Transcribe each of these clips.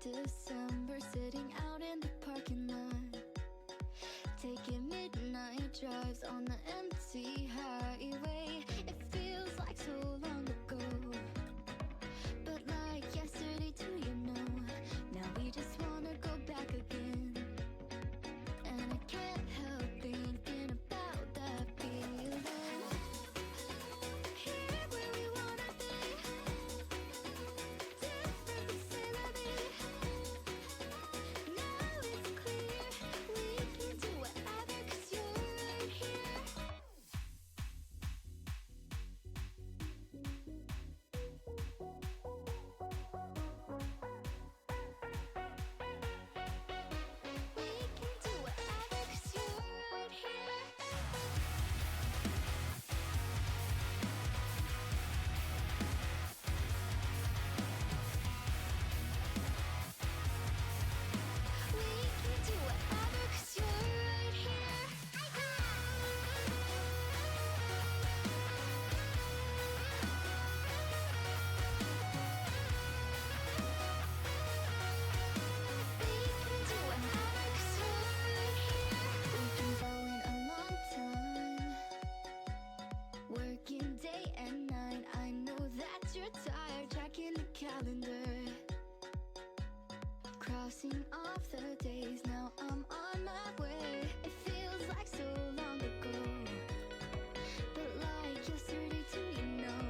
December, sitting out in the parking lot, taking midnight drives on the empty highway. It feels like so long ago, but like yesterday too, you know. Now we just wanna go back again, and I can't help thinking about that feeling. Here where we wanna be, different but still a bit. Now it's clear we can do whatever 'cause you're right here. We can do whatever 'cause you're right here. We can do whatever 'cause you're right here. We can do whatever 'cause you're right here. We've been going a long time, working day and night. I know that you're tired, checking the calendar, crossing off the days. Now I'm on my way. It feels like so long ago, but like yesterday too, you know.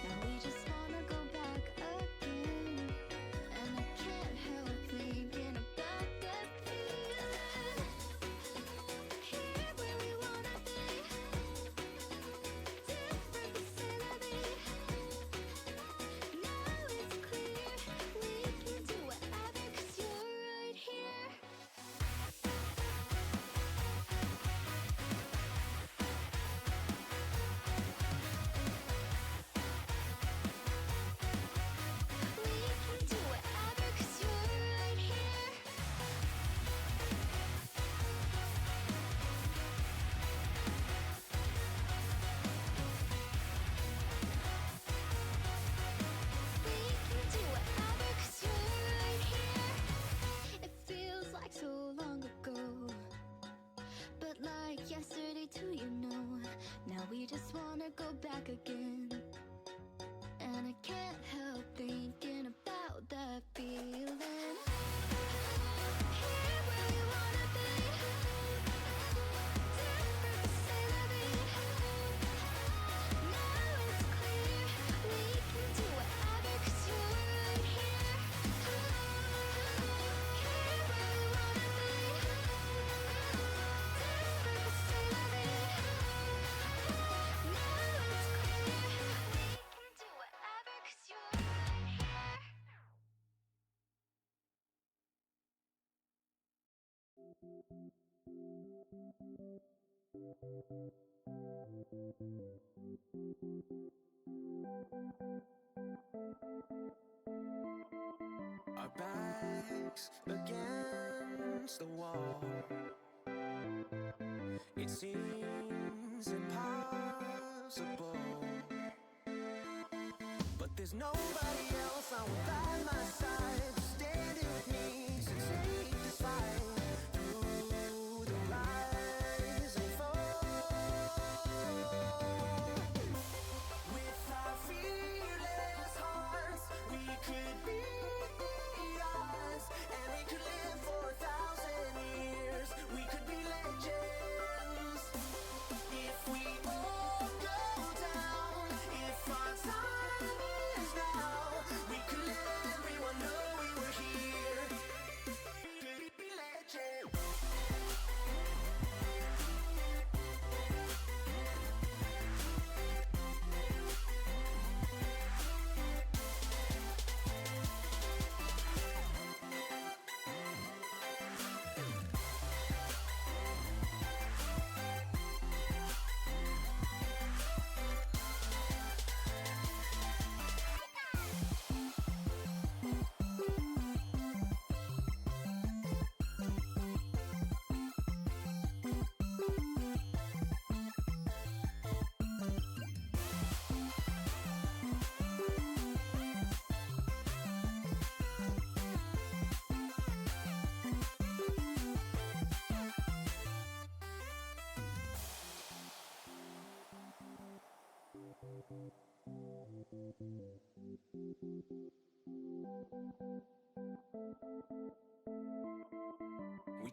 Now we just wanna go back again, and I can't help thinking about that feeling. Here where we wanna be, different but still a bit. Now it's clear we can do whatever 'cause you're right here. We can do whatever 'cause you're right here. We can do whatever 'cause you're right here. It feels like so long ago, but like yesterday too, you know. Now we just wanna go back again, and I can't help thinking about that feeling. Here where we wanna be, different but still a bit. Now it's clear we can do whatever 'cause you're right here. Here where we wanna be, different but still a bit. Now it's clear we can do whatever 'cause you're right here. Our backs against the wall. It seems impossible, but there's nobody else I would by my side, standing with me to take this fight through the rise and fall. With our fearless hearts, we could be ours, and we could live for 1,000 years. We could be legends if we all go down. If our time is now, we could let everyone know we were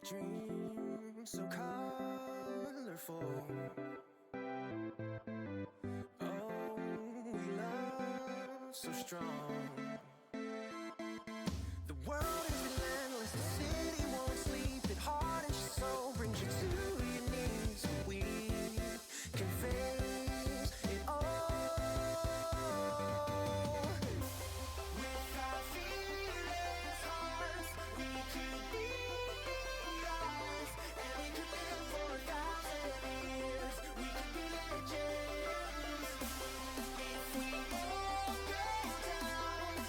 Dreams so colorful. Oh, we love so strong. The world is relentless, the city won't sleep. It hardens your soul, brings you to your knees. We can face it all. With our fearless hearts, we could be us, and we could live for 1,000 years. We could be legends. If we all go down,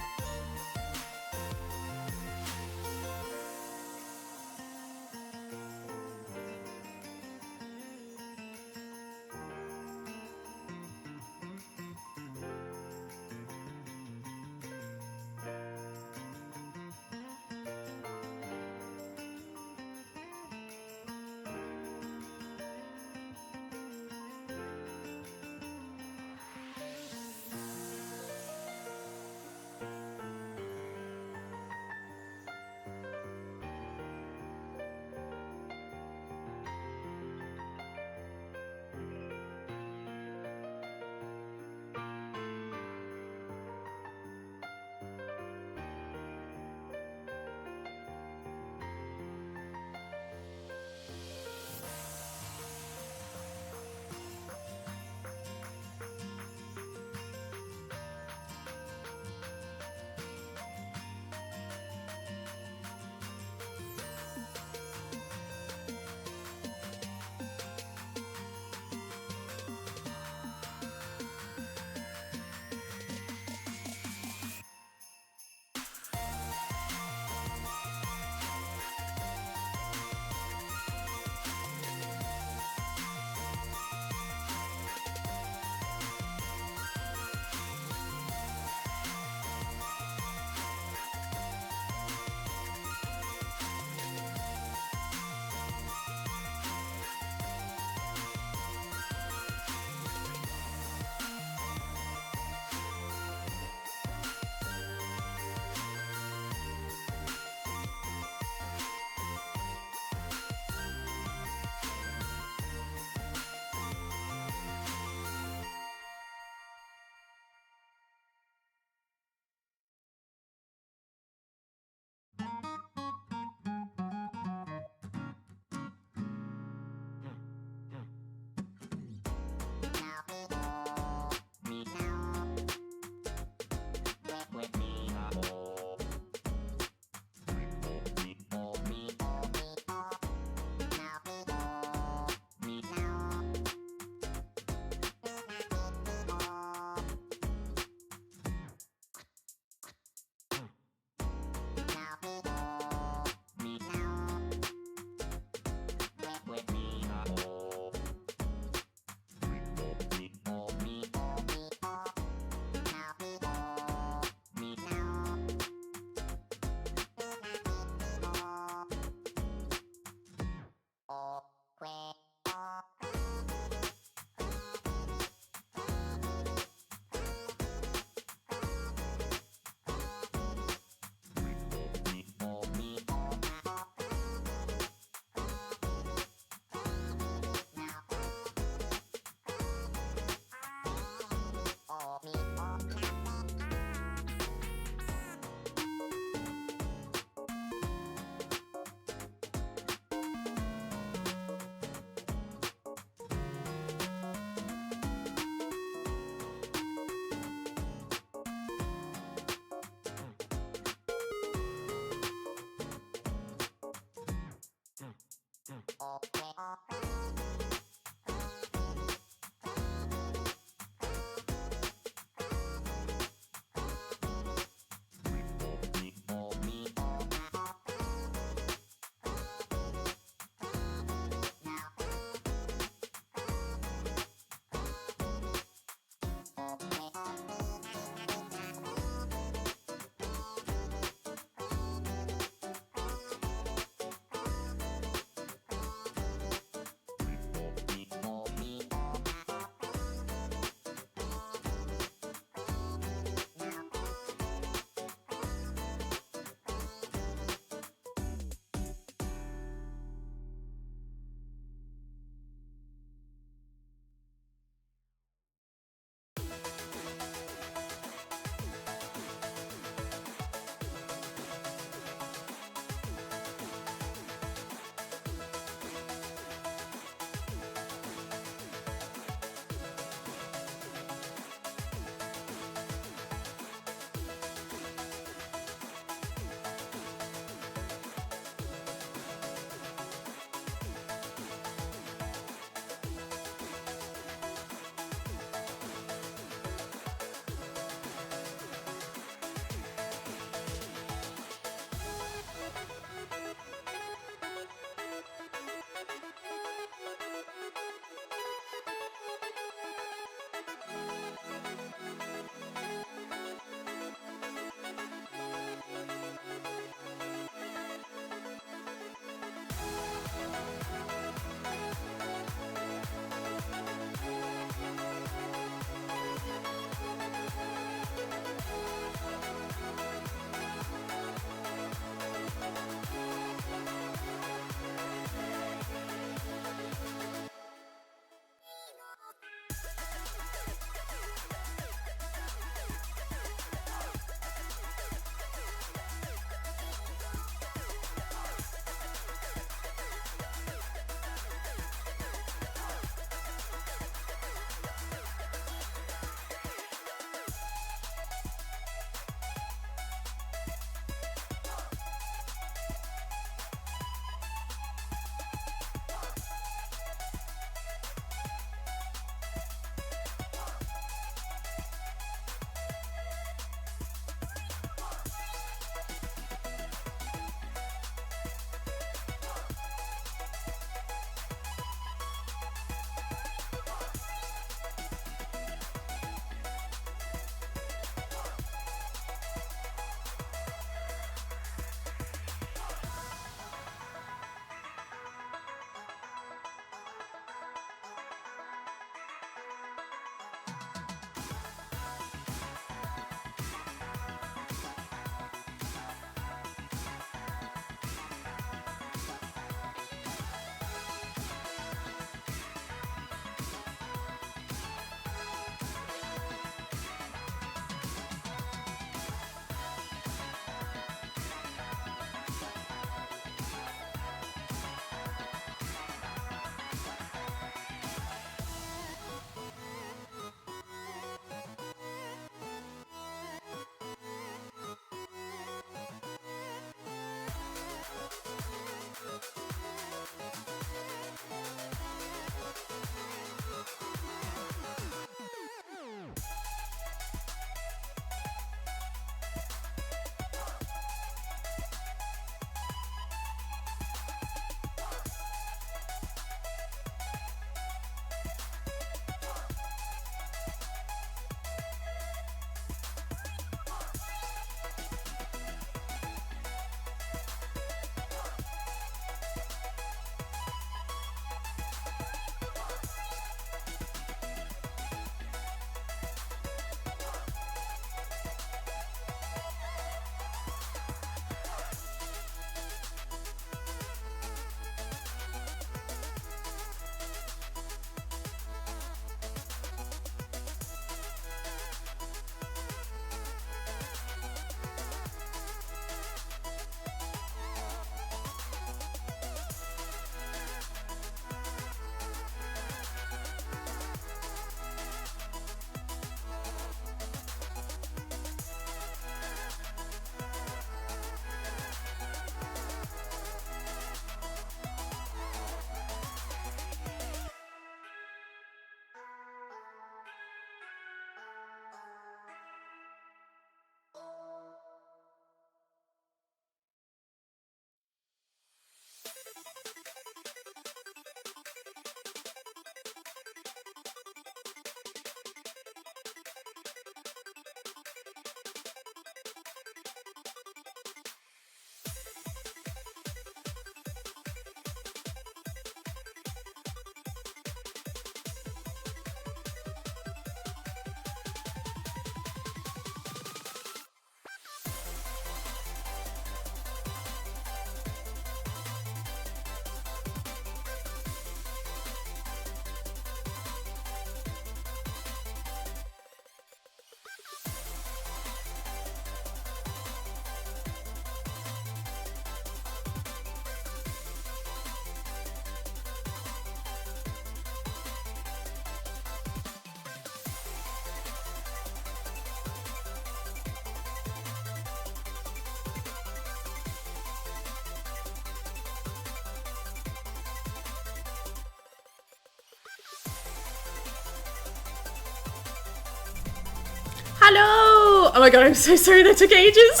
Hello! Oh my god, I'm so sorry that took ages.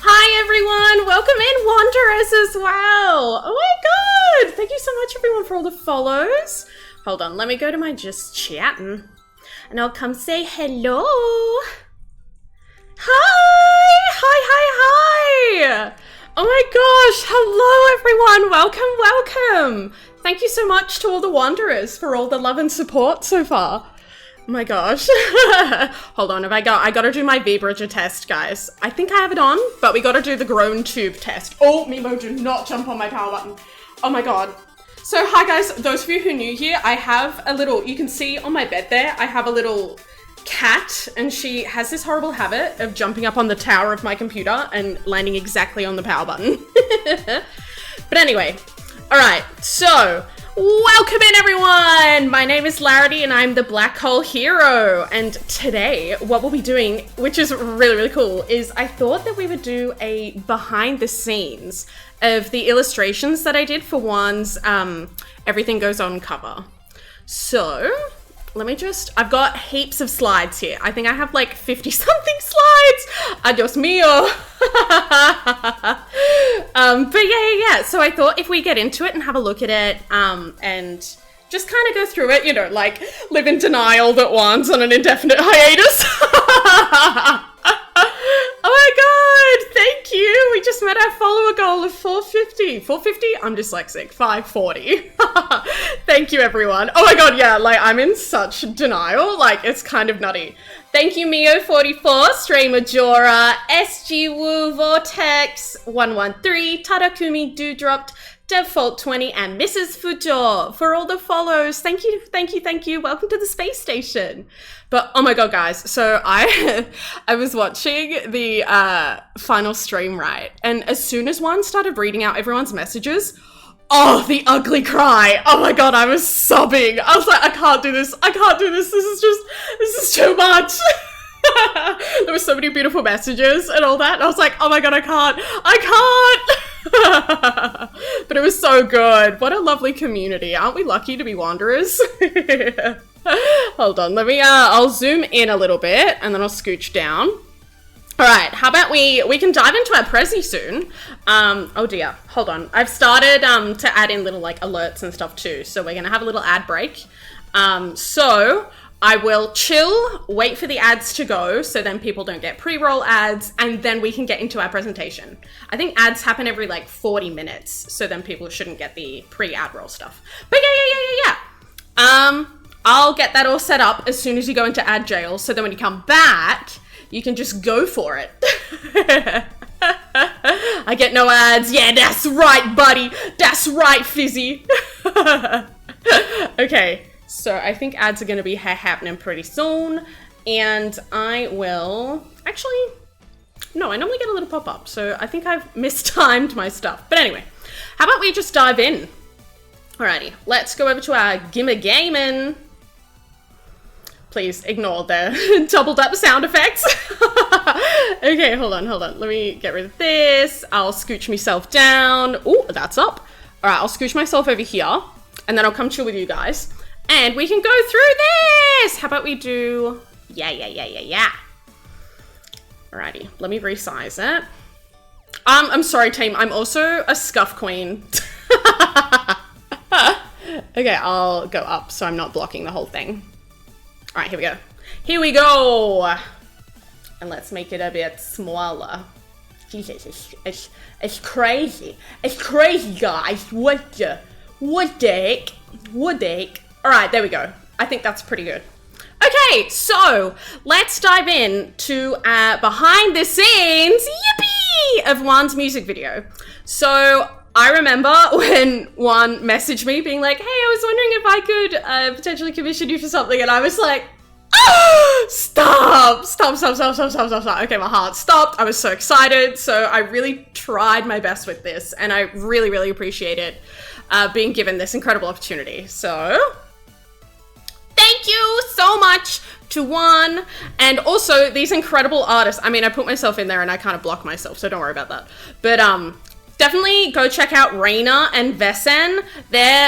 Hi everyone, welcome in Wanderers as well. Oh my god, thank you so much everyone for all the follows. Hold on, let me go to my just chatting and I'll come say hello. Hi! Oh my gosh, hello everyone, welcome. Thank you so much to all the Wanderers for all the love and support so far. Oh my gosh. Hold on, I gotta do my vibrator test, guys. I think I have it on, but we gotta do the groan tube test. Oh, Mimo, do not jump on my power button. Oh my god. So, hi guys, those of you who are new here, I have a little, you can see on my bed there, I have a little cat, and she has this horrible habit of jumping up on the tower of my computer and landing exactly on the power button. But anyway, alright, so, welcome in everyone! My name is Larity and I'm the Black Hole Hero, and today what we'll be doing, which is really cool, is I thought that we would do a behind the scenes of the illustrations that I did for Juan's Everything Goes On cover. So, let me just, I've got heaps of slides here. I think I have like 50 something slides. Adios mio. But yeah. So I thought if we get into it and have a look at it, and just kind of go through it, you know, like live in denial that Juan's on an indefinite hiatus. Oh my god, thank you. We just met our follower goal of 450. 450? I'm dyslexic. 540. Thank you, everyone. Oh my god, yeah, like I'm in such denial. Like, it's kind of nutty. Thank you, Mio44, Stray Majora, SG Woo, Vortex, 113, Tarakumi, Dewdropped, Default20, and Mrs. Fujo for all the follows. Thank you. Welcome to the space station. But oh my god, guys, so I was watching the final stream, right? And as soon as one started reading out everyone's messages, oh, the ugly cry. Oh my god, I was sobbing. I was like, I can't do this. This is too much. There were so many beautiful messages and all that. And I was like, oh my god, I can't. But it was so good. What a lovely community. Aren't we lucky to be Wanderers? Hold on, let me, I'll zoom in a little bit and then I'll scooch down. All right, how about we can dive into our Prezi soon. Oh dear, hold on. I've started to add in little like alerts and stuff too. So we're gonna have a little ad break. So I will chill, wait for the ads to go so then people don't get pre-roll ads, and then we can get into our presentation. I think ads happen every like 40 minutes, so then people shouldn't get the pre-ad roll stuff. But yeah. I'll get that all set up as soon as you go into ad jail, so then when you come back, you can just go for it. I get no ads. Yeah, that's right, buddy. That's right, Fizzy. Okay. So I think ads are going to be happening pretty soon, and I will, actually, no, I normally get a little pop-up, so I think I've mistimed my stuff. But anyway, how about we just dive in? Alrighty, let's go over to our Gimma Gamin. Please ignore the doubled up sound effects. Okay, hold on. Let me get rid of this. I'll scooch myself down. Oh, that's up. All right, I'll scooch myself over here, and then I'll come chill with you guys. And we can go through this! How about we do... Yeah. Alrighty, let me resize it. I'm sorry, team. I'm also a scuff queen. Okay, I'll go up so I'm not blocking the whole thing. Alright, here we go! And let's make it a bit smaller. Jesus, it's crazy. It's crazy, guys. What the heck? Alright, there we go. I think that's pretty good. Okay, so let's dive in to behind the scenes, yippee, of Juan's music video. So I remember when Juan messaged me being like, hey, I was wondering if I could potentially commission you for something, and I was like, oh, stop. Okay, my heart stopped. I was so excited. So I really tried my best with this, and I really appreciate it being given this incredible opportunity. So thank you so much to Juan, and also these incredible artists. I mean, I put myself in there and I kind of block myself, so don't worry about that. But definitely go check out Reina and Vesen.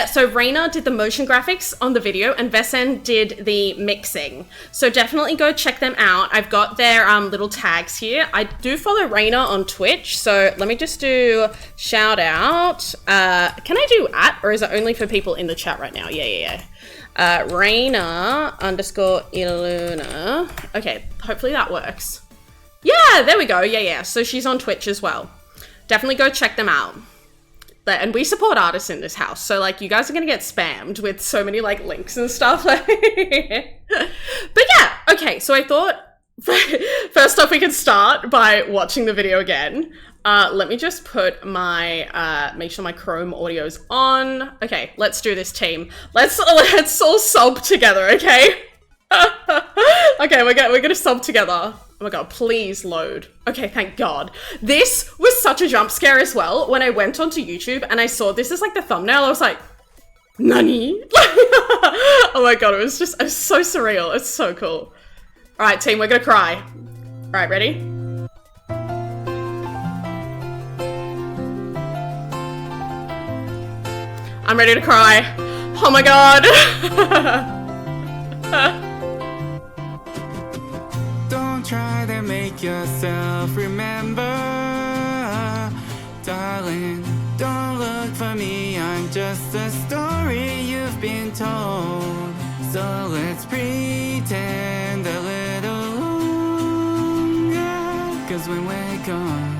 So Reina did the motion graphics on the video and Vesen did the mixing. So definitely go check them out. I've got their little tags here. I do follow Reina on Twitch, so let me just do shout out. Can I do @ or is it only for people in the chat right now? Yeah. Reina_Iluna. Okay, hopefully that works. Yeah, there we go. Yeah. So she's on Twitch as well. Definitely go check them out. And we support artists in this house, so like you guys are gonna get spammed with so many like links and stuff. But yeah, okay. So I thought first off we could start by watching the video again. Let me just put my make sure my Chrome audio's on. Okay, let's do this, team. Let's all sub together, okay? Okay, we're gonna sub together. Oh my god, please load. Okay, thank god. This was such a jump scare as well. When I went onto YouTube and I saw this as like the thumbnail, I was like, Nani? Oh my god, it was so surreal. It's so cool. All right, team, we're gonna cry. All right, ready? I'm ready to cry. Oh my god. Don't try to make yourself remember, darling. Don't look for me, I'm just a story you've been told. So let's pretend a little longer, 'cause when we're gone,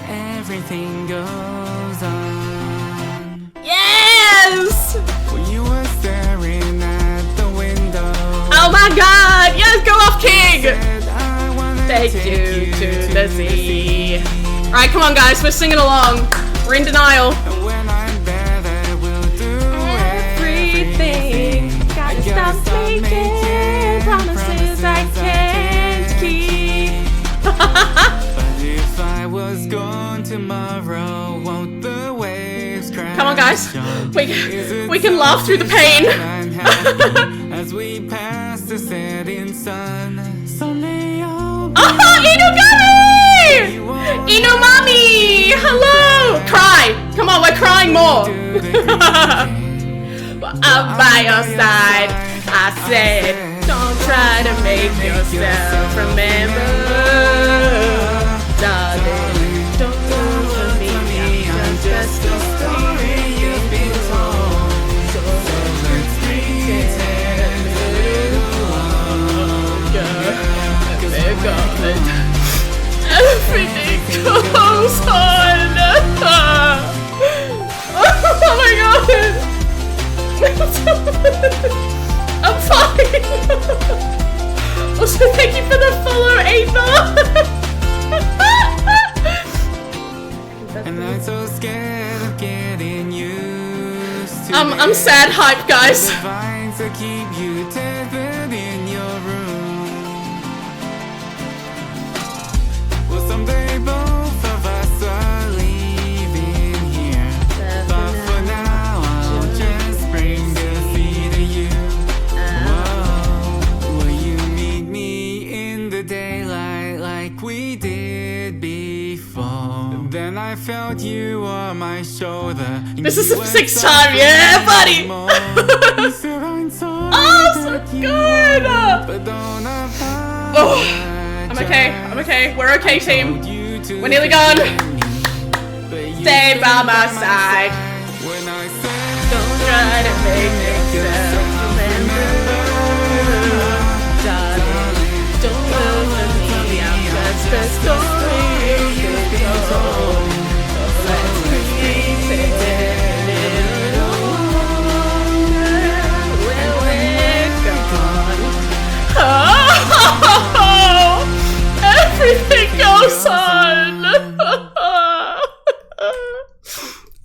everything goes on. Yes! When you were staring at the window, Oh my god! Yes, go off, King! said I wanna Take you to the sea. Alright, come on guys, we're singing along. We're in denial. And when I'm better, we'll do Everything. Gotta stop making promises I can't keep. But if I was gone tomorrow, won't the waves crash? Come on, guys. on? We can laugh through the pain. I'm happy as we pass the setting sun. Someday I'll be Inugami! Inumami! Hello! Cry! Come on, we're crying more. I'm by your side. I said, don't try to make yourself remember. Darling, don't look for me. I'm just a story you've been told. So let's pretend a little longer. Everything goes on. Oh my god. I'm fine. Also, thank you for the follow, Ava. And I'm so scared of getting used to I'm sad hype, guys. the vines that keep you tethered in your room. Well, someday both of us are leaving here, but for now I'll just bring the sea to you. Whoa, will you meet me in the daylight like we did before? Then I felt you on my shoulder. This is the sixth time, yeah, buddy. Oh, Oh, so good. Oh, I'm okay. We're okay, team. We're nearly gone. Stay by my side. Don't try to make yourself remember. Darling, don't look at me. I'm just a story you've been told. So let's pretend a little longer when we're gone. Oh, everything goes on.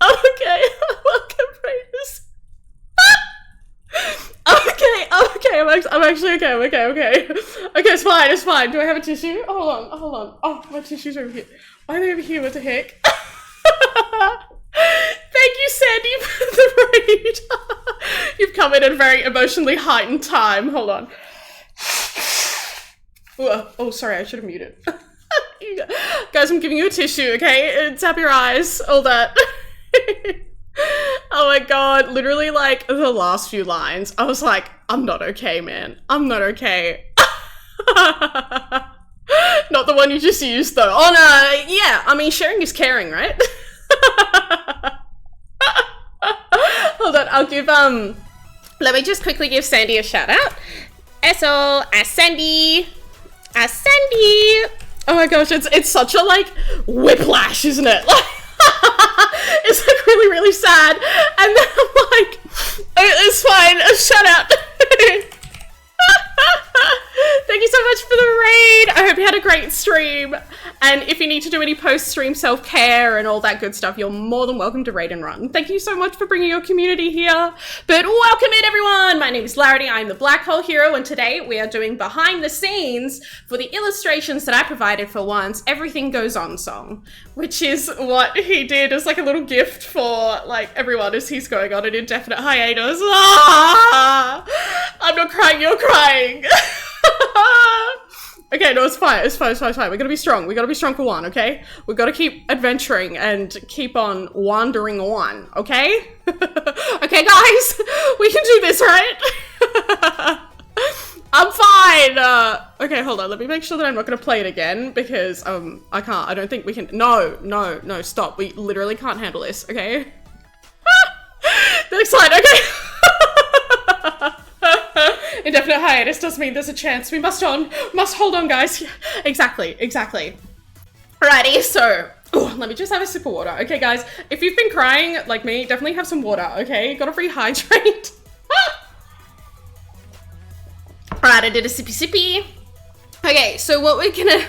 Okay, welcome, Raiders. Okay, I'm actually okay. I'm okay. Okay, it's fine. Do I have a tissue? Oh, hold on. Oh, my tissue's over here. Why are they over here? What the heck? Thank you, Sandy, for the raid. You've come in at a very emotionally heightened time. Hold on. Oh, sorry, I should have muted. Guys, I'm giving you a tissue, okay? Tap your eyes, all that. Oh my god, literally like the last few lines, I was like, I'm not okay, man. I'm not okay. Not the one you just used though. Oh no, yeah, I mean, sharing is caring, right? Hold on, I'll give, let me just quickly give Sandy a shout out. Eso, Sandy. Oh my gosh, it's such a like whiplash, isn't it? Like, it's like really, really sad. And then I'm like, it's fine, shout out. Thank you so much for the raid. I hope you had a great stream. And if you need to do any post-stream self-care and all that good stuff, you're more than welcome to raid and run. Thank you so much for bringing your community here. But welcome in, everyone. My name is Larity. I'm the Black Hole Hero, and today we are doing behind the scenes for the illustrations that I provided for Once Everything Goes On song, which is what he did as like a little gift for like everyone as he's going on an indefinite hiatus. Ah! I'm not crying, you're crying. Okay, no, it's fine. We're gonna be strong. We gotta be strong for one, okay? We gotta keep adventuring and keep on wandering on, okay? Okay, guys, we can do this, right? I'm fine. Okay, hold on. Let me make sure that I'm not gonna play it again because I can't. I don't think we can. No, stop. We literally can't handle this. Okay. Next slide. Okay. Indefinite hiatus does mean there's a chance. We must hold on, guys. Yeah, exactly. Alrighty, so let me just have a sip of water. Okay, guys, if you've been crying like me, definitely have some water, okay? Gotta rehydrate. Alright, I did a sippy. Okay, so what we're gonna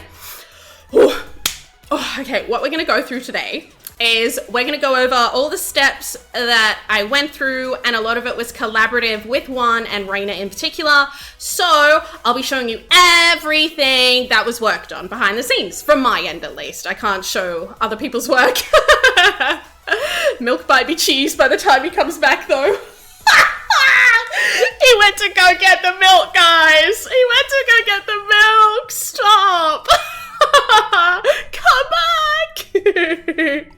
what we're gonna go through today is we're going to go over all the steps that I went through, and a lot of it was collaborative with Juan and Raina in particular. So I'll be showing you everything that was worked on behind the scenes, from my end at least. I can't show other people's work. Milk might be cheese by the time he comes back though. He went to go get the milk, guys. He went to go get the milk. Stop. Come back.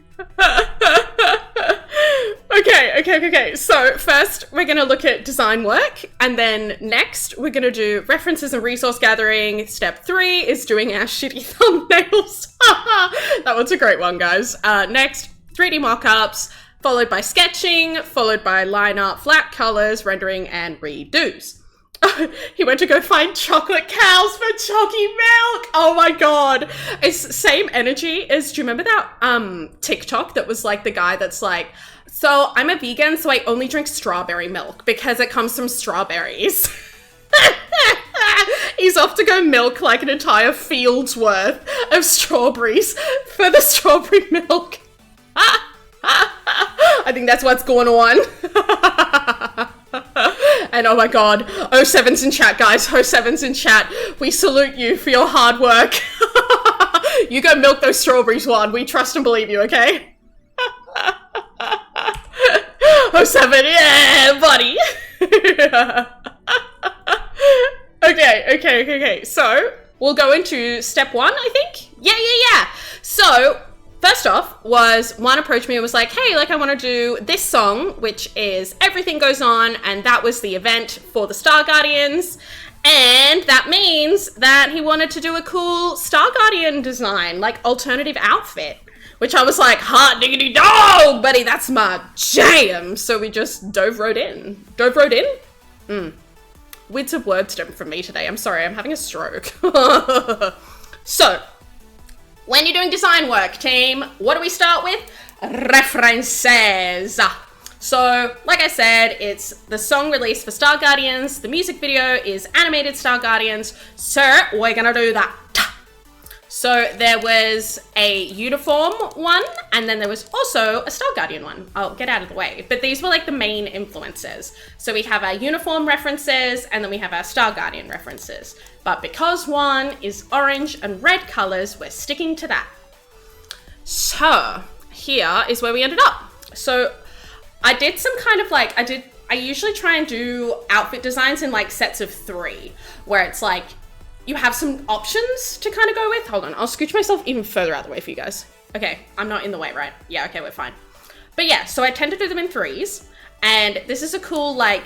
Okay. So first we're going to look at design work, and then next we're going to do references and resource gathering. Step 3 is doing our shitty thumbnails. That one's a great one, guys. Next, 3D mockups, followed by sketching, followed by line art, flat colors, rendering, and redos. He went to go find chocolate cows for chalky milk. Oh my god. It's same energy as, do you remember that TikTok that was like the guy that's like, so I'm a vegan, so I only drink strawberry milk because it comes from strawberries. He's off to go milk like an entire field's worth of strawberries for the strawberry milk. I think that's what's going on. And oh my god, 07's in chat, guys. 07's in chat. We salute you for your hard work. You go milk those strawberries, Juan. We trust and believe you, okay? 07, yeah, buddy. Okay. So we'll go into step 1, I think. Yeah. So first off was Juan approached me and was like, hey, like I want to do this song, which is Everything Goes On, and that was the event for the Star Guardians. And that means that he wanted to do a cool Star Guardian design, like alternative outfit, which I was like, hot diggity dog, buddy, that's my jam. So we just dove right in. Weird of word stem from me today. I'm sorry, I'm having a stroke. So, when you're doing design work, team, what do we start with? References. So, like I said, it's the song released for Star Guardians. The music video is animated Star Guardians. So, we're gonna do that. So, there was a uniform one, and then there was also a Star Guardian one. I'll get out of the way. But these were like the main influences. So, we have our uniform references, and then we have our Star Guardian references. But because one is orange and red colors, we're sticking to that. So, here is where we ended up. So, I did some kind of like, I usually try and do outfit designs in like sets of 3, where it's like, you have some options to kind of go with. Hold on, I'll scooch myself even further out of the way for you guys. Okay, I'm not in the way, right? Yeah, okay, we're fine. But yeah, so I tend to do them in 3s. And this is a cool, like,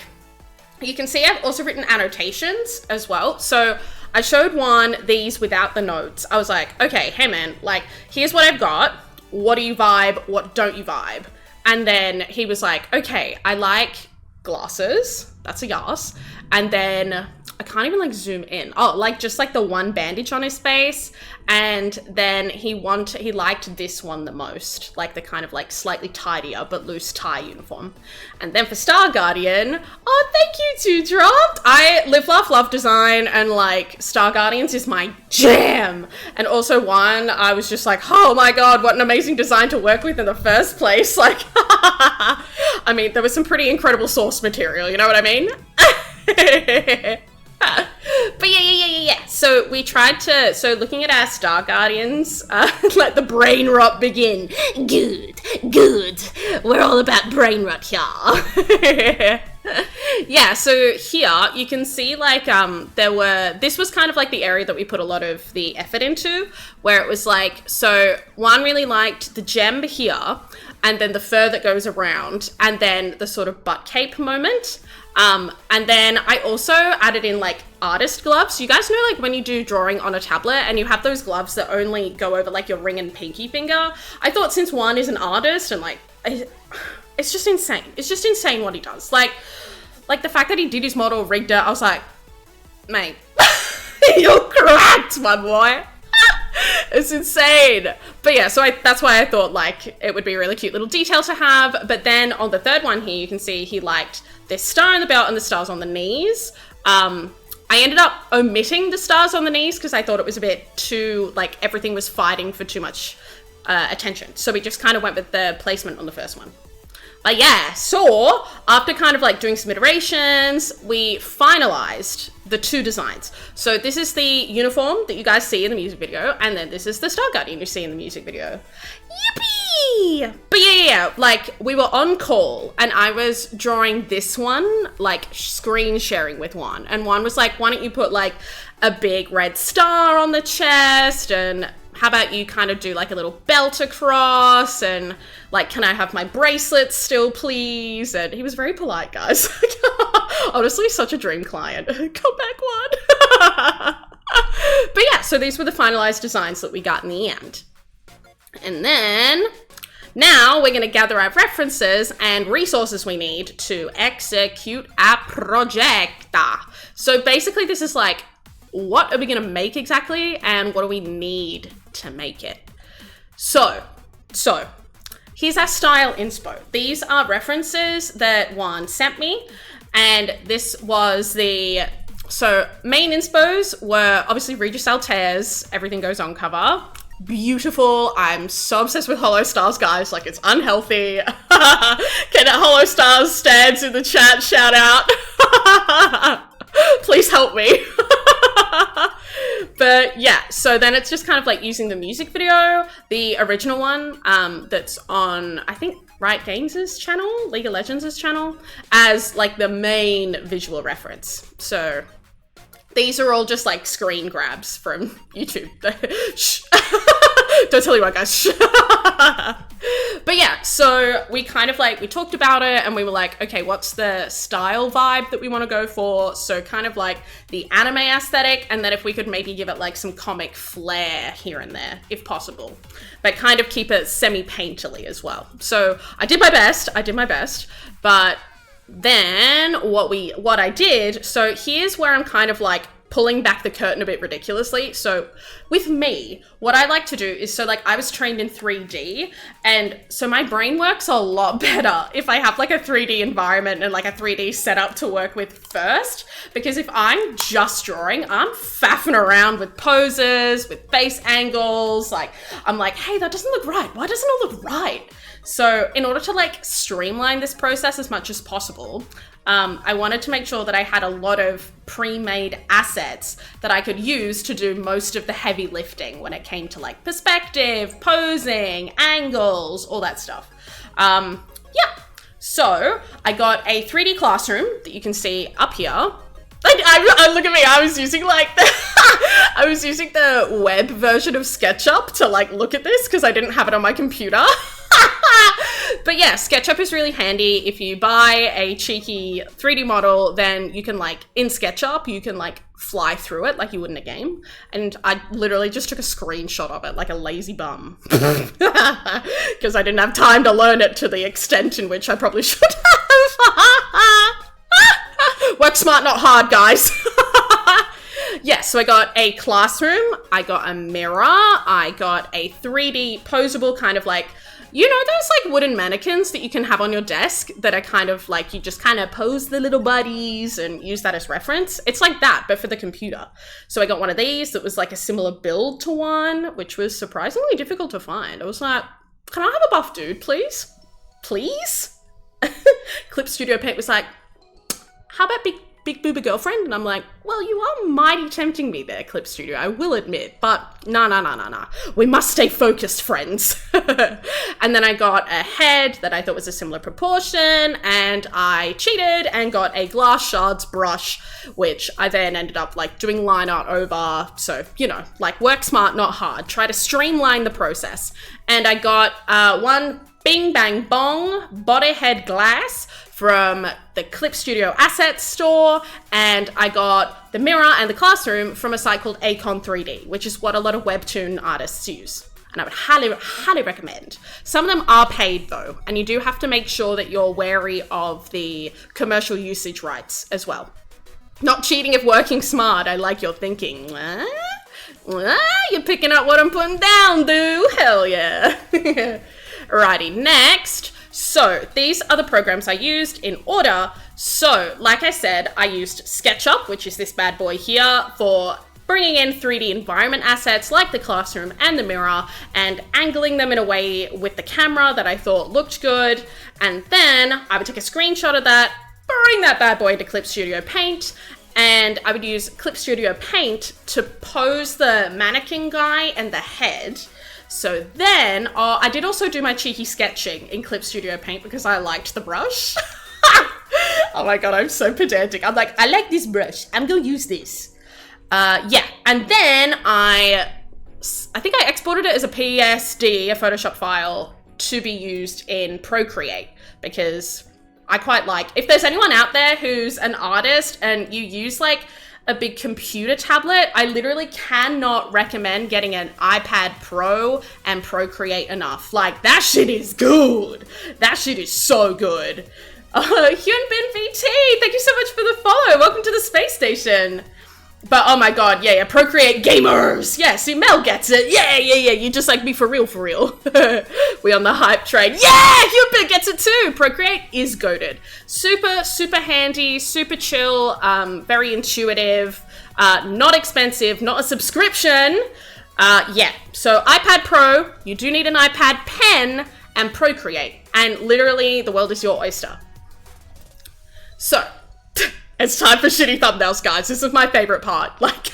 you can see I've also written annotations as well. So I showed one these without the notes. I was like, okay, hey man, like, here's what I've got. What do you vibe? What don't you vibe? And then he was like, okay, I like glasses. That's a yes. And then I can't even like zoom in. Oh, like just like the one bandage on his face. And then he liked this one the most, like the kind of like slightly tidier but loose tie uniform. And then for Star Guardian, oh, thank you, Two Dropped. I live, laugh, love design, and like Star Guardians is my jam. And also one, I was just like, oh my god, what an amazing design to work with in the first place. Like, I mean, there was some pretty incredible source material, you know what I mean? But yeah. So we tried to, looking at our Star Guardians, let the brain rot begin. Good. We're all about brain rot here. Yeah, so here you can see like this was kind of like the area that we put a lot of the effort into, where it was like, so one really liked the gem here, and then the fur that goes around, and then the sort of butt cape moment. And then I also added in like artist gloves. You guys know, like when you do drawing on a tablet and you have those gloves that only go over like your ring and pinky finger. I thought since one is an artist and like, it's just insane. It's just insane what he does. Like the fact that he did his model, rigged it, I was like, mate, you're cracked, my boy. It's insane. But yeah, so that's why I thought like it would be a really cute little detail to have. But then on the third one here, you can see he liked this star in the belt and the stars on the knees. I ended up omitting the stars on the knees because I thought it was a bit too, like everything was fighting for too much attention. So we just kind of went with the placement on the first one. But yeah, so after kind of like doing some iterations, we finalized the 2 designs. So this is the uniform that you guys see in the music video, and then this is the Star Guardian you see in the music video. Yippee! But yeah, like we were on call and I was drawing this one, like screen sharing with one. And one was like, why don't you put like a big red star on the chest, and how about you kind of do like a little belt across, and like, can I have my bracelets still, please? And he was very polite, guys. Honestly, such a dream client. Come back one. But yeah, so these were the finalized designs that we got in the end. And then now we're going to gather our references and resources we need to execute our project. So basically this is like, what are we going to make exactly, and what do we need to make it? So here's our style inspo. These are references that Juan sent me, and this was so main inspos were obviously Regis Altair's Everything Goes On cover. Beautiful. I'm so obsessed with Hollow Stars, guys. Like, it's unhealthy. Can Hollow Stars stands in the chat shout out? Please help me. But yeah, so then it's just kind of like using the music video, the original one that's on, I think, Riot Games' channel, League of Legends' channel, as like the main visual reference. So these are all just like screen grabs from YouTube. Shh. Don't tell anyone, guys. But yeah, so we kind of like, we talked about it and we were like, okay, what's the style vibe that we want to go for? So kind of like the anime aesthetic, and then if we could maybe give it like some comic flair here and there, if possible, but kind of keep it semi-painterly as well. So I did my best, but then what I did, so here's where I'm kind of like pulling back the curtain a bit ridiculously. So with me, what I like to do is, so like I was trained in 3D, and so my brain works a lot better if I have like a 3D environment and like a 3D setup to work with first, because if I'm just drawing, I'm faffing around with poses, with face angles, like I'm like, hey, that doesn't look right. Why doesn't it look right? So in order to like streamline this process as much as possible, I wanted to make sure that I had a lot of pre-made assets that I could use to do most of the heavy lifting when it came to like perspective, posing, angles, all that stuff. Yeah, so I got a 3D classroom that you can see up here. Look at me, I was using like I was using the web version of SketchUp to like look at this because I didn't have it on my computer. But yeah, SketchUp is really handy. If you buy a cheeky 3D model, then you can like, in SketchUp, you can like fly through it like you would in a game. And I literally just took a screenshot of it like a lazy bum. Because I didn't have time to learn it to the extent in which I probably should have. Work smart, not hard, guys. Yeah, so I got a classroom, I got a mirror, I got a 3D posable kind of like, you know those like wooden mannequins that you can have on your desk that are kind of like, you just kind of pose the little bodies and use that as reference? It's like that, but for the computer. So I got one of these that was like a similar build to one, which was surprisingly difficult to find. I was like, can I have a buff dude, please? Please? Clip Studio Paint was like, how about big booba girlfriend? And I'm like, well, you are mighty tempting me there, Clip Studio, I will admit, but nah. We must stay focused, friends. And then I got a head that I thought was a similar proportion, and I cheated and got a glass shards brush, which I then ended up like doing line art over. So, you know, like work smart, not hard. Try to streamline the process. And I got one Bing Bang Bong body head glass from the Clip Studio Assets store, and I got the mirror and the classroom from a site called Acon 3D, which is what a lot of webtoon artists use. And I would highly recommend. Some of them are paid though, and you do have to make sure that you're wary of the commercial usage rights as well. Not cheating if working smart, I like your thinking. You're picking up what I'm putting down, dude. Hell yeah. Alrighty, next. So these are the programs I used in order. So like I said, I used SketchUp, which is this bad boy here, for bringing in 3D environment assets like the classroom and the mirror and angling them in a way with the camera that I thought looked good. And then I would take a screenshot of that, bring that bad boy into Clip Studio Paint, and I would use Clip Studio Paint to pose the mannequin guy and the head. So then, I did also do my cheeky sketching in Clip Studio Paint because I liked the brush. Oh my god, I'm so pedantic. I'm like, I like this brush. I'm gonna use this. Yeah, and then I think I exported it as a PSD, a Photoshop file, to be used in Procreate because I quite like, if there's anyone out there who's an artist and you use like a big computer tablet, I literally cannot recommend getting an iPad Pro and Procreate enough. Like, that shit is good. That shit is so good. Hyunbin VT, thank you so much for the follow. Welcome to the space station. But oh my god, yeah, Procreate gamers. Yeah, see, Mel gets it. Yeah, you just like me for real. We on the hype train. Yeah, Hyunbin gets it too. Procreate is goated. Super handy, super chill, very intuitive, not expensive, not a subscription. Yeah, so iPad Pro, you do need an iPad pen and Procreate. And literally, the world is your oyster. So, it's time for shitty thumbnails, guys. This is my favorite part. Like,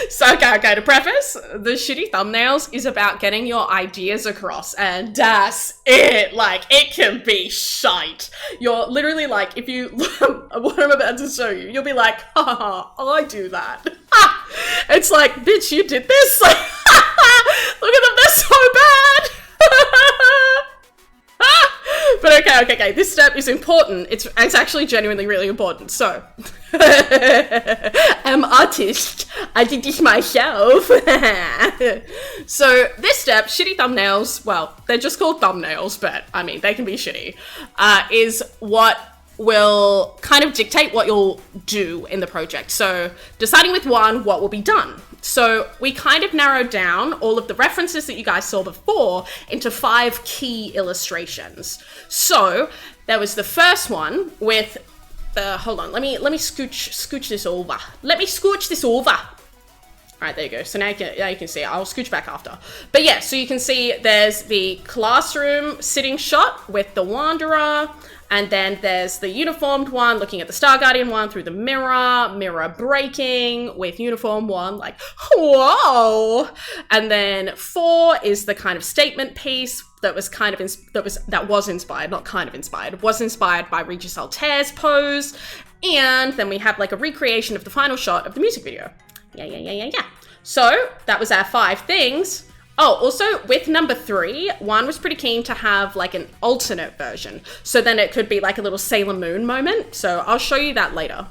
so okay, to preface, the shitty thumbnails is about getting your ideas across, and that's it. Like, it can be shite. You're literally like, if you, what I'm about to show you, you'll be like, haha, I do that. It's like, bitch, you did this? Look at them, they're so bad. But okay, this step is important. It's actually genuinely really important. So, I'm artist. I did this myself. So this step, shitty thumbnails, well, they're just called thumbnails, but I mean, they can be shitty, is what will kind of dictate what you'll do in the project. So deciding with one, what will be done. So we kind of narrowed down all of the references that you guys saw before into 5 key illustrations. So there was the first one with the, hold on, let me scooch this over. Let me scooch this over. All right, there you go. So now you can see it. I'll scooch back after. But yeah, so you can see there's the classroom sitting shot with the Wanderer. And then there's the uniformed one looking at the Star Guardian one through the mirror breaking with uniform one, like, whoa. And then 4 is the kind of statement piece that was kind of was inspired by Regis Altair's pose And then we have like a recreation of the final shot of the music video. Yeah. So that was our 5 things. Oh, also with number 3, Juan was pretty keen to have like an alternate version. So then it could be like a little Sailor Moon moment. So I'll show you that later.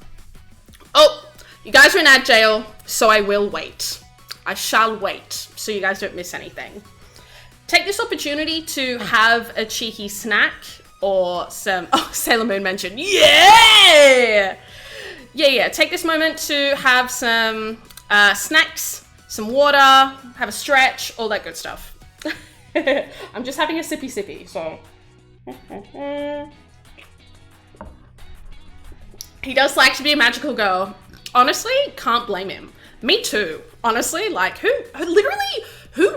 Oh, you guys are in ad jail, so I will wait. I shall wait, so you guys don't miss anything. Take this opportunity to have a cheeky snack or some, oh, Sailor Moon mentioned. Yeah! Yeah. Take this moment to have some snacks, some water, have a stretch, all that good stuff. I'm just having a sippy, so. He does like to be a magical girl. Honestly, can't blame him. Me too. Honestly, like who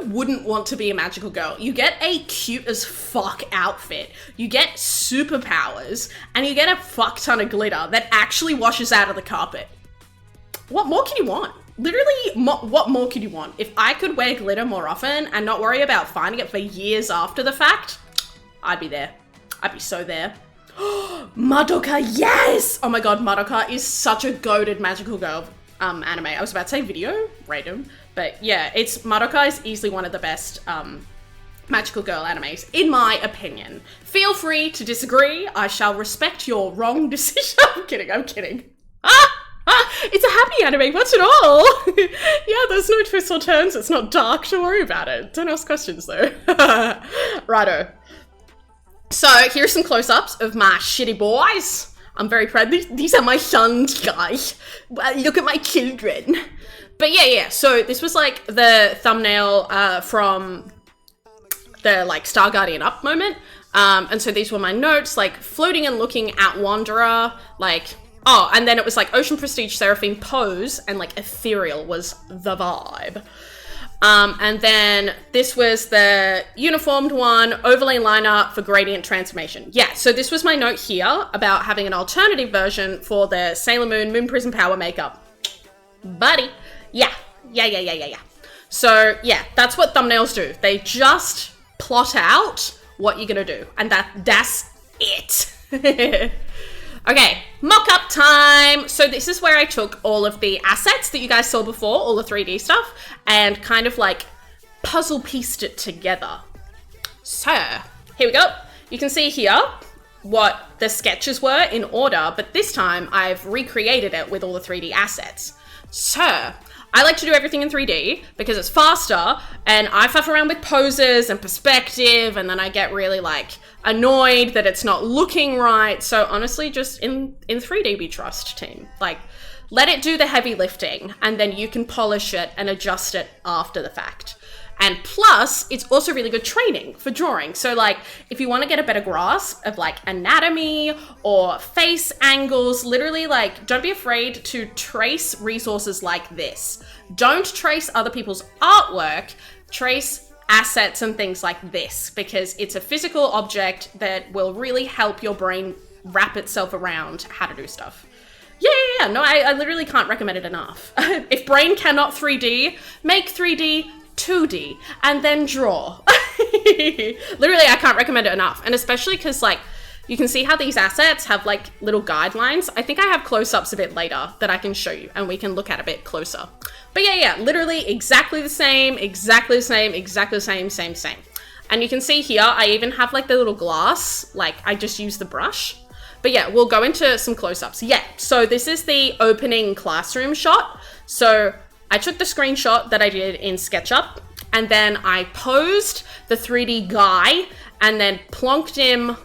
wouldn't want to be a magical girl? You get a cute as fuck outfit, you get superpowers, and you get a fuck ton of glitter that actually washes out of the carpet. What more can you want? Literally, what more could you want? If I could wear glitter more often and not worry about finding it for years after the fact, I'd be there. I'd be so there. Madoka, yes! Oh my god, Madoka is such a goated magical girl anime. I was about to say video, random, but yeah, Madoka is easily one of the best magical girl animes, in my opinion. Feel free to disagree. I shall respect your wrong decision. I'm kidding. It's a happy anime, what's it all? Yeah, there's no twists or turns, it's not dark, don't worry about it. Don't ask questions though. Righto. So, here's some close-ups of my shitty boys. I'm very proud. These are my sons, guys. Look at my children. But yeah. So, this was like the thumbnail from the like Star Guardian Up moment. And so these were my notes, like floating and looking at Wanderer, like, oh, and then it was like Ocean Prestige Seraphine Pose and like Ethereal was the vibe. And then this was the uniformed one, overlay liner for gradient transformation. Yeah, so this was my note here about having an alternative version for the Sailor Moon Moon Prism Power makeup. Buddy. Yeah. So yeah, that's what thumbnails do. They just plot out what you're gonna do. And that's it. Okay, mock-up time. So this is where I took all of the assets that you guys saw before, all the 3D stuff, and kind of like puzzle pieced it together. So, here we go. You can see here what the sketches were in order, but this time I've recreated it with all the 3D assets. So, I like to do everything in 3D because it's faster, and I fuff around with poses and perspective, and then I get really like annoyed that it's not looking right. So honestly, just in 3D we trust, team. Like, let it do the heavy lifting, and then you can polish it and adjust it after the fact. And plus, it's also really good training for drawing. So like, if you want to get a better grasp of like anatomy or face angles, literally like, don't be afraid to trace resources like this. Don't trace other people's artwork, trace assets and things like this, because it's a physical object that will really help your brain wrap itself around how to do stuff. Yeah. No, I literally can't recommend it enough. If brain cannot 3D, make 3D 2D and then draw. Literally, I can't recommend it enough. And especially because like, you can see how these assets have like little guidelines. I think I have close-ups a bit later that I can show you and we can look at a bit closer. But yeah, literally exactly the same. Same. And you can see here, I even have like the little glass, like I just use the brush. But yeah, we'll go into some close-ups. Yeah, so this is the opening classroom shot. So I took the screenshot that I did in SketchUp, and then I posed the 3D guy and then plonked him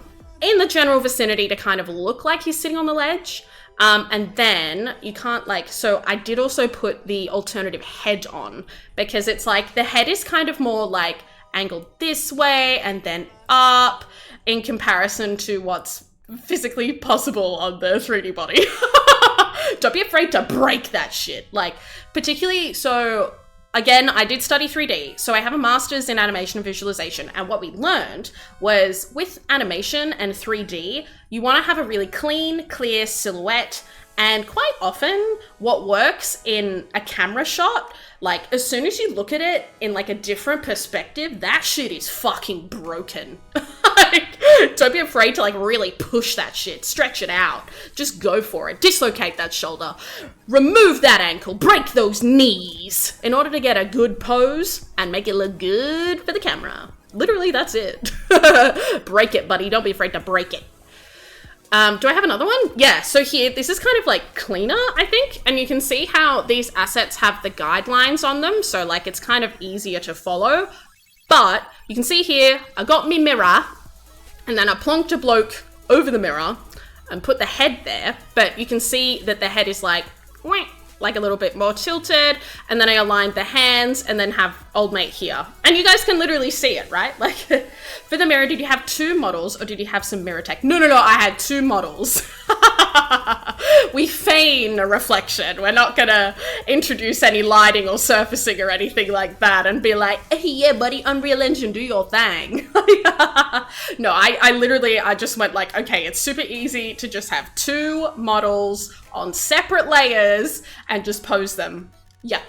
in the general vicinity to kind of look like he's sitting on the ledge. And then you can't like, so I did also put the alternative head on because it's like the head is kind of more like angled this way and then up in comparison to what's physically possible on the 3D body. Don't be afraid to break that shit. Like, particularly, so again, I did study 3D, so I have a master's in animation and visualization, and what we learned was with animation and 3D, you want to have a really clean, clear silhouette, and quite often what works in a camera shot, like as soon as you look at it in like a different perspective, that shit is fucking broken. Like, Don't be afraid to like really push that shit, stretch it out. Just go for it. Dislocate that shoulder, remove that ankle, break those knees in order to get a good pose and make it look good for the camera. Literally, that's it. Break it, buddy. Don't be afraid to break it. Do I have another one? Yeah, so here, this is kind of like cleaner, I think. And you can see how these assets have the guidelines on them. So like it's kind of easier to follow. But you can see here, I got me mirror and then I plonked a bloke over the mirror and put the head there. But you can see that the head is like a little bit more tilted. And then I aligned the hands and then have old mate here. And you guys can literally see it, right? Like for the mirror, did you have 2 models or did you have some mirror tech? No, I had 2 models. We feign a reflection. We're not gonna introduce any lighting or surfacing or anything like that and be like, hey, yeah, buddy, Unreal Engine, do your thing. No, I just went like, okay, it's super easy to just have 2 models on separate layers and just pose them. Yeah.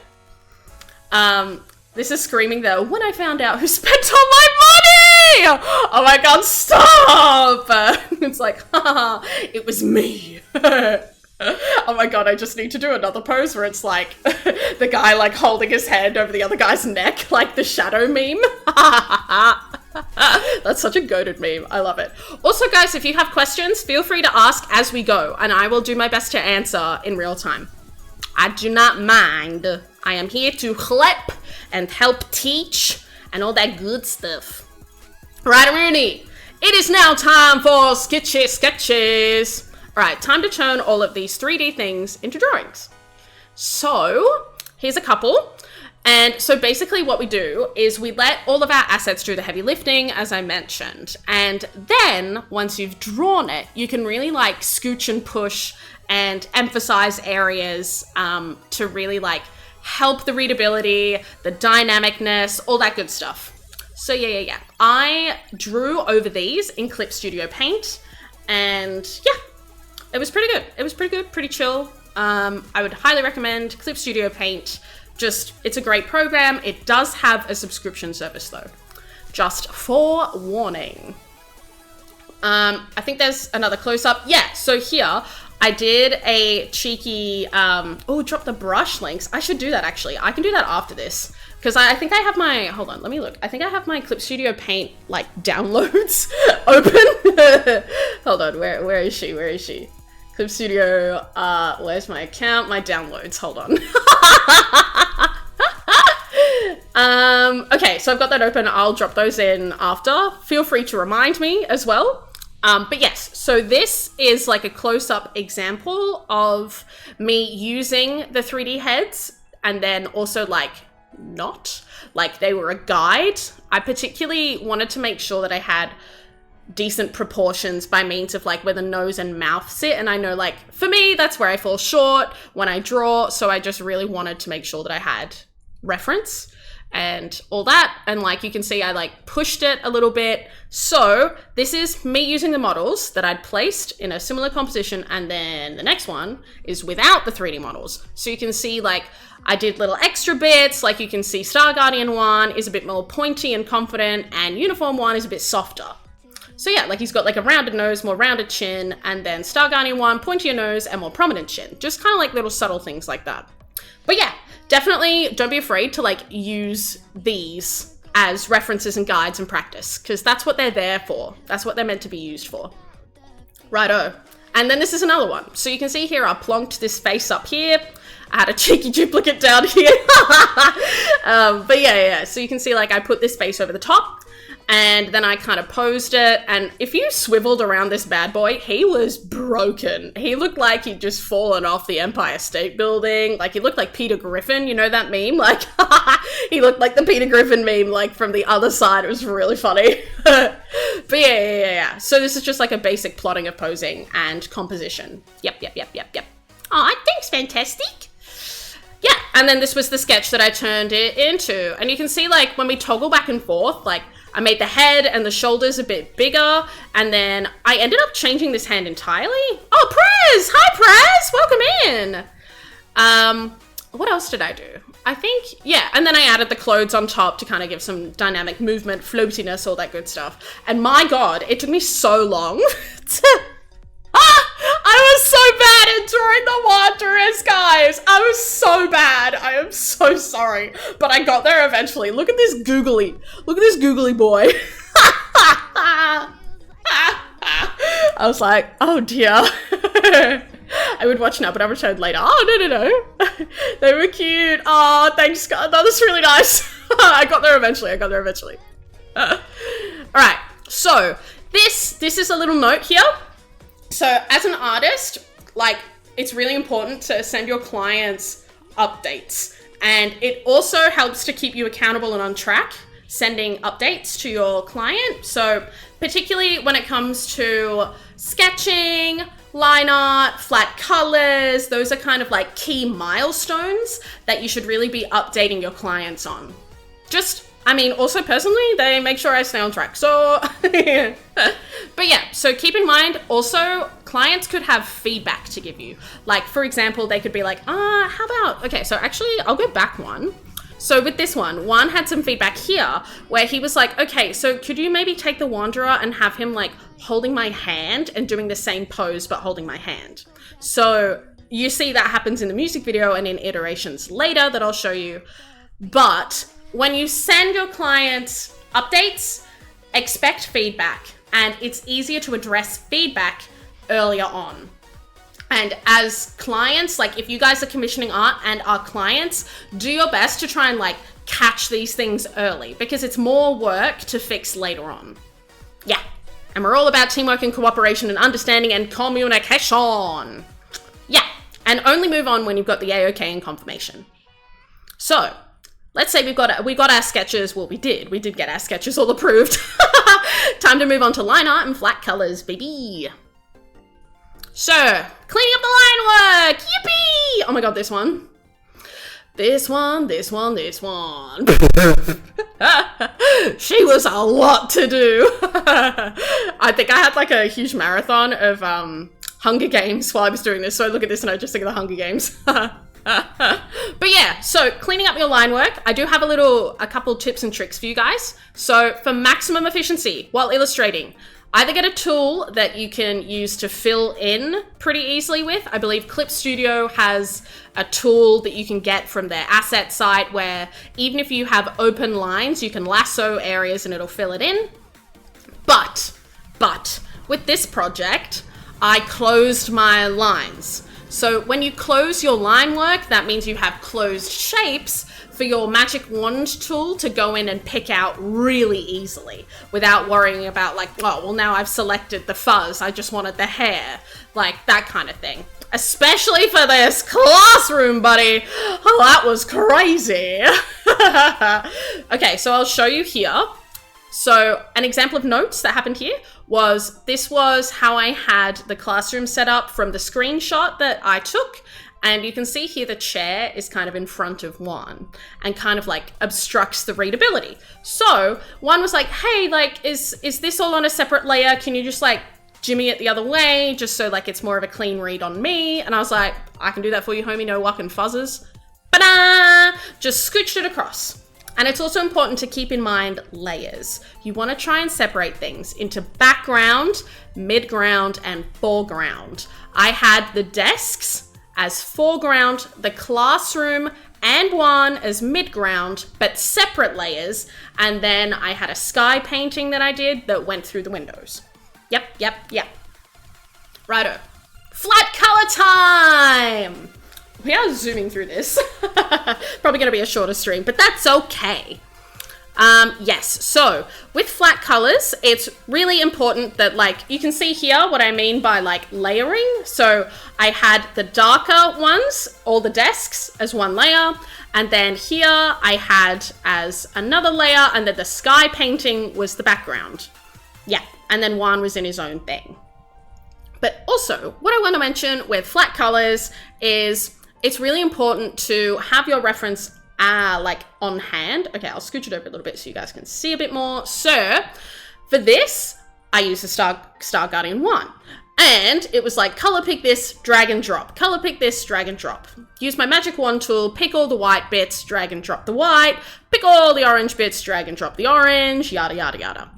This is screaming though, when I found out who spent all my money! Oh my god, stop! It's like, haha, it was me. Oh my god, I just need to do another pose where it's like the guy like holding his hand over the other guy's neck, like the shadow meme. That's such a goated meme. I love it. Also, guys, if you have questions, feel free to ask as we go, and I will do my best to answer in real time. I do not mind. I am here to help and help teach and all that good stuff. Right, Rooney? It is now time for sketches. All right, time to turn all of these 3D things into drawings. So here's a couple. And so basically what we do is we let all of our assets do the heavy lifting, as I mentioned. And then once you've drawn it, you can really like scooch and push and emphasize areas to really like help the readability, the dynamicness, all that good stuff. So yeah. I drew over these in Clip Studio Paint and yeah, it was pretty good. Pretty chill. I would highly recommend Clip Studio Paint. It's a great program. It does have a subscription service though. Just forewarning. I think there's another close-up. Yeah, so here I did a cheeky, drop the brush links. I should do that actually. I can do that after this. Because I think I have my, hold on, let me look. I think I have my Clip Studio Paint, like, downloads open. Hold on, where is she? Clip Studio, where's my account? My downloads, hold on. Okay, so I've got that open. I'll drop those in after. Feel free to remind me as well. But yes, so this is like a close-up example of me using the 3D heads and then also like not. Like they were a guide. I particularly wanted to make sure that I had decent proportions by means of like where the nose and mouth sit, and I know like for me that's where I fall short when I draw, so I just really wanted to make sure that I had reference and all that. And like you can see I like pushed it a little bit. So this is me using the models that I'd placed in a similar composition, and then the next one is without the 3D models. So you can see like I did little extra bits, like you can see Star Guardian 1 is a bit more pointy and confident, and Uniform 1 is a bit softer. So yeah, like he's got like a rounded nose, more rounded chin, and then Star Guardian 1, pointier nose and more prominent chin. Just kind of like little subtle things like that. But yeah, definitely don't be afraid to like use these as references and guides and practice, because that's what they're there for. That's what they're meant to be used for. Righto. And then this is another one. So you can see here I plonked this face up here. I had a cheeky duplicate down here. But yeah. So you can see like I put this face over the top, and then I kind of posed it, and if you swiveled around this bad boy, he was broken. He looked like he'd just fallen off the Empire State Building. Like he looked like Peter Griffin, you know that meme? Like he looked like the Peter Griffin meme, like from the other side. It was really funny. But yeah. So this is just like a basic plotting of posing and composition. Yep. Aw, thanks, fantastic. Yeah, and then this was the sketch that I turned it into. And you can see like when we toggle back and forth, like I made the head and the shoulders a bit bigger, and then I ended up changing this hand entirely. Oh, Prez! Hi, Prez! Welcome in! What else did I do? I think, yeah. And then I added the clothes on top to kind of give some dynamic movement, floatiness, all that good stuff. And my God, it took me so long to... I was so bad at drawing the Wanderers, guys. I was so bad. I am so sorry. But I got there eventually. Look at this googly boy. I was like, oh dear. I would watch an episode later. Oh, no. They were cute. Oh, thanks, God. That was really nice. I got there eventually. All right. So this is a little note here. So as an artist, like, it's really important to send your clients updates. And it also helps to keep you accountable and on track, sending updates to your client. So particularly when it comes to sketching, line art, flat colors, those are kind of like key milestones that you should really be updating your clients on. Also personally, they make sure I stay on track. So, but yeah, so keep in mind also clients could have feedback to give you. Like, for example, they could be like, how about, okay, so actually I'll go back one. So with this one had some feedback here where he was like, okay, so could you maybe take the Wanderer and have him like holding my hand and doing the same pose, but holding my hand. So you see that happens in the music video and in iterations later that I'll show you. But when you send your clients updates, expect feedback, and it's easier to address feedback earlier on. And as clients, like if you guys are commissioning art and are clients, do your best to try and like catch these things early because it's more work to fix later on. Yeah. And we're all about teamwork and cooperation and understanding and communication. Yeah. And only move on when you've got the A-OK and confirmation. So let's say we got our sketches. Well, we did get our sketches all approved. Time to move on to line art and flat colors, baby. So, cleaning up the line work. Yippee! Oh my God, this one. She was a lot to do. I think I had like a huge marathon of Hunger Games while I was doing this. So I look at this and I just think of the Hunger Games. But yeah, so cleaning up your line work, I do have a couple tips and tricks for you guys. So for maximum efficiency while illustrating, either get a tool that you can use to fill in pretty easily with. I believe Clip Studio has a tool that you can get from their asset site where even if you have open lines, you can lasso areas and it'll fill it in. But with this project, I closed my lines. So when you close your line work, that means you have closed shapes for your magic wand tool to go in and pick out really easily without worrying about like, oh, well now I've selected the fuzz, I just wanted the hair, like that kind of thing. Especially for this classroom, buddy. Oh, that was crazy. Okay, so I'll show you here. So an example of notes that happened here was, this was how I had the classroom set up from the screenshot that I took. And you can see here the chair is kind of in front of one and kind of like obstructs the readability. So one was like, hey, like, is this all on a separate layer? Can you just like jimmy it the other way just so like it's more of a clean read on me? And I was like, I can do that for you, homie, no whack and fuzzes. Ba-da! Just scooched it across. And it's also important to keep in mind layers. You want to try and separate things into background, midground, and foreground. I had the desks as foreground, the classroom and one as midground, but separate layers. And then I had a sky painting that I did that went through the windows. Yep. Righto. Flat color time! We are zooming through this. Probably going to be a shorter stream, but that's okay. Yes, so with flat colors, it's really important that like, you can see here what I mean by like layering. So I had the darker ones, all the desks as one layer. And then here I had as another layer, and then the sky painting was the background. Yeah, and then one was in his own thing. But also what I want to mention with flat colors is it's really important to have your reference like on hand. Okay, I'll scooch it over a little bit so you guys can see a bit more. So for this, I use the Star Guardian 1. And it was like, color pick this, drag and drop. Color pick this, drag and drop. Use my magic wand tool, pick all the white bits, drag and drop the white, pick all the orange bits, drag and drop the orange, yada, yada, yada.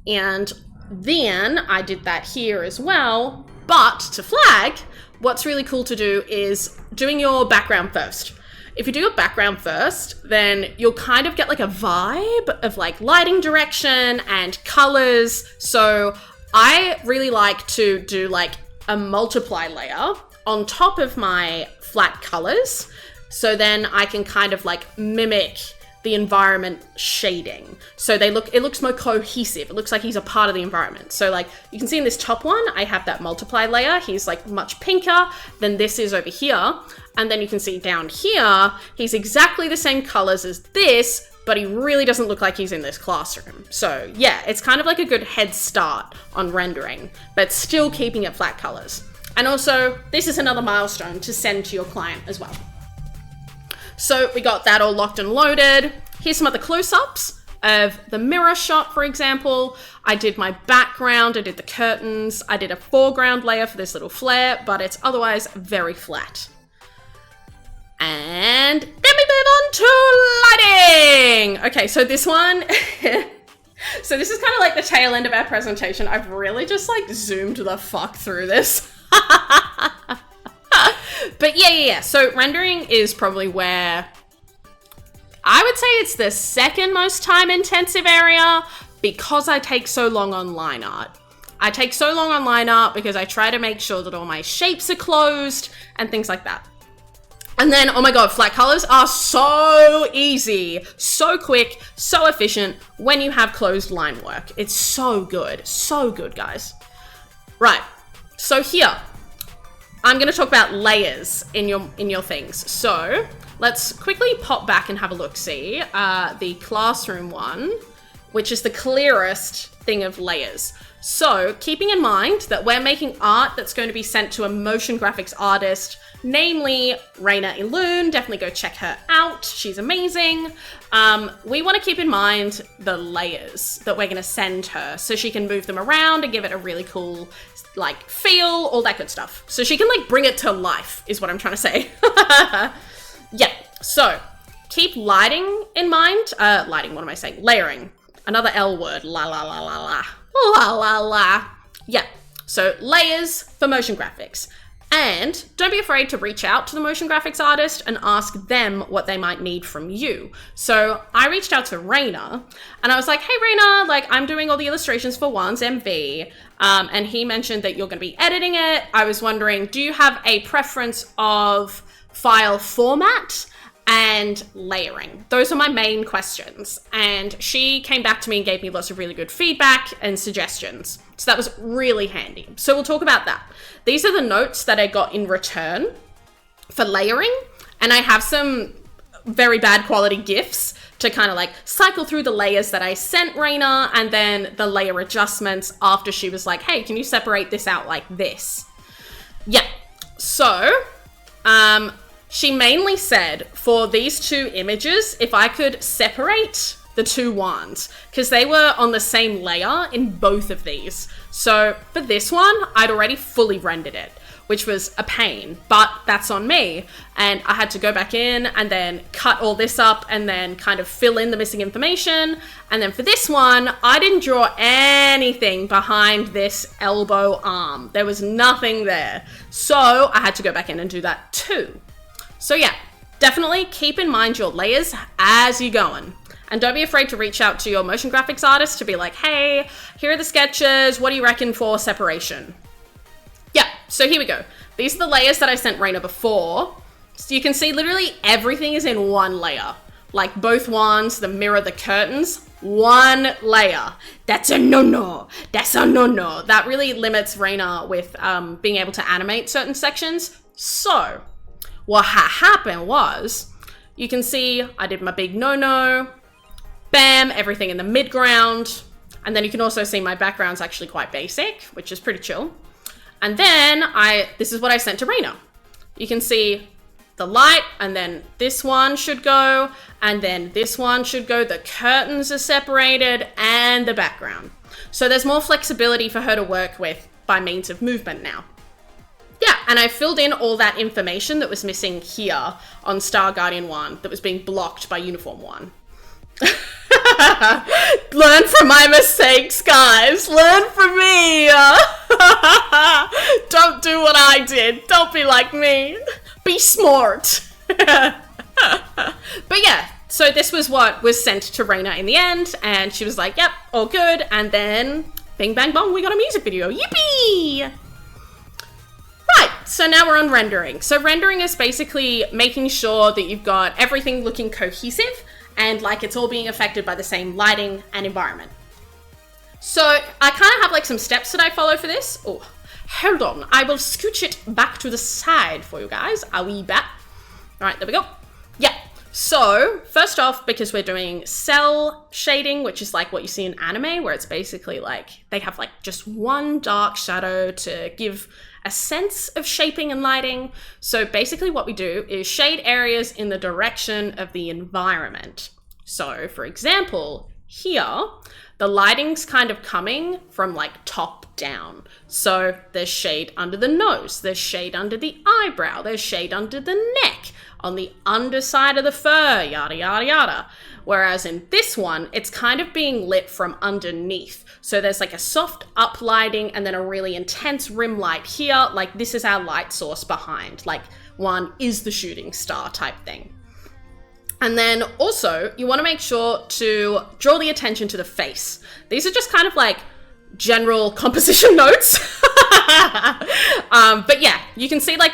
And then I did that here as well. But to flag, what's really cool to do is doing your background first. If you do your background first, then you'll kind of get like a vibe of like lighting direction and colors. So I really like to do like a multiply layer on top of my flat colors. So then I can kind of like mimic the environment shading. So it looks more cohesive. It looks like he's a part of the environment. So like you can see in this top one, I have that multiply layer. He's like much pinker than this is over here. And then you can see down here, he's exactly the same colors as this, but he really doesn't look like he's in this classroom. So yeah, it's kind of like a good head start on rendering, but still keeping it flat colors. And also, this is another milestone to send to your client as well. So we got that all locked and loaded. Here's some other close-ups of the mirror shot, for example. I did my background, I did the curtains, I did a foreground layer for this little flare, but it's otherwise very flat. And then we move on to lighting. Okay, so this one, so this is kind of like the tail end of our presentation. I've really just like zoomed the fuck through this. But yeah. So rendering is probably where I would say it's the second most time intensive area because I take so long on line art. I take so long on line art because I try to make sure that all my shapes are closed and things like that. And then, oh my god, flat colors are so easy, so quick, so efficient when you have closed line work. It's so good, guys. Right, so here, I'm gonna talk about layers in your things. So let's quickly pop back and have a look-see. The classroom one, which is the clearest thing of layers. So keeping in mind that we're making art that's going to be sent to a motion graphics artist, namely Raina Ilun. Definitely go check her out. She's amazing. We want to keep in mind the layers that we're going to send her so she can move them around and give it a really cool like feel, all that good stuff. So she can like bring it to life is what I'm trying to say. Yeah, so keep lighting in mind. Lighting, what am I saying? Layering. Another L word. La la la la la. La la la. Yeah, so layers for motion graphics. And don't be afraid to reach out to the motion graphics artist and ask them what they might need from you. So I reached out to Raina and I was like, hey Raina, like I'm doing all the illustrations for Wands MV. And he mentioned that you're going to be editing it. I was wondering, do you have a preference of file format and layering? Those are my main questions. And she came back to me and gave me lots of really good feedback and suggestions. So that was really handy. So we'll talk about that. These are the notes that I got in return for layering. And I have some very bad quality GIFs to kind of like cycle through the layers that I sent Raina and then the layer adjustments after she was like, hey, can you separate this out like this? Yeah, so she mainly said for these two images, if I could separate the two wands, because they were on the same layer in both of these. So for this one, I'd already fully rendered it, which was a pain, but that's on me. And I had to go back in and then cut all this up and then kind of fill in the missing information. And then for this one, I didn't draw anything behind this elbow arm. There was nothing there. So I had to go back in and do that too. So yeah, definitely keep in mind your layers as you're going. And don't be afraid to reach out to your motion graphics artist to be like, hey, here are the sketches. What do you reckon for separation? Yeah, so here we go. These are the layers that I sent Raina before. So you can see literally everything is in one layer. Like both wands, the mirror, the curtains, one layer. That's a no-no. That's a no-no. That really limits Raina with being able to animate certain sections. So what happened was, you can see I did my big no-no. Bam, everything in the midground. And then you can also see my background's actually quite basic, which is pretty chill. And then this is what I sent to Raina. You can see the light, and then this one should go, and then this one should go. The curtains are separated, and the background. So there's more flexibility for her to work with by means of movement now. Yeah, and I filled in all that information that was missing here on Star Guardian 1 that was being blocked by Uniform 1. Learn from my mistakes, guys. Learn from me. Don't do what I did. Don't be like me. Be smart. But yeah, so this was what was sent to Raina in the end, and she was like, yep, all good. And then bing, bang, bong, we got a music video. Yippee! Right, so now we're on rendering. So rendering is basically making sure that you've got everything looking cohesive and like it's all being affected by the same lighting and environment. So I kind of have like some steps that I follow for this. Oh, hold on. I will scooch it back to the side for you guys. A wee bit. All right, there we go. Yeah. So first off, because we're doing cell shading, which is like what you see in anime, where it's basically like they have like just one dark shadow to give a sense of shaping and lighting. So basically what we do is shade areas in the direction of the environment. So for example, here, the lighting's kind of coming from like top down. So there's shade under the nose, there's shade under the eyebrow, there's shade under the neck, on the underside of the fur, yada, yada, yada. Whereas in this one, it's kind of being lit from underneath. So there's like a soft up lighting and then a really intense rim light here. Like this is our light source behind. Like one is the shooting star type thing. And then also you want to make sure to draw the attention to the face. These are just kind of like general composition notes. But yeah, you can see like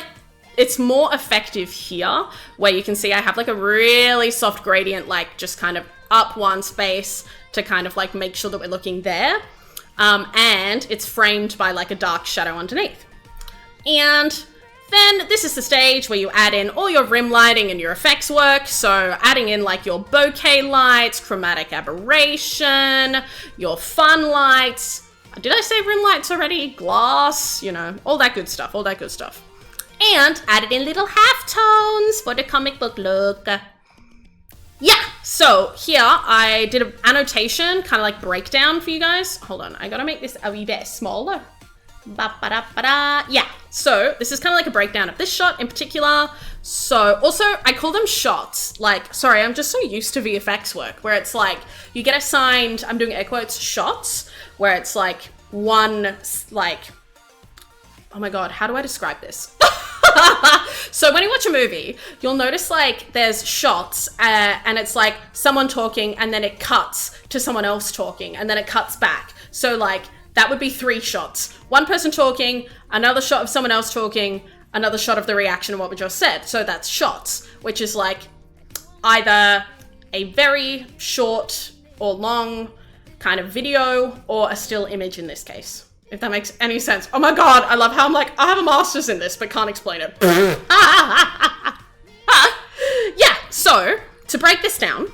it's more effective here where you can see I have like a really soft gradient, like just kind of up one space to kind of like make sure that we're looking there. And it's framed by like a dark shadow underneath. And then this is the stage where you add in all your rim lighting and your effects work. So adding in like your bokeh lights, chromatic aberration, your fun lights. Did I say rim lights already? Glass, you know, all that good stuff, all that good stuff. And added in little halftones for the comic book look. Yeah, so here I did an annotation, kind of like breakdown for you guys. Hold on, I gotta make this a wee bit smaller. Ba-ba-da-ba-da. Yeah, so this is kind of like a breakdown of this shot in particular. So also I call them shots. Like, sorry, I'm just so used to VFX work where it's like you get assigned, I'm doing air quotes, shots, where it's like one, like, oh my God, how do I describe this? So when you watch a movie, you'll notice like there's shots and it's like someone talking and then it cuts to someone else talking and then it cuts back. So like that would be 3 shots. One person talking, another shot of someone else talking, another shot of the reaction of what we just said. So that's shots, which is like either a very short or long kind of video or a still image in this case. If that makes any sense. Oh my God, I love how I'm like, I have a master's in this, but can't explain it. Yeah, so to break this down,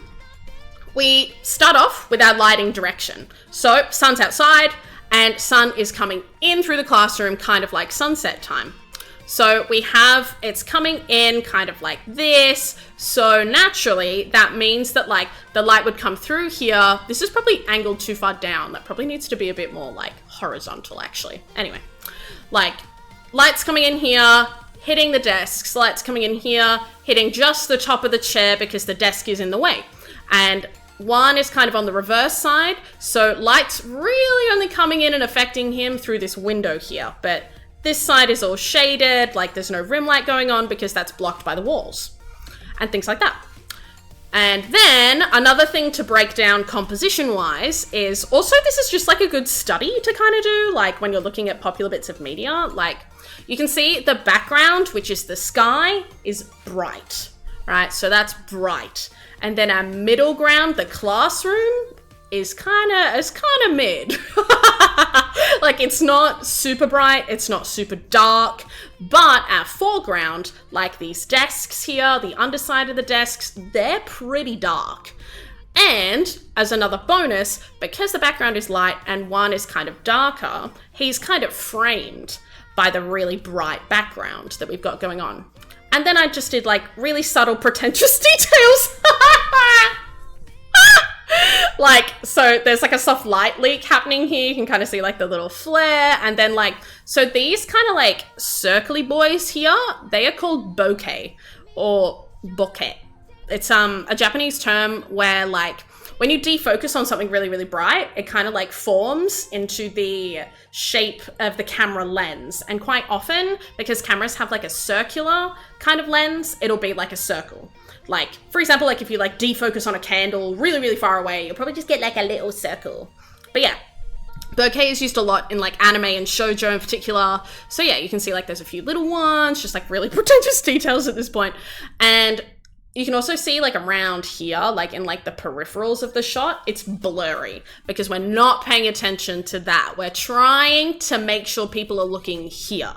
we start off with our lighting direction. So sun's outside and sun is coming in through the classroom, kind of like sunset time. So we have, it's coming in kind of like this. So naturally, that means that like the light would come through here. This is probably angled too far down. That probably needs to be a bit more like horizontal actually. Anyway, like lights coming in here, hitting the desks, lights coming in here, hitting just the top of the chair because the desk is in the way. And one is kind of on the reverse side. So light's really only coming in and affecting him through this window here. But this side is all shaded, like there's no rim light going on because that's blocked by the walls and things like that. And then another thing to break down composition wise is also, this is just like a good study to kind of do, like when you're looking at popular bits of media, like you can see the background, which is the sky, is bright, right? So that's bright. And then our middle ground, the classroom, is kind of mid. Like it's not super bright, it's not super dark, but our foreground, like these desks here, the underside of the desks, they're pretty dark. And as another bonus, because the background is light and one is kind of darker, he's kind of framed by the really bright background that we've got going on. And then I just did like really subtle, pretentious details. Like, so there's like a soft light leak happening here. You can kind of see like the little flare, and then like, so these kind of like circly boys here, they are called bokeh or bokeh. It's a Japanese term where like when you defocus on something really, really bright, it kind of like forms into the shape of the camera lens. And quite often, because cameras have like a circular kind of lens, it'll be like a circle. Like, for example, like if you like defocus on a candle really, really far away, you'll probably just get like a little circle. But yeah, bokeh is used a lot in like anime and shoujo in particular. So yeah, you can see like there's a few little ones, just like really pretentious details at this point. And you can also see like around here, like in like the peripherals of the shot, it's blurry because we're not paying attention to that. We're trying to make sure people are looking here.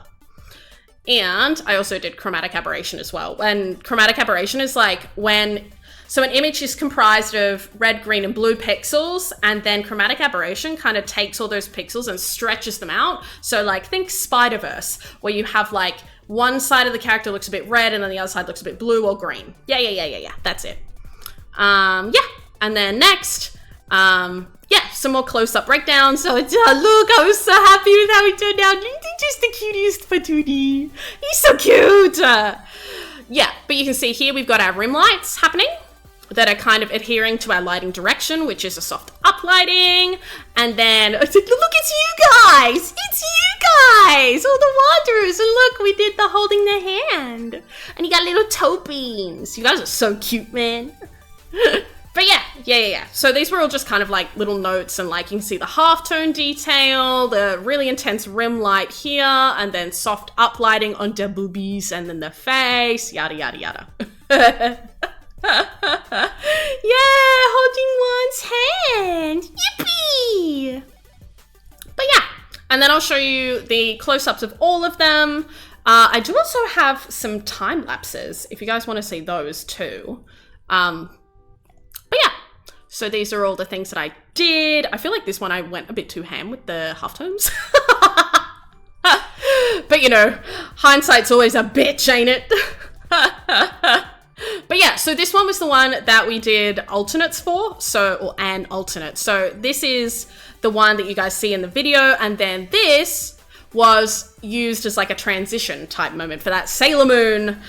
And I also did chromatic aberration as well. And chromatic aberration is like when, so an image is comprised of red, green, and blue pixels, and then chromatic aberration kind of takes all those pixels and stretches them out. So like think Spider-Verse, where you have like one side of the character looks a bit red and then the other side looks a bit blue or green. Yeah. That's it. Yeah. And then next, yeah, some more close-up breakdowns. So it's, look, I was so happy with how he turned out. He's just the cutest patootie. He's so cute. Yeah, but you can see here we've got our rim lights happening that are kind of adhering to our lighting direction, which is a soft up lighting. And then, look, it's you guys! It's you guys! All the wanderers! And look, we did the holding the hand. And you got little toe beans. You guys are so cute, man. But yeah. So these were all just kind of like little notes, and like you can see the halftone detail, the really intense rim light here, and then soft up lighting on the boobies and then the face, yada, yada, yada. Yeah, holding one's hand. Yippee! But yeah, and then I'll show you the close-ups of all of them. I do also have some time lapses if you guys want to see those too. But yeah, so these are all the things that I did. I feel like this one I went a bit too ham with the halftones. But you know, hindsight's always a bitch, ain't it? But yeah, so this one was the one that we did alternates for, or an alternate. So this is the one that you guys see in the video, and then this was used as like a transition type moment for that Sailor Moon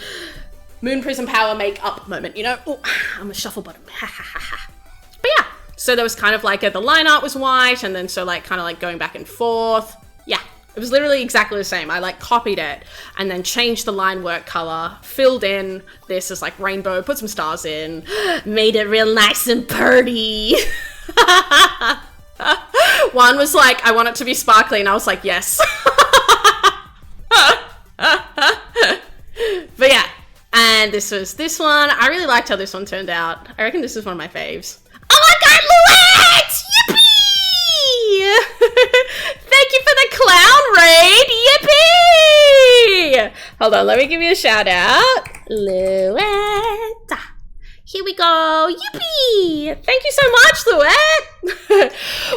Moon Prism Power make-up moment, you know? Oh, I'm a shuffle bottom. But yeah, so there was kind of like the line art was white, and then so like kind of like going back and forth. Yeah, it was literally exactly the same. I like copied it and then changed the line work color, filled in this as like rainbow, put some stars in, made it real nice and pretty. One was like, I want it to be sparkly, and I was like, yes. But yeah. And this was this one. I really liked how this one turned out. I reckon this is one of my faves. Oh my god, Louette! Yippee! Thank you for the clown raid! Yippee! Hold on, let me give you a shout out. Louette. Here we go. Yippee! Thank you so much, Louette!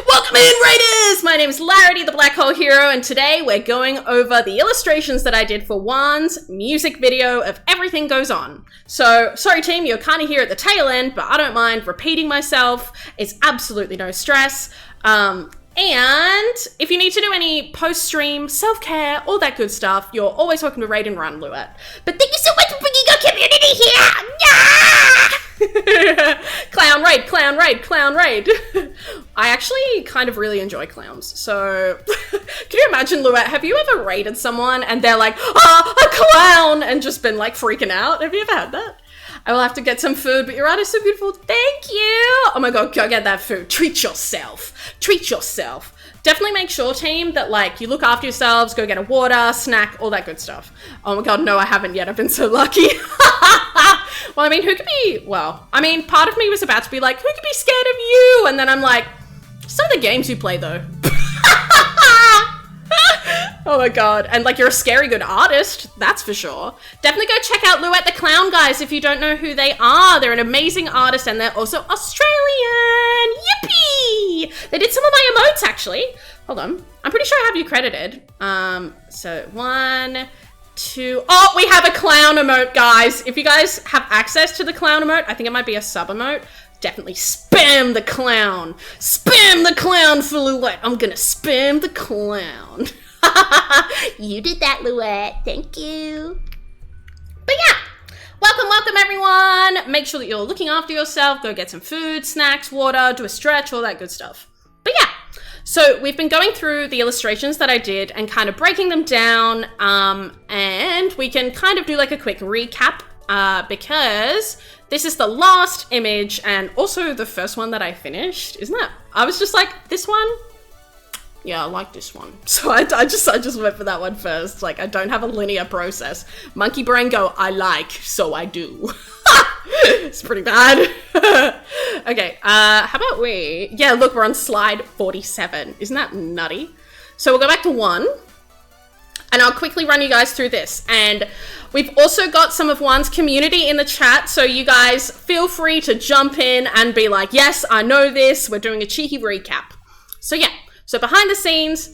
Welcome in, Raiders! My name is Larity, the Black Hole Hero, and today we're going over the illustrations that I did for Juan's music video of Everything Goes On. So, sorry team, you're kind of here at the tail end, but I don't mind repeating myself. It's absolutely no stress. And if you need to do any post-stream, self-care, all that good stuff, you're always welcome to raid and run, Louette. But thank you so much for bringing your community here! Yeah! Clown raid, clown raid, clown raid. I actually kind of really enjoy clowns. So, can you imagine, Louette, have you ever raided someone and they're like, ah, a clown, and just been like freaking out? Have you ever had that? I will have to get some food, but your art is so beautiful. Thank you. Oh my god, go get that food. Treat yourself. Treat yourself. Definitely make sure, team, that like you look after yourselves, go get a water, snack, all that good stuff. Oh my god, no, I haven't yet. I've been so lucky. Well, I mean, who could be, well, I mean, part of me was about to be like, who could be scared of you? And then I'm like, some of the games you play though. Oh my god. And like, you're a scary good artist, that's for sure. Definitely go check out Louette the Clown, guys, if you don't know who they are. They're an amazing artist, and they're also Australian. Yippee! They did some of my emotes, actually. Hold on. I'm pretty sure I have you credited. So 1, 2... Oh, we have a clown emote, guys. If you guys have access to the clown emote, I think it might be a sub emote. definitely spam the clown. Spam the clown for Louette. I'm gonna spam the clown. You did that, Louette. Thank you. But yeah, welcome everyone. Make sure that you're looking after yourself. Go get some food, snacks, water, do a stretch, all that good stuff. But yeah, so we've been going through the illustrations that I did and kind of breaking them down, and we can kind of do like a quick recap because this is the last image and also the first one that I finished, isn't it? I was just like, this one? Yeah, I like this one. So I just went for that one first. Like, I don't have a linear process. Monkey brain go, I like, so I do. It's pretty bad. Okay, how about yeah, look, we're on slide 47. Isn't that nutty? So we'll go back to 1. And I'll quickly run you guys through this. And we've also got some of Juan's community in the chat, so you guys feel free to jump in and be like, yes, I know this. We're doing a cheeky recap. So yeah, so behind the scenes,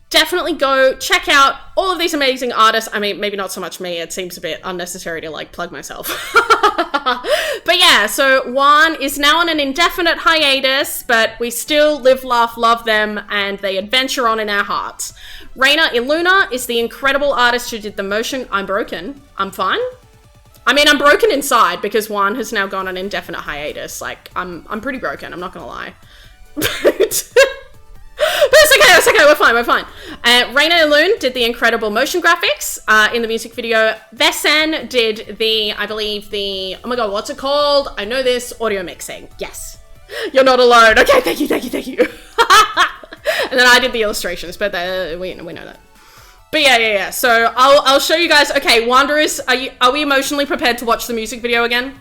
definitely go check out all of these amazing artists. I mean, maybe not so much me. It seems a bit unnecessary to like plug myself. But yeah, so Juan is now on an indefinite hiatus, but we still live, laugh, love them, and they adventure on in our hearts. Reina Iluna is the incredible artist who did the motion. I'm broken. I'm fine. I mean, I'm broken inside because Juan has now gone on indefinite hiatus. Like, I'm pretty broken. I'm not gonna lie. But it's okay, we're fine. Reina Ilun did the incredible motion graphics in the music video. Vesen did oh my god, what's it called? I know this, audio mixing. Yes. You're not alone. Okay, thank you. And then I did the illustrations, but we know that. But yeah. So I'll show you guys. Okay, Wanderers, are we emotionally prepared to watch the music video again?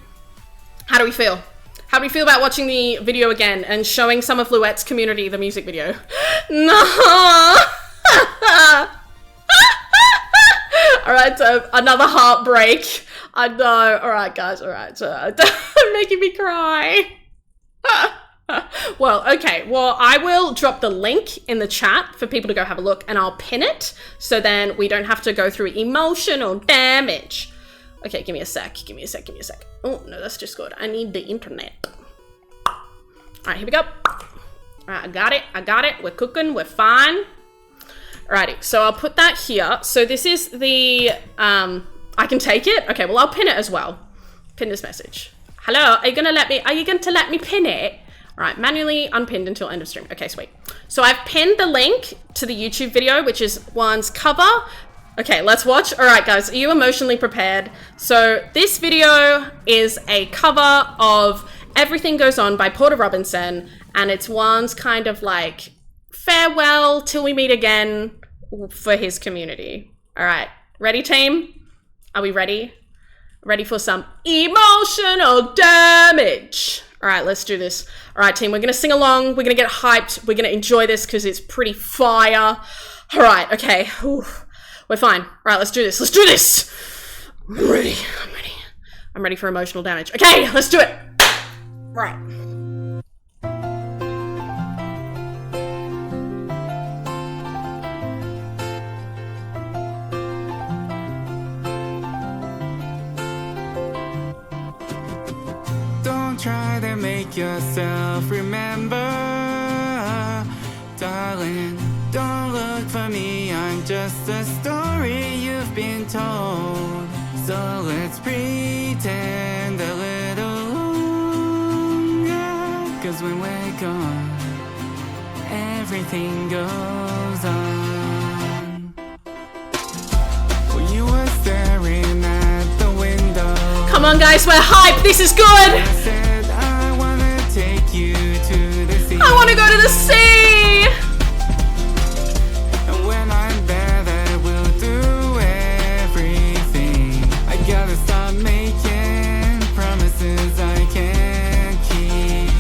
How do we feel? How do we feel about watching the video again and showing some of Louette's community the music video? No! Alright, so another heartbreak. I know. Alright, guys, alright. So making me cry. Well, okay. Well, I will drop the link in the chat for people to go have a look, and I'll pin it so then we don't have to go through emotional damage. Okay, give me a sec. Oh, no, that's just good. I need the internet. All right, here we go. All right, I got it. We're cooking, we're fine. Alrighty, so I'll put that here. So this is the, I can take it? Okay, well, I'll pin it as well. Pin this message. Hello, are you going to let me pin it? All right, manually unpinned until end of stream. Okay, sweet. So I've pinned the link to the YouTube video, which is Juan's cover. Okay, let's watch. All right, guys, are you emotionally prepared? So this video is a cover of Everything Goes On by Porter Robinson, and it's Juan's kind of like farewell till we meet again for his community. All right, ready, team? Are we ready? Ready for some emotional damage? All right, let's do this. All right, team, we're gonna sing along. We're gonna get hyped. Ready enjoy this because it's pretty fire. All right, okay. Whew. We're fine. All right, let's do this. I'm ready. I'm ready for emotional damage. Okay, let's do it. Right. Don't try to make yourself remember, darling. Don't look for me, I'm just a story you've been told. So let's pretend a little longer, 'cause when we're gone, everything goes on. Well, you were staring at the window. Come on, guys, we're hyped. This is good. I said I wanna take you to the sea. I want to go to the sea. And when I'm there, that will do everything. I gotta stop making promises I can't keep.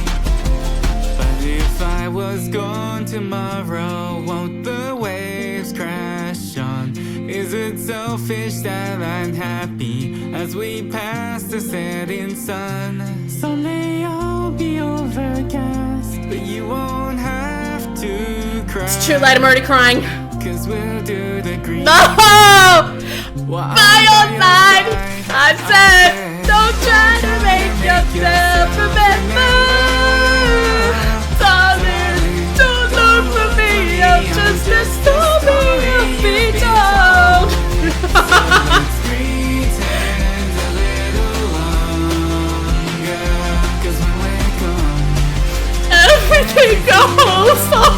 But if I was gone tomorrow, won't the waves crash on? Is it selfish that I'm happy as we pass the setting sun? Someday I'll be overcast, but you won't have to cry. It's too late, I'm already crying. 'Cause we'll do the green. No! Well, By your side, I said. Don't try to make yourself remember. Darling, don't look for me. I'm just a story of me told. Let's pretend a little longer, 'cause when we're gone, Everything goes fine.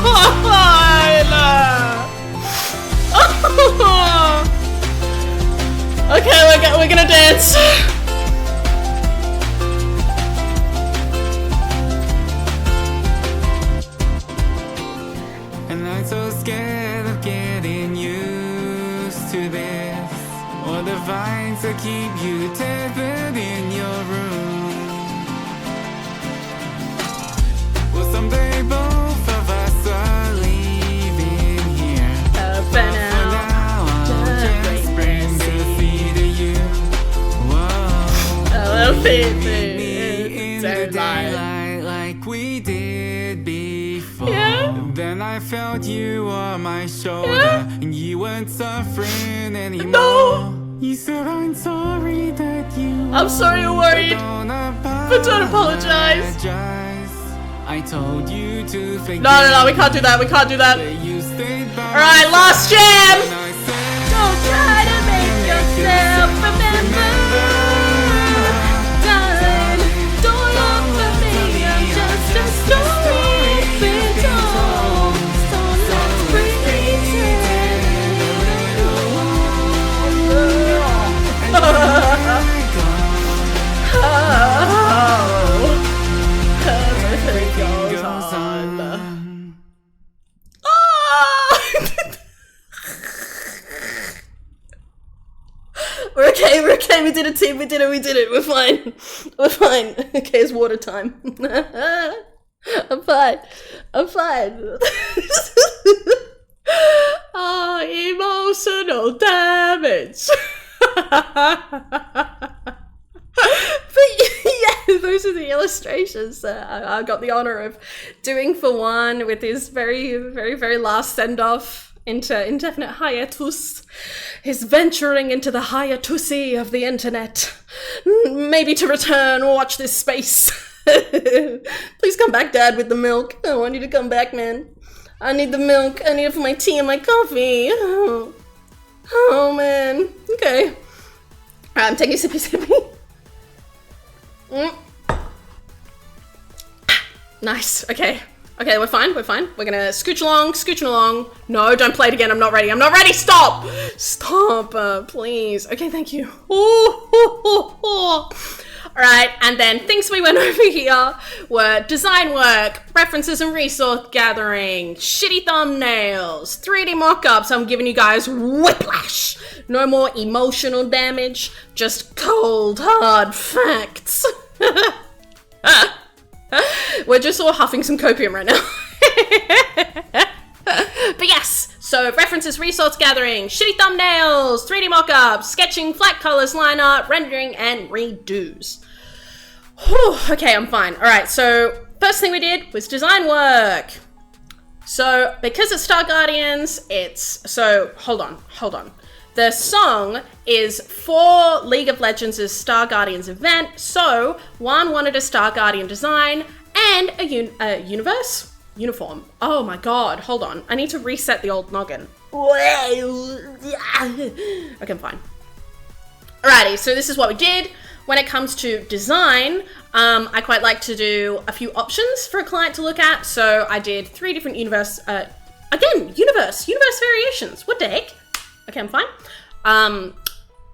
Okay, we're gonna dance. and I'm so scared of getting used to this. Or the vines that keep you tethered in your room. Well, someday both of us are leaving here. For now. I'll just bring the sea to you. Whoa. I love it. Meet me in the daylight like we did before. Yeah. Then I felt you on my shoulder, Yeah. and you weren't suffering anymore. No. You said I'm sorry that you. I'm sorry you're worried. But don't apologize. I told you to forget. No, we can't do that. We can't do that. You stayed by. Alright, last jam. And I said, Don't try to make yourself remember. Darling, don't look for me. I'm just a story been told. So let's pretend a little Everything goes on. We're okay, we did it, team, we did it, we're fine. Okay, it's water time. I'm fine. Emotional damage. But yeah, those are the illustrations that I got the honor of doing for Juan with his very, very, very last send-off into indefinite hiatus. His venturing into the hiatusi of the internet. Maybe to return or watch this space. Please come back, Dad, with the milk. I want you to come back, man. I need the milk. I need it for my tea and my coffee. Oh man. Okay. Alright, I'm taking a sippy. Nice. Okay, we're fine. We're gonna scooch along. No, don't play it again. I'm not ready. Stop, please. Okay, thank you. Alright, and then things we went over here were design work, references and resource gathering, shitty thumbnails, 3D mock-ups. I'm giving you guys whiplash. No more emotional damage, just cold, hard facts. We're just all huffing some copium right now. But yes, so references, resource gathering, shitty thumbnails, 3D mock-ups, sketching, flat colors, line art, rendering, and redos. Whew, okay, I'm fine. Alright, so first thing we did was design work. So because it's Star Guardians, hold on. The song is for League of Legends' Star Guardians event, so Juan wanted a Star Guardian design and a uniform. Oh my god, hold on. I need to reset the old noggin. Okay, I'm fine. Alrighty, so this is what we did. When it comes to design, I quite like to do a few options for a client to look at. So I did 3 different universe variations. What the heck? Okay, I'm fine.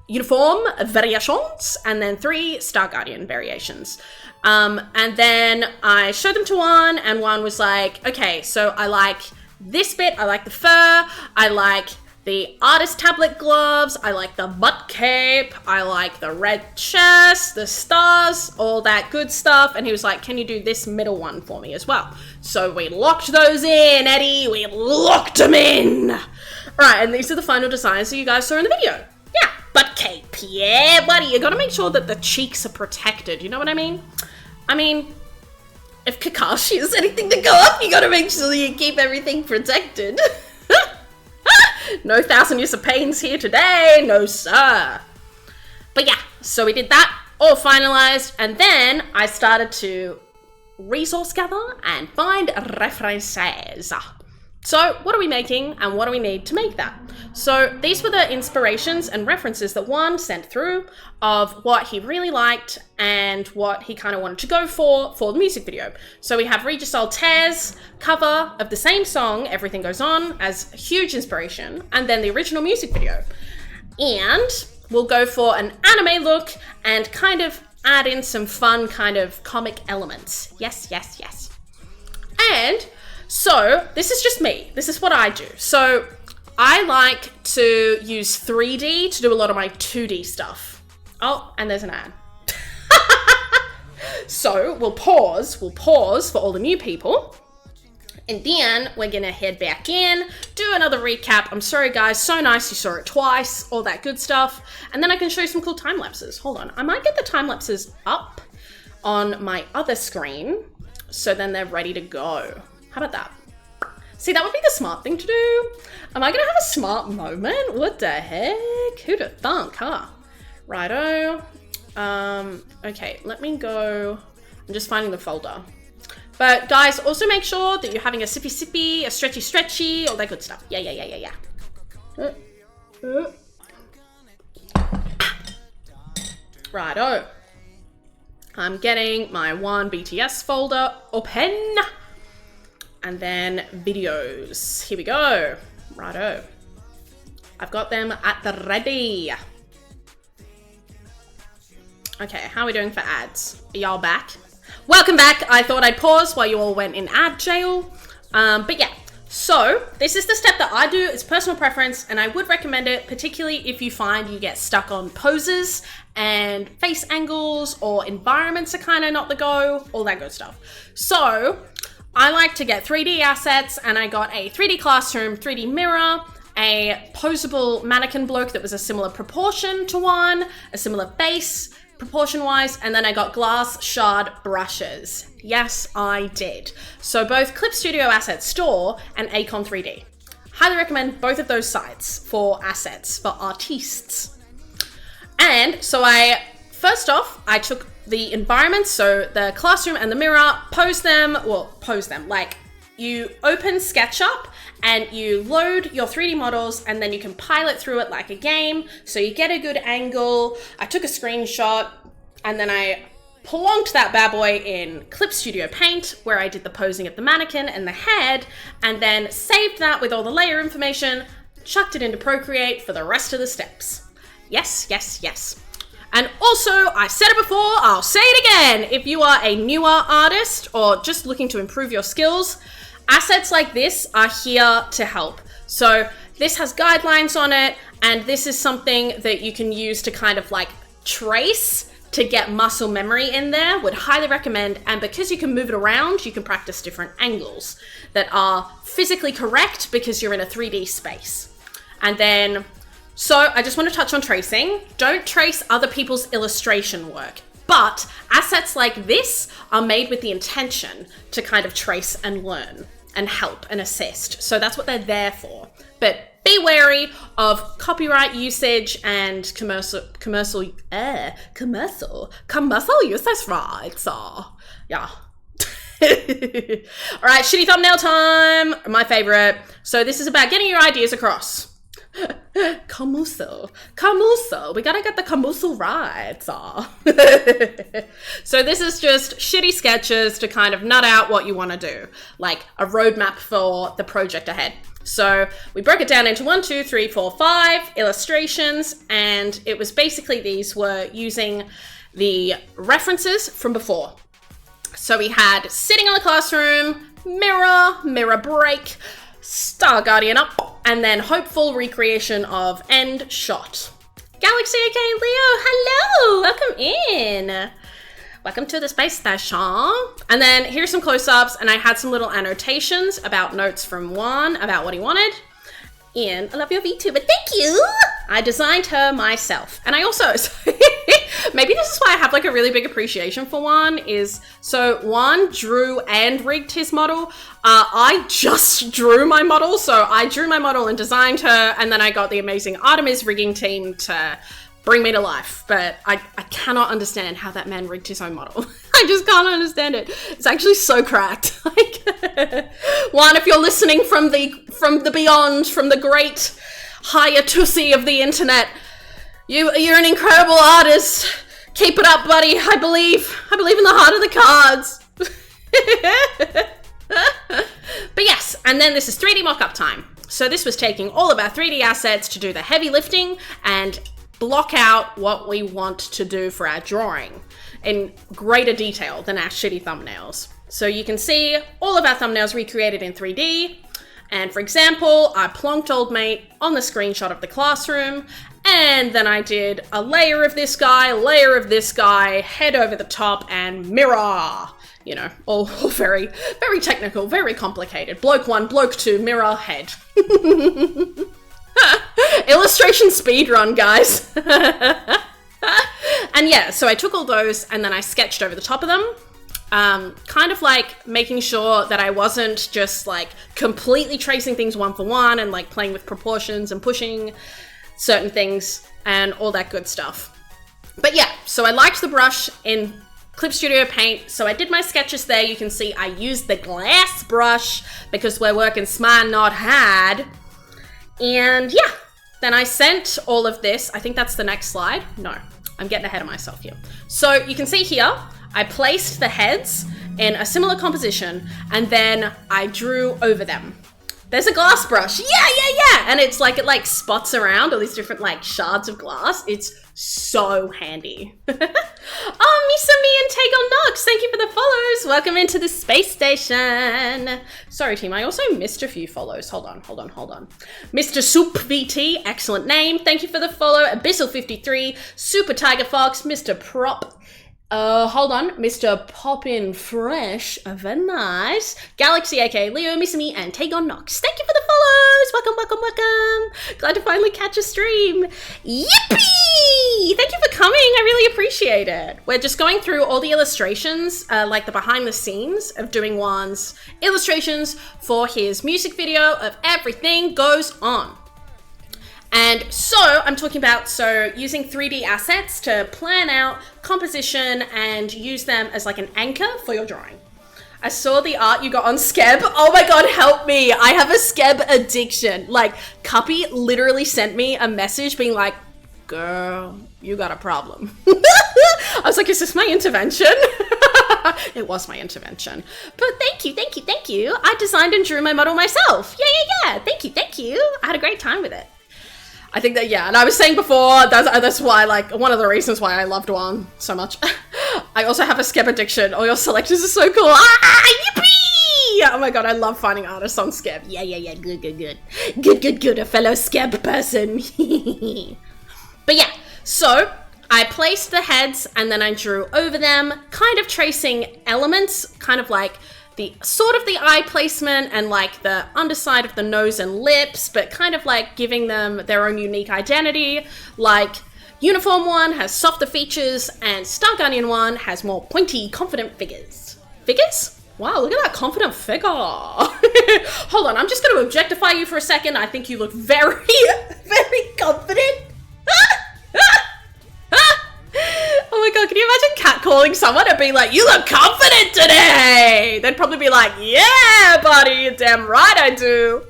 Uniform variations, and then 3 Star Guardian variations. And then I showed them to Juan, and Juan was like, okay, so I like this bit, I like the fur, I like the artist tablet gloves, I like the butt cape, I like the red chest, the stars, all that good stuff. And he was like, can you do this middle one for me as well? So we locked those in, Eddie, we locked them in. Right, and these are the final designs that you guys saw in the video. Yeah, butt cape, yeah, buddy, you gotta make sure that the cheeks are protected, you know what I mean? I mean, if Kakashi has anything to go up, you gotta make sure you keep everything protected. No 1,000 Years of Pains here today, no sir. But yeah, so we did that. all finalized, and then I started to resource gather and find references. So what are we making and what do we need to make that? So these were the inspirations and references that Juan sent through of what he really liked and what he kind of wanted to go for the music video. So we have Regis Altair's cover of the same song, Everything Goes On, as a huge inspiration, and then the original music video. And we'll go for an anime look and kind of add in some fun kind of comic elements. Yes, yes, yes. And so this is just me. This is what I do. So I like to use 3D to do a lot of my 2D stuff. Oh, and there's an ad. So we'll pause for all the new people. And then we're gonna head back in, do another recap. I'm sorry guys, so nice you saw it twice, all that good stuff. And then I can show you some cool time lapses. Hold on, I might get the time lapses up on my other screen, so then they're ready to go. How about that? See, that would be the smart thing to do. Am I gonna have a smart moment? What the heck? Who'd have thunk, huh? Righto. Okay, let me go. I'm just finding the folder. But guys, also make sure that you're having a sippy sippy, a stretchy stretchy, all that good stuff. Yeah. Righto. I'm getting my One BTS folder open. And then videos. Here we go. Righto. I've got them at the ready. Okay, how are we doing for ads? Are y'all back? Welcome back. I thought I'd pause while you all went in ad jail. But yeah, so this is the step that I do. It's personal preference, and I would recommend it, particularly if you find you get stuck on poses and face angles or environments are kind of not the go, all that good stuff. So I like to get 3D assets, and I got a 3D classroom, 3D mirror, a posable mannequin bloke that was a similar proportion to one, a similar base proportion-wise, and then I got glass shard brushes. Yes, I did. So both Clip Studio Asset Store and Acon 3D. Highly recommend both of those sites for assets, for artistes. And so first off, I took the environments, so the classroom and the mirror, pose them, like you open SketchUp and you load your 3D models, and then you can pilot through it like a game, so you get a good angle. I took a screenshot and then I plonked that bad boy in Clip Studio Paint, where I did the posing of the mannequin and the head, and then saved that with all the layer information, chucked it into Procreate for the rest of the steps. Yes. And also, I said it before, I'll say it again. If you are a newer artist or just looking to improve your skills, assets like this are here to help. So this has guidelines on it, and this is something that you can use to kind of like trace to get muscle memory in there. Would highly recommend. And because you can move it around, you can practice different angles that are physically correct because you're in a 3D space. And then, so I just want to touch on tracing. Don't trace other people's illustration work, but assets like this are made with the intention to kind of trace and learn and help and assist. So that's what they're there for. But be wary of copyright usage and commercial usage rights. Yeah. All right, shitty thumbnail time. My favorite. So this is about getting your ideas across. Kamuso. We gotta get the Kamuso right. So this is just shitty sketches to kind of nut out what you want to do, like a roadmap for the project ahead. So we broke it down into 1, 2, 3, 4, 5 illustrations, and it was basically these were using the references from before. So we had sitting on the classroom, mirror break, Star Guardian up, and then hopeful recreation of end shot. Galaxy AK Leo, hello, welcome in. Welcome to the space station. And then here's some close-ups, and I had some little annotations about notes from Juan about what he wanted. And I love your VTuber, thank you. I designed her myself. And I also, maybe this is why I have like a really big appreciation for Juan is, so Juan drew and rigged his model. I just drew my model. So I drew my model and designed her. And then I got the amazing Artemis rigging team to bring me to life. But I cannot understand how that man rigged his own model. I just can't understand it. It's actually so cracked. Like, one, if you're listening from the beyond, from the great higher tussie of the internet, you're an incredible artist. Keep it up, buddy. I believe in the heart of the cards. But yes, and then this is 3D mockup time. So this was taking all of our 3D assets to do the heavy lifting and block out what we want to do for our drawing in greater detail than our shitty thumbnails. So you can see all of our thumbnails recreated in 3D. And for example, I plonked old mate on the screenshot of the classroom, and then I did a layer of this guy, head over the top, and mirror. You know, all very, very technical, very complicated. Bloke 1, bloke 2, mirror, head. Illustration speedrun, guys. And yeah, so I took all those and then I sketched over the top of them. Kind of like making sure that I wasn't just like completely tracing things one for one and like playing with proportions and pushing certain things and all that good stuff. But yeah, so I liked the brush in Clip Studio Paint, so I did my sketches there. You can see I used the glass brush because we're working smart, not hard. And yeah, then I sent all of this. I think that's the next slide. No, I'm getting ahead of myself here. So you can see here, I placed the heads in a similar composition and then I drew over them. There's a glass brush. Yeah. And it's like, it like spots around all these different like shards of glass. It's so handy. Oh, Misa Me and Tagon Nox, thank you for the follows. Welcome into the space station. Sorry, team, I also missed a few follows. Hold on. Mr. Soup VT, excellent name. Thank you for the follow. Abyssal53, Super Tiger Fox, Mr. Prop. Mr. Poppin Fresh, very nice. Galaxy, aka Leo, Misa Me, and Tagon Nox. Thank you for the follows. Welcome. Glad to finally catch a stream. Yippee! Thank you for coming. I really appreciate it. We're just going through all the illustrations, like the behind the scenes of doing Juan's illustrations for his music video of Everything Goes On. And so I'm talking about using 3D assets to plan out composition and use them as like an anchor for your drawing. I saw the art you got on Skeb. Oh my god, help me. I have a Skeb addiction. Like, Cuppy literally sent me a message being like, girl, you got a problem. I was like, is this my intervention? It was my intervention. But thank you. I designed and drew my model myself. Yeah. Thank you. I had a great time with it. I think that, yeah, and I was saying before, that's why, like, one of the reasons why I loved Juan so much. I also have a Skeb addiction. All your selectors are so cool. Ah, yippee! Oh my god, I love finding artists on Skeb. Yeah, good. A fellow Skeb person. But yeah, so I placed the heads and then I drew over them, kind of tracing elements, kind of like the eye placement and like the underside of the nose and lips, but kind of like giving them their own unique identity. Like Uniform 1 has softer features and Star Guardian 1 has more pointy, confident figures. Figures? Wow, look at that confident figure. Hold on, I'm just going to objectify you for a second. I think you look very, very confident. Oh my god, can you imagine catcalling someone and being like, you look confident today? They'd probably be like, yeah, buddy, you're damn right I do.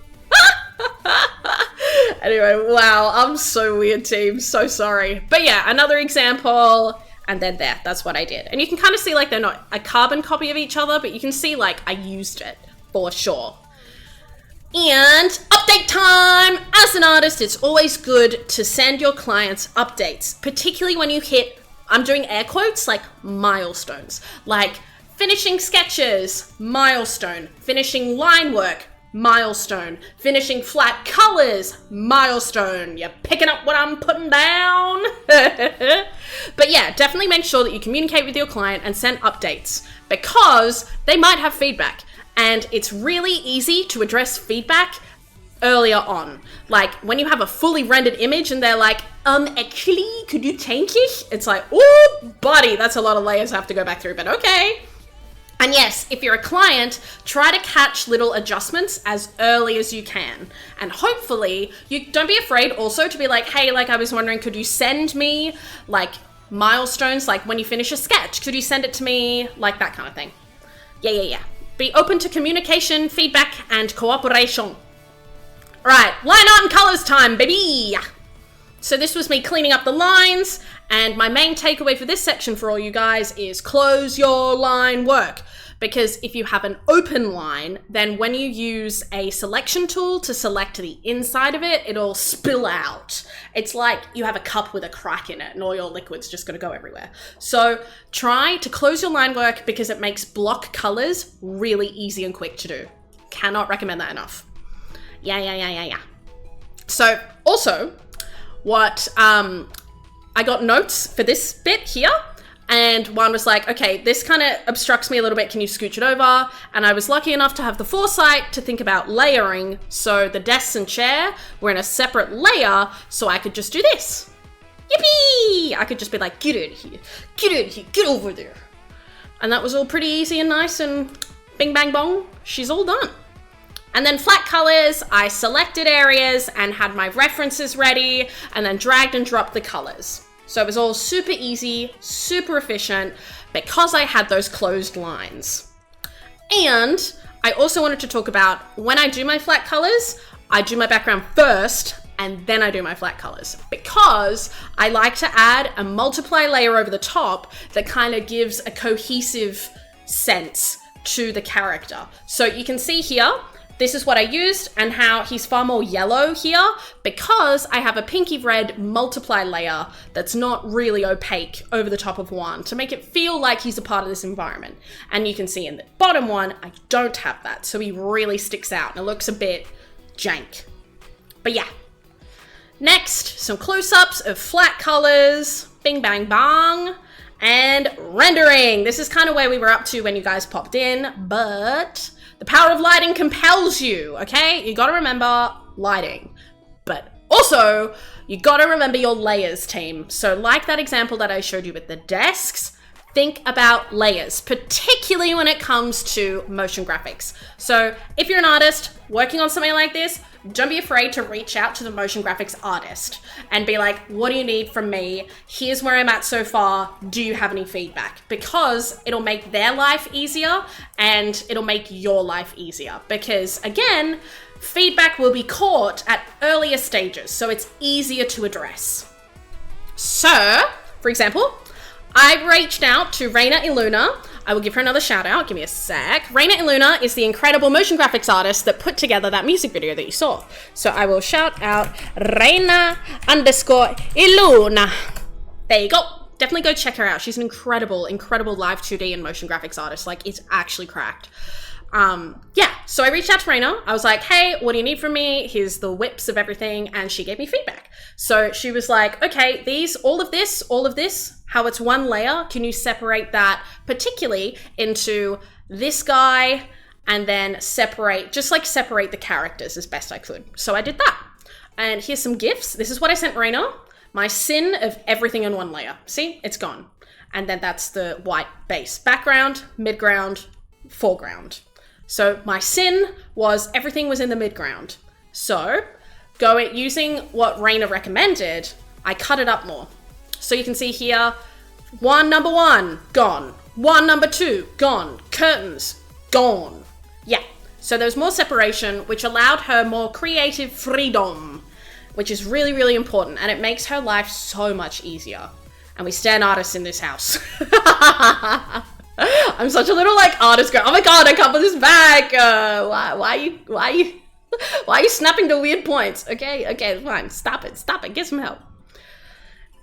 Anyway, wow, I'm so weird, team. So sorry. But yeah, another example. And then that's what I did. And you can kind of see like they're not a carbon copy of each other, but you can see like I used it for sure. And update time! As an artist, it's always good to send your clients updates, particularly when you hit, I'm doing air quotes, like milestones. Like finishing sketches, milestone. Finishing line work, milestone. Finishing flat colors, milestone. You're picking up what I'm putting down? But yeah, definitely make sure that you communicate with your client and send updates because they might have feedback. And it's really easy to address feedback earlier on. Like when you have a fully rendered image and they're like, actually, could you change this? It's like, oh, buddy, that's a lot of layers I have to go back through, but okay. And yes, if you're a client, try to catch little adjustments as early as you can. And hopefully, you don't be afraid also to be like, hey, like I was wondering, could you send me like milestones, like when you finish a sketch, could you send it to me? Like that kind of thing. Yeah. Be open to communication, feedback, and cooperation. All right, line art and colors time, baby. So this was me cleaning up the lines, and my main takeaway for this section for all you guys is close your line work. Because if you have an open line, then when you use a selection tool to select the inside of it, it'll spill out. It's like you have a cup with a crack in it and all your liquid's just gonna go everywhere. So try to close your line work because it makes block colors really easy and quick to do. Cannot recommend that enough. Yeah. So also, what I got notes for this bit here, and one was like, okay, this kind of obstructs me a little bit, can you scooch it over? And I was lucky enough to have the foresight to think about layering, so the desks and chair were in a separate layer, so I could just do this. Yippee! I could just be like, get in here, get over there. And that was all pretty easy and nice, and bing bang bong, she's all done. And then flat colors, I selected areas and had my references ready and then dragged and dropped the colors. So it was all super easy, super efficient because I had those closed lines. And I also wanted to talk about when I do my flat colors, I do my background first and then I do my flat colors because I like to add a multiply layer over the top that kind of gives a cohesive sense to the character. So you can see here, this is what I used and how he's far more yellow here because I have a pinky red multiply layer that's not really opaque over the top of one to make it feel like he's a part of this environment. And you can see in the bottom one, I don't have that. So he really sticks out and it looks a bit jank. But yeah. Next, some close-ups of flat colors, bing bang bang, and rendering. This is kind of where we were up to when you guys popped in, but the power of lighting compels you, okay? You gotta remember lighting. But also, you gotta remember your layers, team. So like that example that I showed you with the desks, think about layers, particularly when it comes to motion graphics. So if you're an artist working on something like this, don't be afraid to reach out to the motion graphics artist and be like, what do you need from me? Here's where I'm at so far. Do you have any feedback? Because it'll make their life easier and it'll make your life easier. Because again, feedback will be caught at earlier stages, so it's easier to address. So, for example, I reached out to Reina Iluna. I will give her another shout out. Give me a sec. Reina Iluna is the incredible motion graphics artist that put together that music video that you saw. So I will shout out Reina_Iluna. There you go. Definitely go check her out. She's an incredible live 2D and motion graphics artist. Like, it's actually cracked. Yeah, so I reached out to Reina. I was like, hey, what do you need from me? Here's the whips of everything. And she gave me feedback. So she was like, okay, all of this, how it's one layer, can you separate that particularly into this guy and then separate the characters as best I could. So I did that. And here's some GIFs. This is what I sent Reina. My sin of everything in one layer. See, it's gone. And then that's the white base. Background, midground, foreground. So my sin was everything was in the midground. So using what Reina recommended, I cut it up more. So you can see here, number one, gone. Number two, gone. Curtains, gone. Yeah, so there's more separation, which allowed her more creative freedom, which is really, really important. And it makes her life so much easier. And we stand artists in this house. I'm such a little artist girl. Oh my god, I can't put this back. Why are you snapping to weird points? Okay, fine. Stop it. Get some help.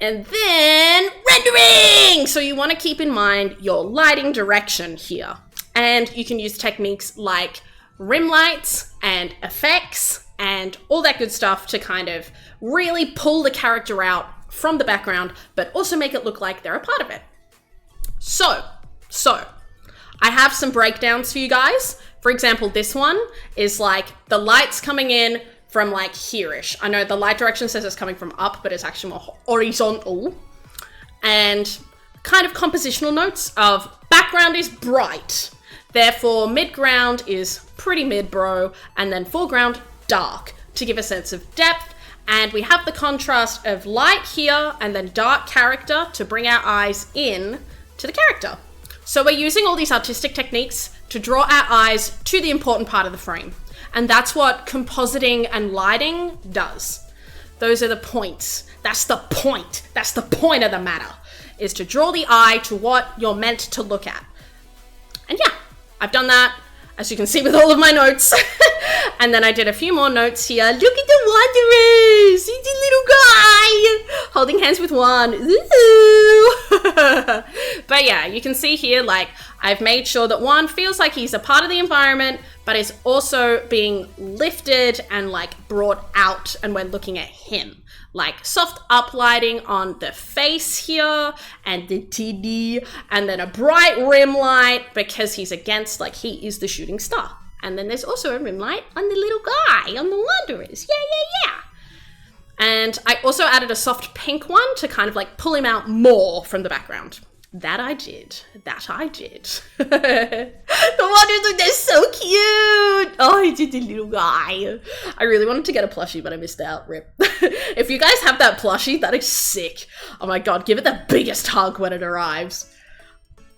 And then rendering. So you want to keep in mind your lighting direction here. And you can use techniques like rim lights and effects and all that good stuff to kind of really pull the character out from the background, but also make it look like they're a part of it. So I have some breakdowns for you guys. For example, this one is the lights coming in from here-ish. I know the light direction says it's coming from up, but it's actually more horizontal. And kind of compositional notes of background is bright. Therefore, mid-ground is pretty mid, bro, and then foreground, dark, to give a sense of depth. And we have the contrast of light here and then dark character to bring our eyes in to the character. So we're using all these artistic techniques to draw our eyes to the important part of the frame. And that's what compositing and lighting does. Those are the points. That's the point. That's the point of the matter, is to draw the eye to what you're meant to look at. And yeah, I've done that, as you can see with all of my notes. And then I did a few more notes here. Look at the Wanderers! He's a little guy! Holding hands with one. Ooh. But yeah, you can see here, like, I've made sure that one feels like he's a part of the environment, but is also being lifted and like brought out, and we're looking at him. Like soft uplighting on the face here and the TD, and then a bright rim light because he's against, like, he is the shooting star. And then there's also a rim light on the little guy, on the Wanderers. Yeah. And I also added a soft pink one to kind of like pull him out more from the background. That I did. The Wanderers, look, they're so cute. Oh, he did the little guy. I really wanted to get a plushie, but I missed out. Rip. If you guys have that plushie, that is sick. Oh my god, give it the biggest hug when it arrives.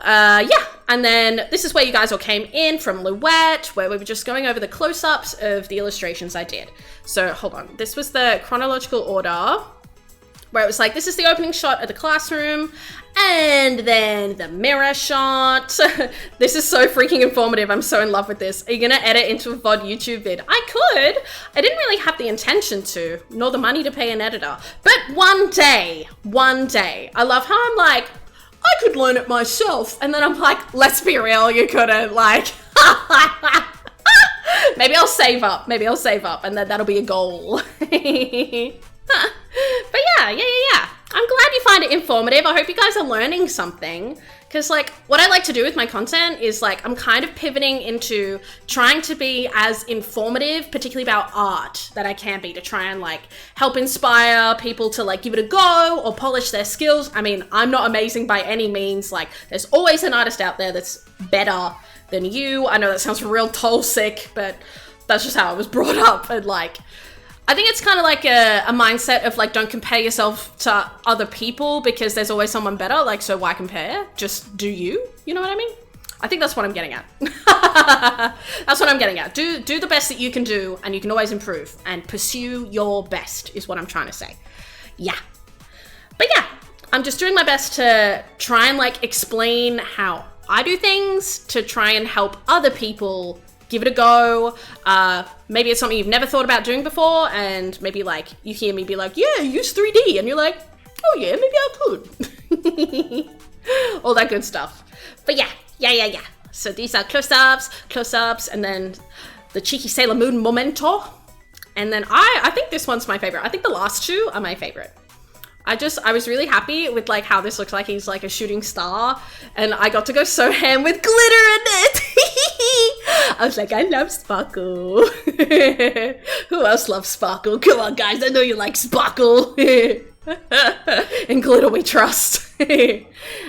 Yeah, and then this is where you guys all came in from Luette, where we were just going over the close-ups of the illustrations I did. So hold on, this was the chronological order, where it was like, this is the opening shot of the classroom, and then the mirror shot. This is so freaking informative. I'm so in love with this. Are you gonna edit into a VOD YouTube vid? I could. I didn't really have the intention to, nor the money to pay an editor. But one day. I love how I'm like, I could learn it myself. And then I'm like, let's be real, you couldn't. Like, maybe I'll save up. And then that'll be a goal. But yeah. I'm glad you find it informative. I hope you guys are learning something. Because, like, what I like to do with my content is, like, I'm kind of pivoting into trying to be as informative, particularly about art, that I can be, to try and, like, help inspire people to, like, give it a go or polish their skills. I mean, I'm not amazing by any means. Like, there's always an artist out there that's better than you. I know that sounds real toll-sick, but that's just how I was brought up. And, like, I think it's kind of like a mindset of, like, don't compare yourself to other people because there's always someone better. Like, so why compare? Just do you. You know what I mean? I think that's what I'm getting at. That's what I'm getting at. Do the best that you can do, and you can always improve. And pursue your best is what I'm trying to say. Yeah. But yeah, I'm just doing my best to try and, like, explain how I do things, to try and help other people give it a go. Maybe it's something you've never thought about doing before, and maybe, like, you hear me be like, yeah, use 3D, and you're like, oh yeah, maybe I could. All that good stuff. But yeah. So these are close-ups, and then the cheeky Sailor Moon momento. And then I think this one's my favorite. I think the last two are my favorite. I was really happy with, like, how this looks like he's, like, a shooting star, and I got to go so ham with glitter in it. I was like, I love Sparkle. Who else loves Sparkle? Come on, guys, I know you like Sparkle. In glitter we trust. And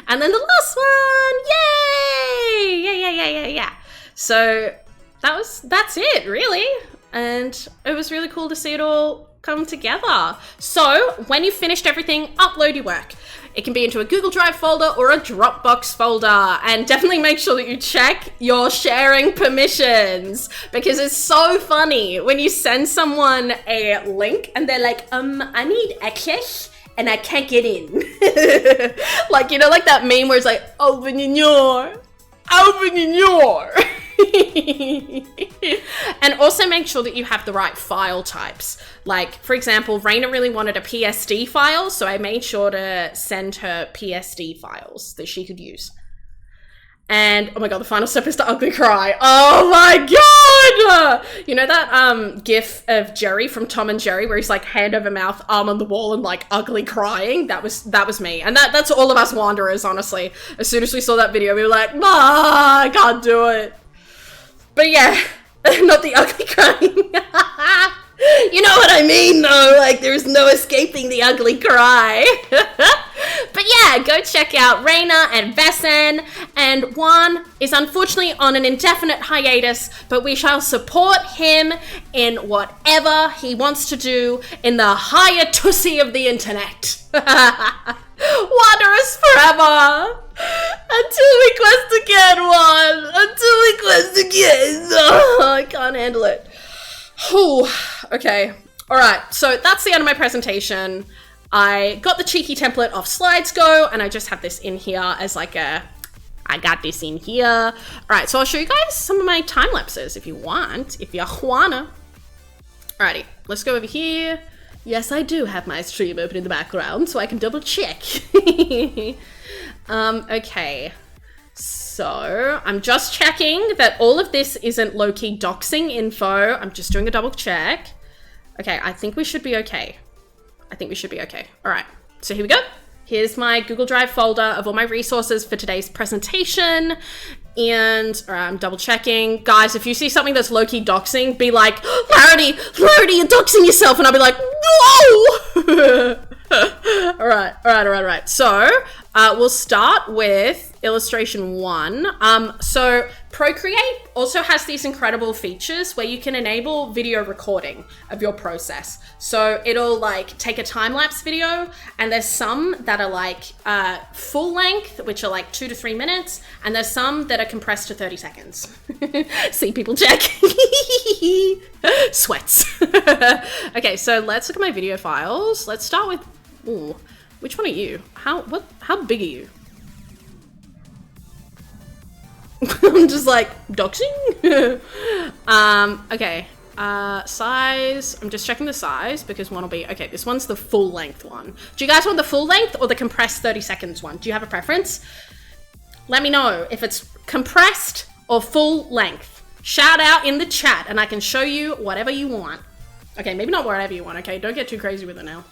then the last one, yay! Yeah. So that's it, really. And it was really cool to see it all come together. So when you've finished everything, upload your work. It can be into a Google Drive folder or a Dropbox folder, and definitely make sure that you check your sharing permissions, because it's so funny when you send someone a link and they're like, I need access and I can't get in. Like, you know, like that meme where it's like, open in your. And also make sure that you have the right file types. Like, for example, Raina really wanted a PSD file, so I made sure to send her PSD files that she could use. And, oh my god, the final step is to ugly cry. Oh my god! You know that gif of Jerry from Tom and Jerry where he's like hand over mouth, arm on the wall, and like ugly crying? That was me. And that's all of us Wanderers, honestly. As soon as we saw that video, we were like, I can't do it. But yeah, not the ugly crying. You know what I mean, though? Like, there's no escaping the ugly cry. But But yeah, go check out Reina and Vesen. And Juan is unfortunately on an indefinite hiatus, but we shall support him in whatever he wants to do in the higher tussie of the internet. Wanderers forever! Until we quest again, Juan! Until we quest again! Oh, I can't handle it. Whew. Okay. Alright, so that's the end of my presentation. I got the cheeky template off SlidesGo, and I just have this in here as like I got this in here. Alright, so I'll show you guys some of my time lapses if you want, if you wanna. Alrighty, let's go over here. Yes, I do have my stream open in the background, so I can double check. Okay. So, I'm just checking that all of this isn't low-key doxing info. I'm just doing a double check. Okay, I think we should be okay. All right, so here we go. Here's my Google Drive folder of all my resources for today's presentation. And I'm double checking. Guys, if you see something that's low-key doxing, be like, Larity, you're doxing yourself. And I'll be like, no! All right. So we'll start with illustration 1. So Procreate also has these incredible features where you can enable video recording of your process. So it'll like take a time-lapse video, and there's some that are like full length, which are like 2 to 3 minutes, and there's some that are compressed to 30 seconds. See, people check. Sweats. Okay, so let's look at my video files. Let's start with, ooh, which one are you? How big are you? I'm just like, doxing? Okay, size, I'm just checking the size because one will be, okay, this one's the full length one. Do you guys want the full length or the compressed 30 seconds one? Do you have a preference? Let me know if it's compressed or full length. Shout out in the chat and I can show you whatever you want. Okay, maybe not whatever you want, okay? Don't get too crazy with it now.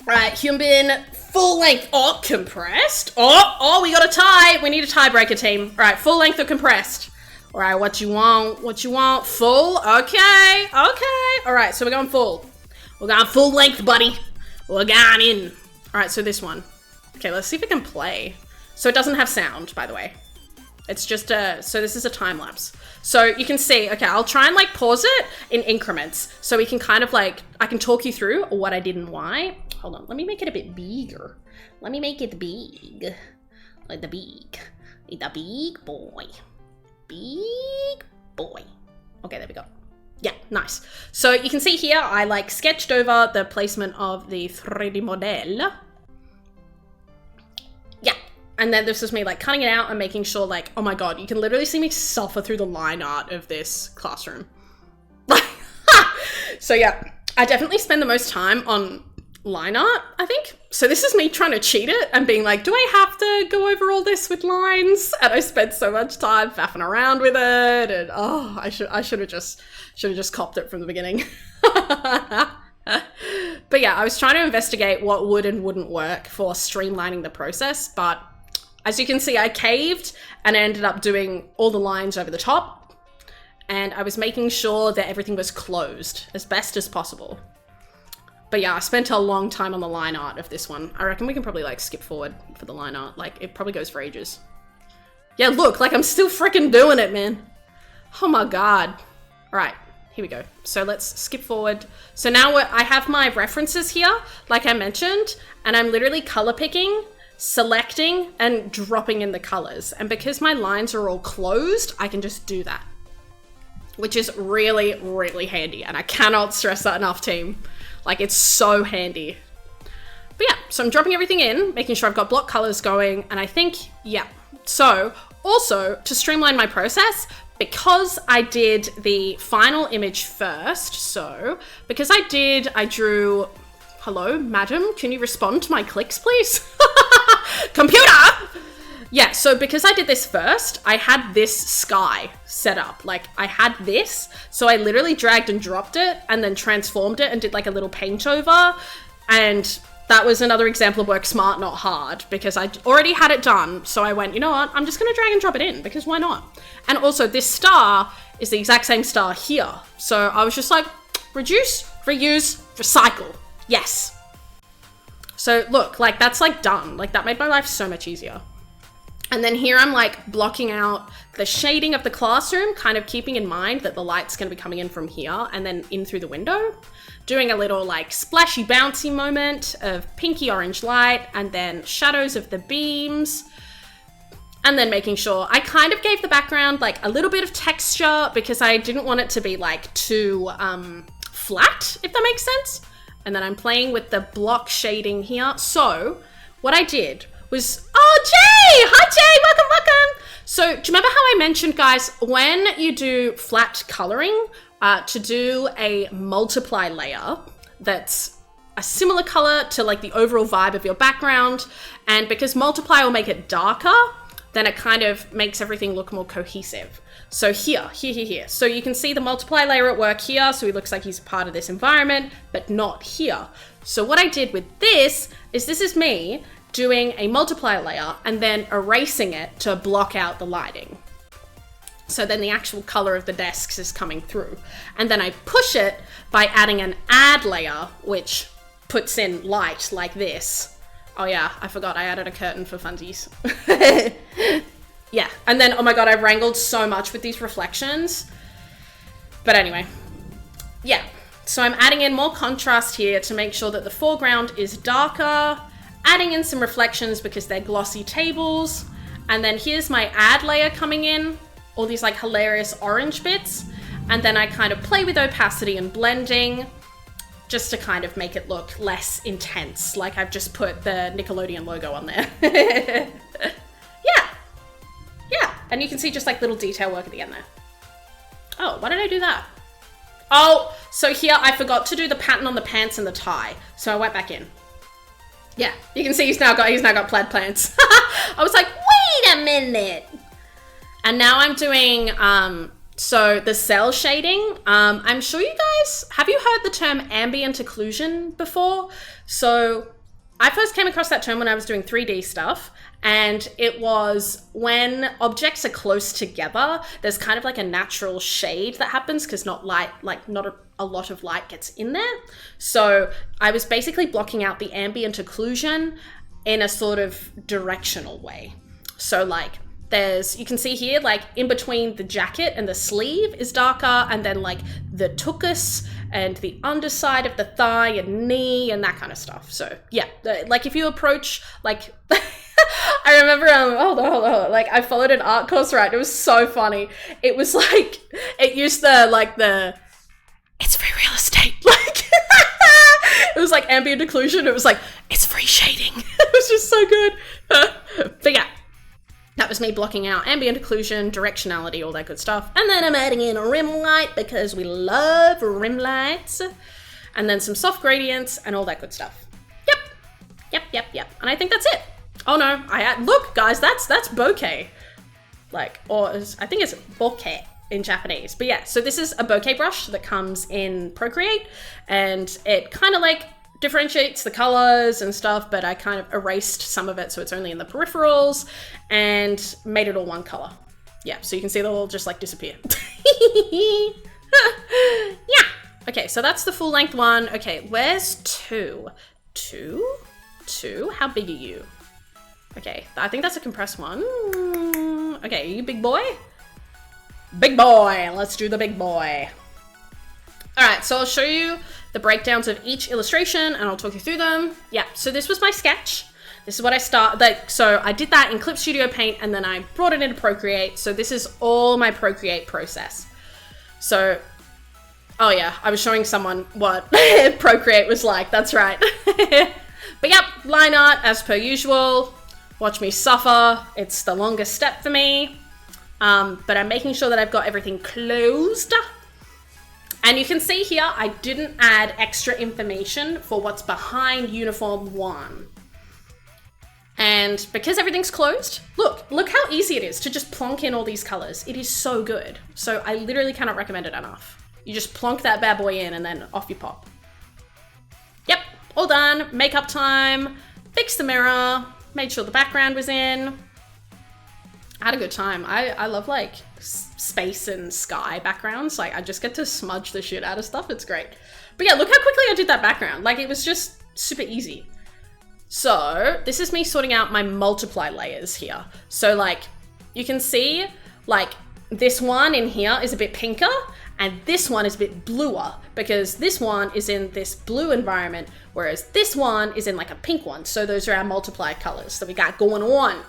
Right, Hyunbin, full length. Oh, compressed. Oh, we got a tie. We need a tiebreaker, team. All right, full length or compressed? All right, what you want? Full? Okay. All right, so we're going full. We're going full length, buddy. We're going in. All right, so this one. Okay, let's see if it can play. So it doesn't have sound, by the way. It's just so this is a time lapse. So you can see, okay, I'll try and like pause it in increments. So we can kind of like, I can talk you through what I did and why. Hold on, let me make it a bit bigger. Let me make it big. Like the big boy. Big boy. Okay, there we go. Yeah, nice. So you can see here, I like sketched over the placement of the 3D model. Yeah. And then this is me like cutting it out and making sure like, oh my God, you can literally see me suffer through the line art of this classroom. So yeah, I definitely spend the most time on line art, I think. So this is me trying to cheat it and being like, do I have to go over all this with lines? And I spent so much time faffing around with it, and oh, I should have just copped it from the beginning. But yeah, I was trying to investigate what would and wouldn't work for streamlining the process, but as you can see, I caved and I ended up doing all the lines over the top, and I was making sure that everything was closed as best as possible. But yeah, I spent a long time on the line art of this one. I reckon we can probably like skip forward for the line art. Like it probably goes for ages. Yeah, look, like I'm still freaking doing it, man. Oh my God. All right, here we go. So let's skip forward. So now I have my references here, like I mentioned, and I'm literally color picking, selecting, and dropping in the colors. And because my lines are all closed, I can just do that, which is really, really handy. And I cannot stress that enough, team. Like, it's so handy. But yeah, so I'm dropping everything in, making sure I've got block colors going, and I think, yeah. So, also, to streamline my process, because I did the final image first, so, because I drew, hello, madam, can you respond to my clicks, please? Computer! Yeah, so because I did this first, I had this sky set up. Like, I had this, so I literally dragged and dropped it and then transformed it and did like a little paint over. And that was another example of work smart, not hard, because I already had it done. So I went, you know what, I'm just gonna drag and drop it in, because why not? And also this star is the exact same star here. So I was just like, reduce, reuse, recycle. Yes. So look, like that's like done. Like that made my life so much easier. And then here I'm like blocking out the shading of the classroom, kind of keeping in mind that the light's gonna be coming in from here and then in through the window. Doing a little like splashy bouncy moment of pinky orange light and then shadows of the beams. And then making sure I kind of gave the background like a little bit of texture because I didn't want it to be like too flat, if that makes sense. And then I'm playing with the block shading here. So what I did was, oh, Jay! Hi, Jay! Welcome. So do you remember how I mentioned, guys, when you do flat coloring, to do a multiply layer that's a similar color to like the overall vibe of your background. And because multiply will make it darker, then it kind of makes everything look more cohesive. So here. So you can see the multiply layer at work here. So he looks like he's a part of this environment, but not here. So what I did with this is me doing a multiply layer and then erasing it to block out the lighting. So then the actual color of the desks is coming through. And then I push it by adding an add layer, which puts in light like this. Oh yeah, I forgot I added a curtain for funsies. Yeah, and then, oh my God, I wrangled so much with these reflections. But anyway, yeah. So I'm adding in more contrast here to make sure that the foreground is darker, adding in some reflections because they're glossy tables. And then here's my add layer coming in, all these like hilarious orange bits. And then I kind of play with opacity and blending just to kind of make it look less intense. Like I've just put the Nickelodeon logo on there. Yeah, and you can see just like little detail work at the end there. Oh, why did I do that? Oh, so here I forgot to do the pattern on the pants and the tie. So I went back in. Yeah, you can see he's now got plaid pants. I was like, wait a minute. And now I'm doing, so the cell shading. I'm sure you guys, have you heard the term ambient occlusion before? So I first came across that term when I was doing 3D stuff. And it was when objects are close together, there's kind of like a natural shade that happens because not a lot of light gets in there. So I was basically blocking out the ambient occlusion in a sort of directional way. So like you can see here, like in between the jacket and the sleeve is darker, and then like the tuchus and the underside of the thigh and knee and that kind of stuff. So yeah, like if you approach like... I remember, hold on. Like I followed an art course, right? It was so funny. It was like, it used it's free real estate. Like, it was like ambient occlusion. It was like, it's free shading. It was just so good. But yeah, that was me blocking out ambient occlusion, directionality, all that good stuff. And then I'm adding in a rim light because we love rim lights. And then some soft gradients and all that good stuff. Yep. And I think that's it. Oh no, look guys, that's bokeh. Like, I think it's bokeh in Japanese. But yeah, so this is a bokeh brush that comes in Procreate, and it kind of like differentiates the colors and stuff, but I kind of erased some of it so it's only in the peripherals and made it all one color. Yeah, so you can see they'll all just like disappear. Yeah, okay, so that's the full length one. Okay, where's two? Two? How big are you? Okay, I think that's a compressed one. Okay, are you big boy? Big boy, let's do the big boy. All right, so I'll show you the breakdowns of each illustration and I'll talk you through them. Yeah, so this was my sketch. This is what I so I did that in Clip Studio Paint and then I brought it into Procreate. So this is all my Procreate process. So, oh yeah, I was showing someone what Procreate was like, that's right. But yep, line art as per usual. Watch me suffer. It's the longest step for me. But I'm making sure that I've got everything closed. And you can see here, I didn't add extra information for what's behind uniform 1. And because everything's closed, look how easy it is to just plonk in all these colors. It is so good. So I literally cannot recommend it enough. You just plonk that bad boy in and then off you pop. Yep, all done. Makeup time, fix the mirror, made sure the background was in. I had a good time. I love like space and sky backgrounds. Like, I just get to smudge the shit out of stuff. It's great. But yeah, look how quickly I did that background. Like, it was just super easy. So this is me sorting out my multiply layers here. So like, you can see like this one in here is a bit pinker and this one is a bit bluer because this one is in this blue environment, whereas this one is in like a pink one. So those are our multiply colors that we got going on.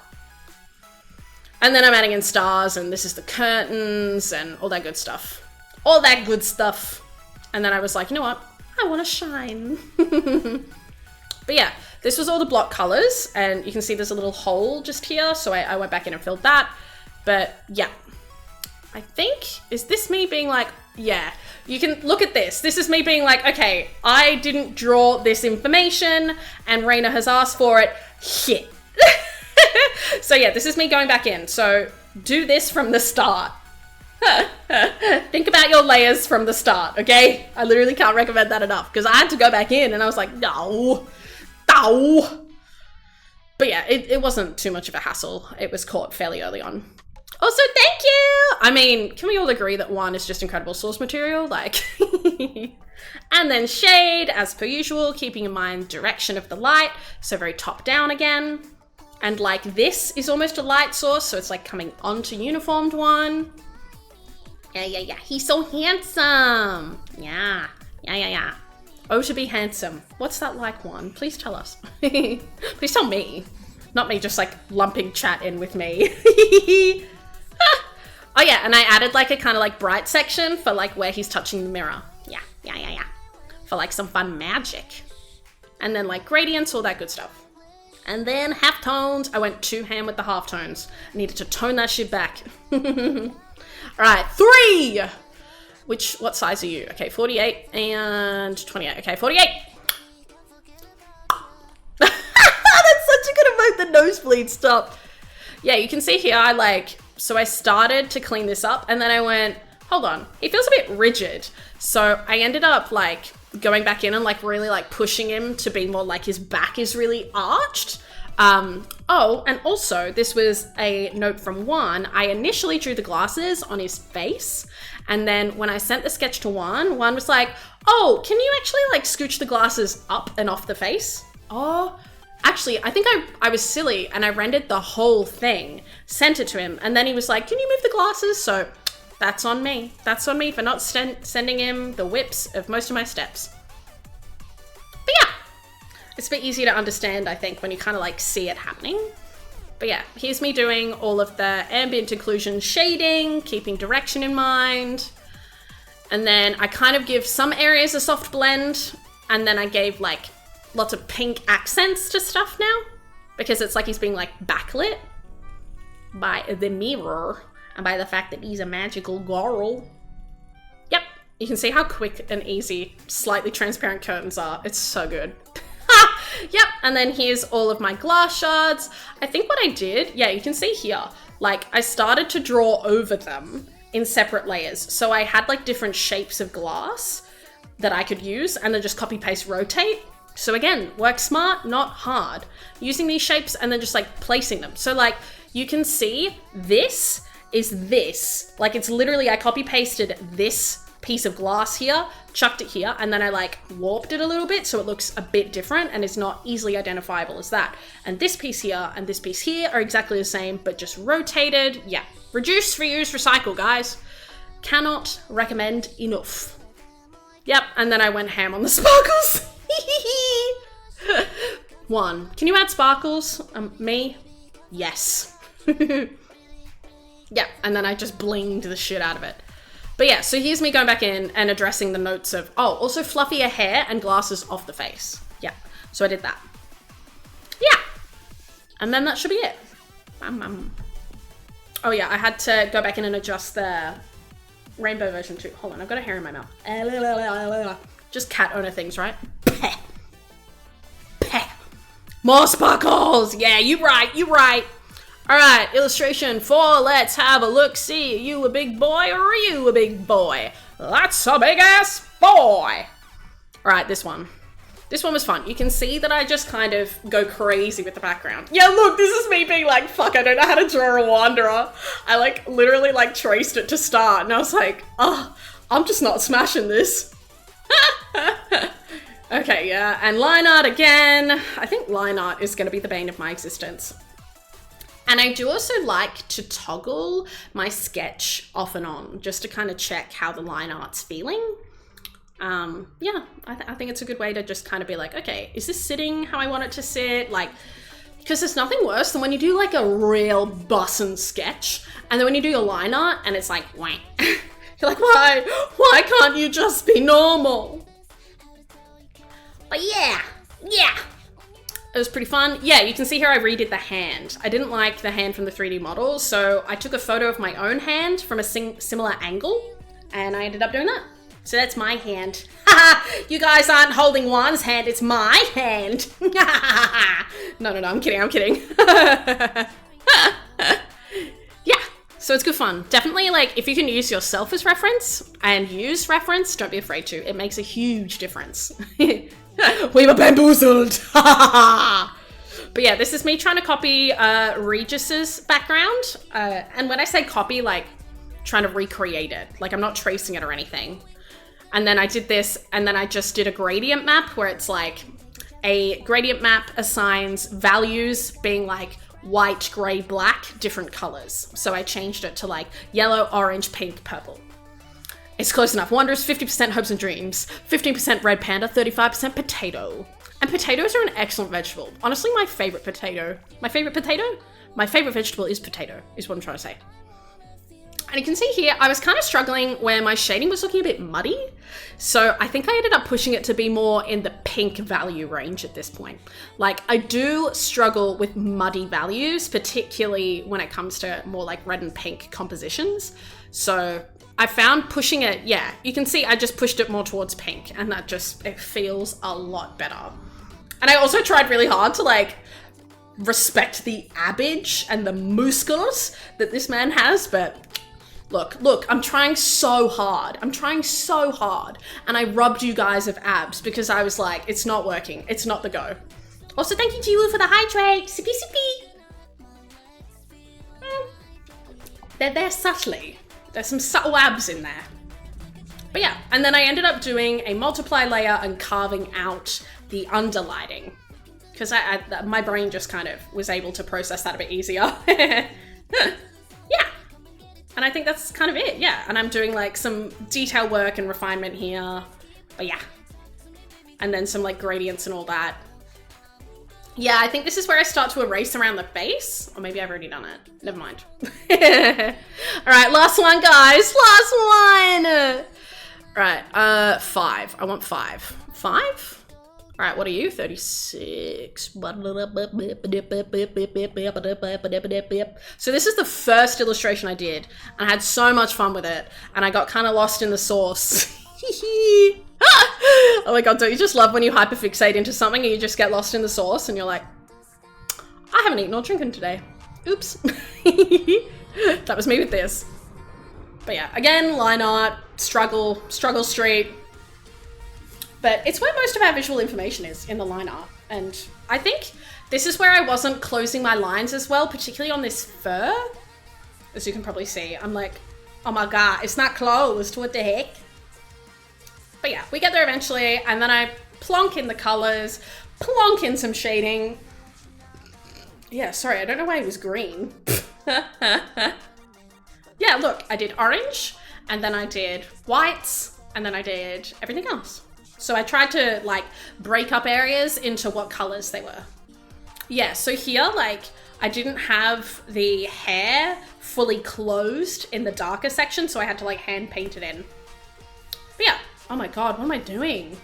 And then I'm adding in stars, and this is the curtains and all that good stuff. All that good stuff. And then I was like, you know what? I want to shine. But yeah, this was all the block colors, and you can see there's a little hole just here. So I went back in and filled that. But yeah, I think, is this me being like, yeah, you can look at this. This is me being like, okay, I didn't draw this information and Raina has asked for it. Shit. So yeah, this is me going back in. So do this from the start. Think about your layers from the start, okay? I literally can't recommend that enough because I had to go back in and I was like, no. But yeah, it wasn't too much of a hassle. It was caught fairly early on. Also, thank you! I mean, can we all agree that one is just incredible source material? Like, and then shade, as per usual, keeping in mind direction of the light. So very top down again. And like this is almost a light source, so it's like coming onto uniformed one. Yeah. He's so handsome. Yeah. Oh, to be handsome. What's that like one? Please tell us. Please tell me. Not me just like lumping chat in with me. Oh yeah, and I added like a kind of like bright section for like where he's touching the mirror. Yeah. For like some fun magic. And then like gradients, all that good stuff. And then halftones. I went too ham with the halftones. I needed to tone that shit back. All right, 3. What size are you? Okay, 48 and 28. Okay, 48. That's such a good emote. The nosebleed stopped. Yeah, you can see here, so I started to clean this up and then I went, hold on, it feels a bit rigid. So I ended up like going back in and like really like pushing him to be more like his back is really arched. Oh, and also this was a note from Juan. I initially drew the glasses on his face. And then when I sent the sketch to Juan was like, oh, can you actually like scooch the glasses up and off the face? Oh, actually, I think I was silly and I rendered the whole thing, sent it to him. And then he was like, can you move the glasses? So that's on me. That's on me for not sending him the whips of most of my steps. But yeah, it's a bit easier to understand, I think, when you kind of like see it happening. But yeah, here's me doing all of the ambient occlusion shading, keeping direction in mind. And then I kind of give some areas a soft blend. And then I gave like lots of pink accents to stuff now. Because it's like he's being like backlit by the mirror. And by the fact that he's a magical girl. Yep, you can see how quick and easy slightly transparent curtains are. It's so good. Yep, and then here's all of my glass shards. I think what I did, yeah, you can see here, like I started to draw over them in separate layers. So I had like different shapes of glass that I could use and then just copy, paste, rotate. So again, work smart, not hard. Using these shapes and then just like placing them. So like you can see this is this. Like it's literally, I copy pasted this piece of glass here, chucked it here, and then I like warped it a little bit so it looks a bit different and it's not easily identifiable as that. And this piece here and this piece here are exactly the same, but just rotated. Yeah, reduce, reuse, recycle, guys. Cannot recommend enough. Yep, and then I went ham on the sparkles. 1. Can you add sparkles? Me? Yes. Yeah, and then I just blinged the shit out of it. But yeah, so here's me going back in and addressing the notes of, oh, also fluffier hair and glasses off the face. Yeah, so I did that. Yeah, and then that should be it. Oh yeah, I had to go back in and adjust the rainbow version too. Hold on, I've got a hair in my mouth. Just cat owner things, right? More sparkles! Yeah, you right. All right, illustration 4, let's have a look-see. Are you a big boy or are you a big boy? That's a big-ass boy. All right, this one. This one was fun. You can see that I just kind of go crazy with the background. Yeah, look, this is me being like, fuck, I don't know how to draw a wanderer. I like literally like traced it to start and I was like, oh, I'm just not smashing this. Okay, yeah, and line art again. I think line art is gonna be the bane of my existence. And I do also like to toggle my sketch off and on just to kind of check how the line art's feeling. Yeah, I think it's a good way to just kind of be like, okay, is this sitting how I want it to sit? Like, because there's nothing worse than when you do like a real bussin' sketch and then when you do your line art and it's like, wah. You're like, why can't you just be normal? But yeah, it was pretty fun. Yeah, you can see here I redid the hand. I didn't like the hand from the 3D model, so I took a photo of my own hand from a similar angle, and I ended up doing that. So that's my hand. You guys aren't holding Juan's hand, it's my hand. No, I'm kidding. Yeah, so it's good fun. Definitely, like, if you can use yourself as reference and use reference, don't be afraid to. It makes a huge difference. We were bamboozled. But yeah, this is me trying to copy Regis's background. And when I say copy, like trying to recreate it, like I'm not tracing it or anything. And then I did this, and then I just did a gradient map where it's like a gradient map assigns values being like white, gray, black, different colors. So I changed it to like yellow, orange, pink, purple. It's close enough. Wanderers, 50% hopes and dreams, 15% red panda, 35% potato. And potatoes are an excellent vegetable. Honestly, my favorite potato. My favorite vegetable is potato, is what I'm trying to say. And you can see here, I was kind of struggling where my shading was looking a bit muddy. So I think I ended up pushing it to be more in the pink value range at this point. Like, I do struggle with muddy values, particularly when it comes to more like red and pink compositions. So I found pushing it, yeah, you can see I just pushed it more towards pink, and that just, it feels a lot better. And I also tried really hard to like respect the abage and the muscles that this man has, but look, I'm trying so hard. And I robbed you guys of abs because I was like, it's not working. It's not the go. Also, thank you to you for the hydrate. Sippy sippy. They're there subtly. There's some subtle abs in there. But yeah, and then I ended up doing a multiply layer and carving out the underlighting because my brain just kind of was able to process that a bit easier. Yeah. And I think that's kind of it, yeah. And I'm doing like some detail work and refinement here, but yeah. And then some like gradients and all that. Yeah, I think this is where I start to erase around the face, or maybe I've already done it. Never mind. All right, last one, guys, last one. All right, 5, I want 5. 5? All right, what are you? 36. So this is the first illustration I did, and I had so much fun with it, and I got kind of lost in the source. Oh my god, don't you just love when you hyperfixate into something and you just get lost in the source and you're like, I haven't eaten or drinking today. Oops. That was me with this. But yeah, again, line art, struggle street. But it's where most of our visual information is, in the line art. And I think this is where I wasn't closing my lines as well, particularly on this fur. As you can probably see, I'm like, oh my god, it's not closed, what the heck? But yeah, we get there eventually, and then I plonk in the colors, plonk in some shading. Yeah, sorry, I don't know why it was green. Yeah, look, I did orange, and then I did whites, and then I did everything else. So I tried to like break up areas into what colors they were. Yeah, so here, like, I didn't have the hair fully closed in the darker section, so I had to like hand paint it in. But yeah, oh my god, what am I doing?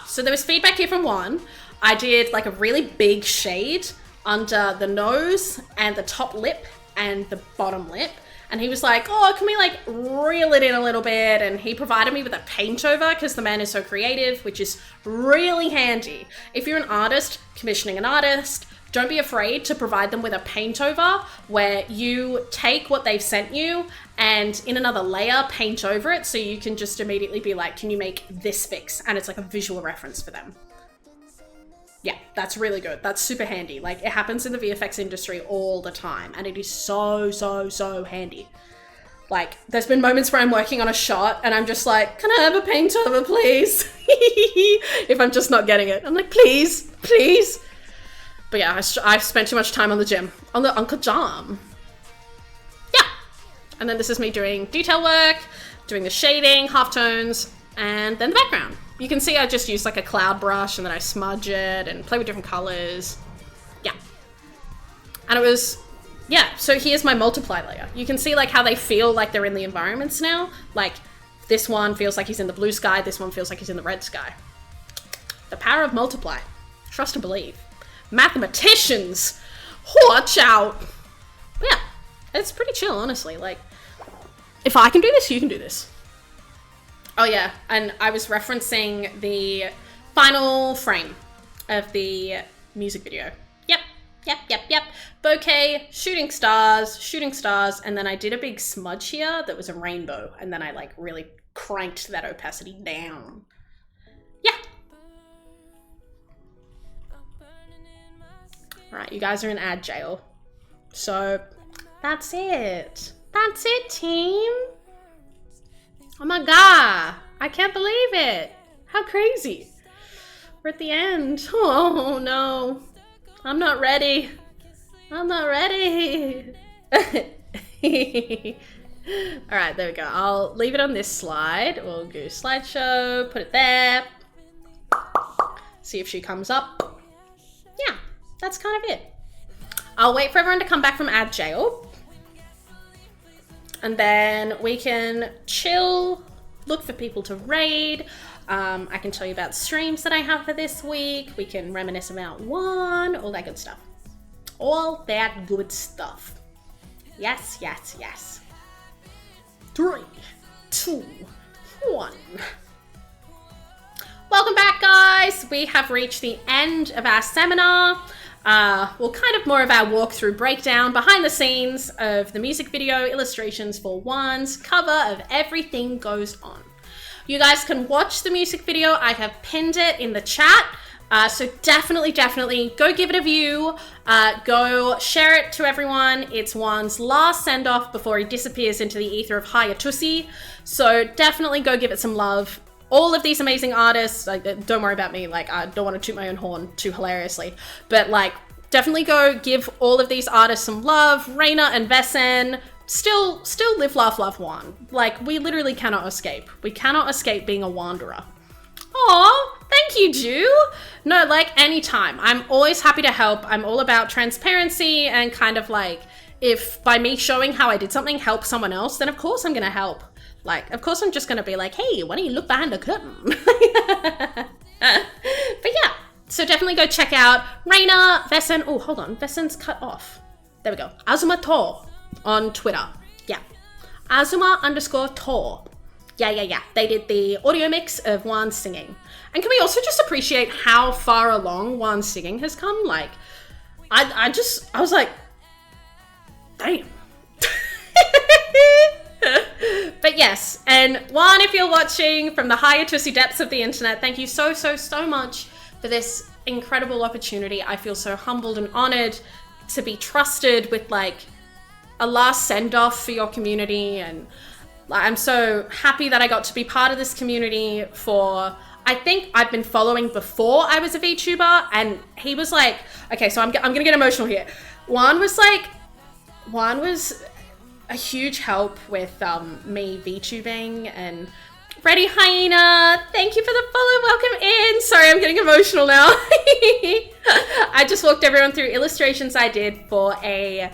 So there was feedback here from one. I did like a really big shade under the nose and the top lip and the bottom lip. And he was like, oh, can we like reel it in a little bit? And he provided me with a paint over because the man is so creative, which is really handy. If you're an artist, commissioning an artist, don't be afraid to provide them with a paint over where you take what they've sent you and in another layer paint over it, so you can just immediately be like, can you make this fix? And it's like a visual reference for them. Yeah, that's really good. That's super handy. Like, it happens in the VFX industry all the time, and it is so, so, so handy. Like, there's been moments where I'm working on a shot and I'm just like, can I have a paint over, please? If I'm just not getting it. I'm like, please, please. But yeah, I've spent too much time on the gym. On the Uncle Jam. Yeah. And then this is me doing detail work, doing the shading, halftones, and then the background. You can see I just use like a cloud brush and then I smudge it and play with different colors. Yeah. And it was, yeah, so here's my multiply layer. You can see like how they feel like they're in the environments now. Like this one feels like he's in the blue sky. This one feels like he's in the red sky. The power of multiply. Trust and believe. Mathematicians, watch out. But yeah, it's pretty chill, honestly. Like, if I can do this, you can do this. Oh yeah, and I was referencing the final frame of the music video. Yep. Bouquet, shooting stars, and then I did a big smudge here that was a rainbow, and then I like really cranked that opacity down. Yeah. Alright, you guys are in ad jail. So, that's it. That's it, team. Oh my god. I can't believe it. How crazy. We're at the end. Oh no. I'm not ready. I'm not ready. Alright, there we go. I'll leave it on this slide. We'll do slideshow, put it there. See if she comes up. Yeah, that's kind of it. I'll wait for everyone to come back from ad jail. And then we can chill, look for people to raid. I can tell you about streams that I have for this week. We can reminisce about one, all that good stuff. All that good stuff. Yes. 3, 2, 1. Welcome back, guys. We have reached the end of our seminar. Well, kind of more of our walkthrough breakdown, behind the scenes of the music video, illustrations for Juan's cover of Everything Goes On. You guys can watch the music video. I have pinned it in the chat. So definitely go give it a view. Go share it to everyone. It's Juan's last send-off before he disappears into the ether of Hayatusi. So definitely go give it some love. All of these amazing artists, like, don't worry about me, like, I don't want to toot my own horn too hilariously, but like, definitely go give all of these artists some love. Reina and Vesen, still live, laugh, love Juan. Like, we literally cannot escape. We cannot escape being a wanderer. Aw, thank you, Jew. No, like, anytime. I'm always happy to help. I'm all about transparency and kind of like, if by me showing how I did something helps someone else, then of course I'm gonna help. Like, of course I'm just gonna be like, hey, why don't you look behind the curtain? But yeah, so definitely go check out Reina, Vesen. Oh, hold on, Vesen's cut off. There we go. Azuma Tor on Twitter. Yeah. Azuma_Tor. Yeah. They did the audio mix of Juan singing. And can we also just appreciate how far along Juan's singing has come? Like, I was like, damn. But yes, and Juan, if you're watching from the higher twisty depths of the internet, thank you so much for this incredible opportunity. I feel so humbled and honored to be trusted with like a last send-off for your community, and I'm so happy that I got to be part of this community for, I think I've been following before I was a VTuber, and he was like, okay, so I'm gonna get emotional here. Juan was a huge help with me VTubing, and Ready Hyena, thank you for the follow, welcome in. Sorry, I'm getting emotional now. I just walked everyone through illustrations I did for a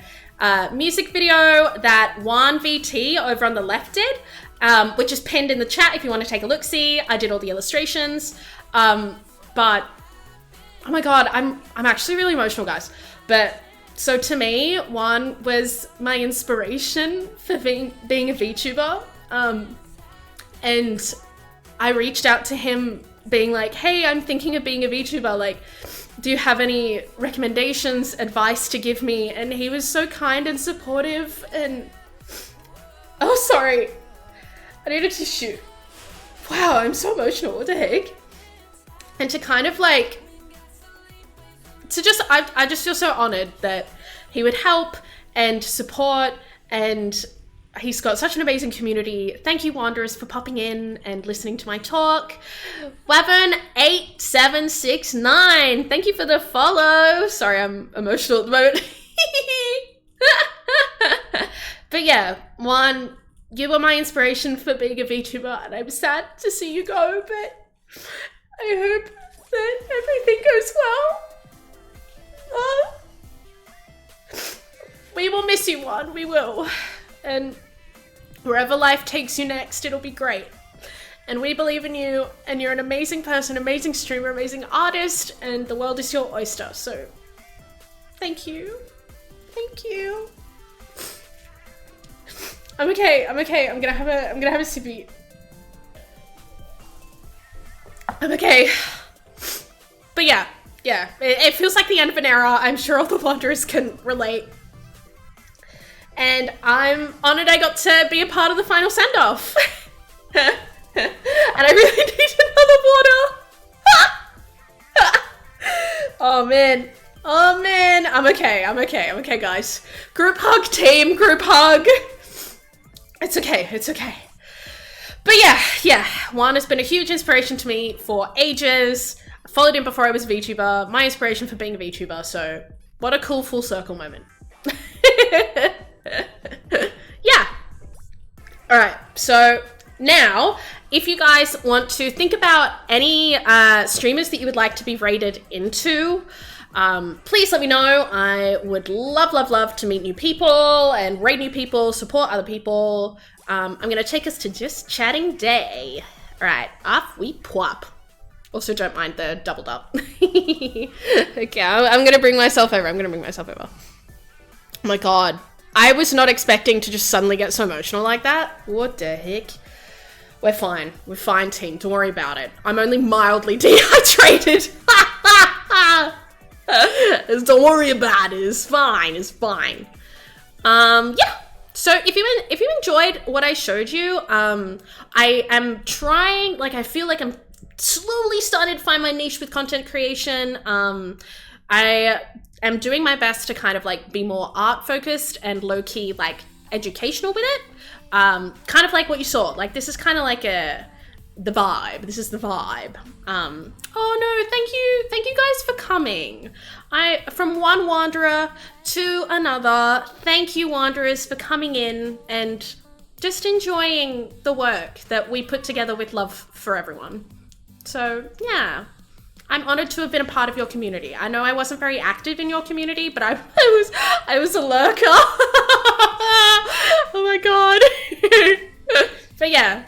music video that Juan VT over on the left did, which is pinned in the chat if you want to take a look-see. I did all the illustrations, but oh my god, I'm actually really emotional, guys. But so to me, Juan was my inspiration for being a VTuber, and I reached out to him being like, hey, I'm thinking of being a VTuber, like, do you have any recommendations, advice to give me? And he was so kind and supportive and... Oh, sorry. I needed to shoot. Wow, I'm so emotional. What the heck? And to kind of like... I just feel so honored that he would help and support, and he's got such an amazing community. Thank you, Wanderers, for popping in and listening to my talk. Weapon8769, thank you for the follow. Sorry, I'm emotional at the moment. But yeah, Juan, you were my inspiration for being a VTuber, and I'm sad to see you go, but I hope that everything goes well. We will miss you, Juan, we will. And wherever life takes you next, it'll be great. And we believe in you, and you're an amazing person, amazing streamer, amazing artist, and the world is your oyster. So, thank you. Thank you. I'm okay. I'm gonna have a sippy. I'm okay. But yeah, it feels like the end of an era. I'm sure all the Wanderers can relate. And I'm honored I got to be a part of the final send-off. And I really need another water. Oh man, I'm okay, guys. Group hug, team, group hug. It's okay. But yeah, Juan has been a huge inspiration to me for ages. I followed him before I was a VTuber, my inspiration for being a VTuber, so what a cool full circle moment. Yeah. Alright, so now, if you guys want to think about any streamers that you would like to be rated into, please let me know. I would love to meet new people and rate new people, support other people. I'm gonna take us to Just Chatting Day. Alright, off we pop. Also, don't mind the doubled up. Okay, I'm gonna bring myself over. Oh my god. I was not expecting to just suddenly get so emotional like that. What the heck? We're fine, team. Don't worry about it. I'm only mildly dehydrated. Don't worry about it. It's fine. Yeah. So if you enjoyed what I showed you, I am trying, like, I feel like I'm slowly starting to find my niche with content creation. I am doing my best to kind of like be more art focused and low key like educational with it. Kind of like what you saw. Like this is kind of like the vibe. This is the vibe. Oh no, thank you guys for coming. From one Wanderer to another, thank you Wanderers for coming in and just enjoying the work that we put together with love for everyone. So yeah, I'm honored to have been a part of your community. I know I wasn't very active in your community, but I was a lurker. Oh my god. But yeah,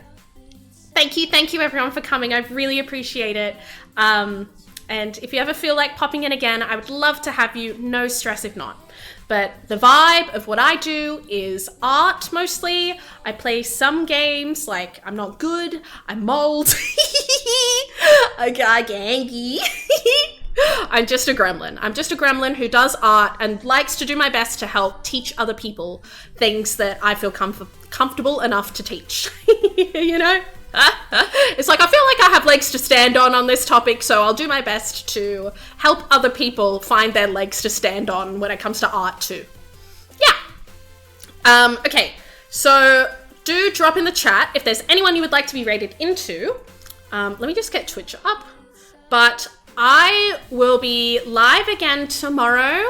thank you everyone for coming. I really appreciate it. And if you ever feel like popping in again, I would love to have you. No stress if not. But the vibe of what I do is art mostly. I play some games, like I'm not good, I mold. I got gangy. I'm just a gremlin who does art and likes to do my best to help teach other people things that I feel comfortable enough to teach. You know? It's like I feel like I have legs to stand on this topic, so I'll do my best to help other people find their legs to stand on when it comes to art too. Yeah. Okay, so do drop in the chat if there's anyone you would like to be rated into. Let me just get Twitch up. But I will be live again tomorrow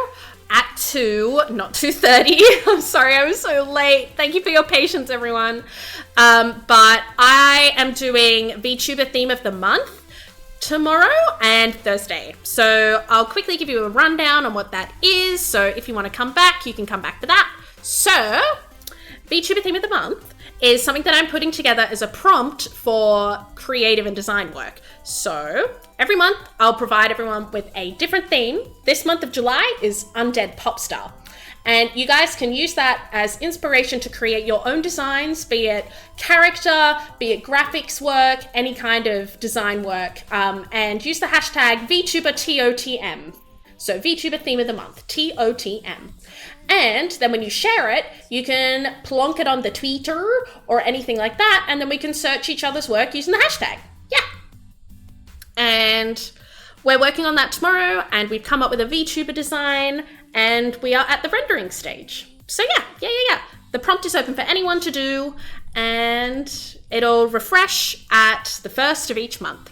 at 2, not 2:30. I'm sorry I was so late. Thank you for your patience, everyone. But I am doing VTuber Theme of the Month tomorrow and Thursday. So I'll quickly give you a rundown on what that is. So if you want to come back, you can come back for that. So VTuber Theme of the Month is something that I'm putting together as a prompt for creative and design work. So every month I'll provide everyone with a different theme. This month of July is Undead Popstar. And you guys can use that as inspiration to create your own designs, be it character, be it graphics work, any kind of design work. And use the hashtag VTuberTOTM. So VTuber theme of the month, TOTM. And then when you share it, you can plonk it on the Twitter or anything like that, and then we can search each other's work using the hashtag. Yeah. And we're working on that tomorrow, and we've come up with a VTuber design, and we are at the rendering stage. So yeah. The prompt is open for anyone to do, and it'll refresh at the first of each month.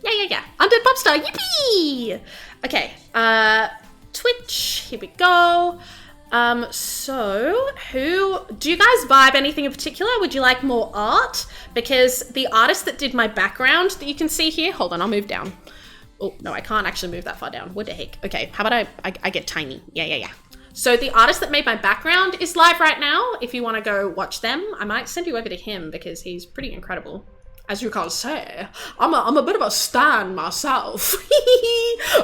Yeah. Undead Popstar, yippee! Okay, Twitch, here we go. So who, do you guys vibe anything in particular? Would you like more art? Because the artist that did my background that you can see here, hold on, I'll move down. Oh, no, I can't actually move that far down. What the heck? Okay, how about I get tiny? Yeah. So the artist that made my background is live right now. If you want to go watch them, I might send you over to him because he's pretty incredible. As you can say, I'm a bit of a stan myself.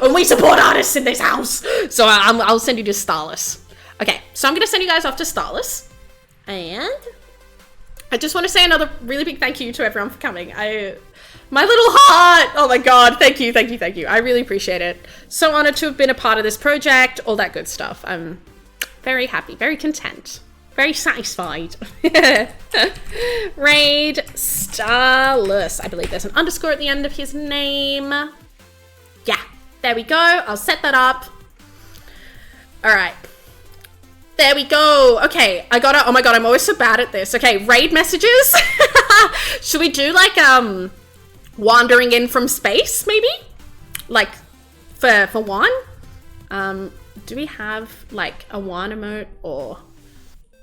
And we support artists in this house. So I'll send you to Starless. Okay, so I'm going to send you guys off to Starless. And I just want to say another really big thank you to everyone for coming. My little heart! Oh my god, thank you. I really appreciate it. So honored to have been a part of this project, all that good stuff. I'm very happy, very content. Very satisfied. Raid Starless. I believe there's an underscore at the end of his name. Yeah, there we go. I'll set that up. All right. There we go. Okay, I got it. Oh my god, I'm always so bad at this. Okay, raid messages. Should we do like wandering in from space, maybe? Like for one? Do we have like a one emote or...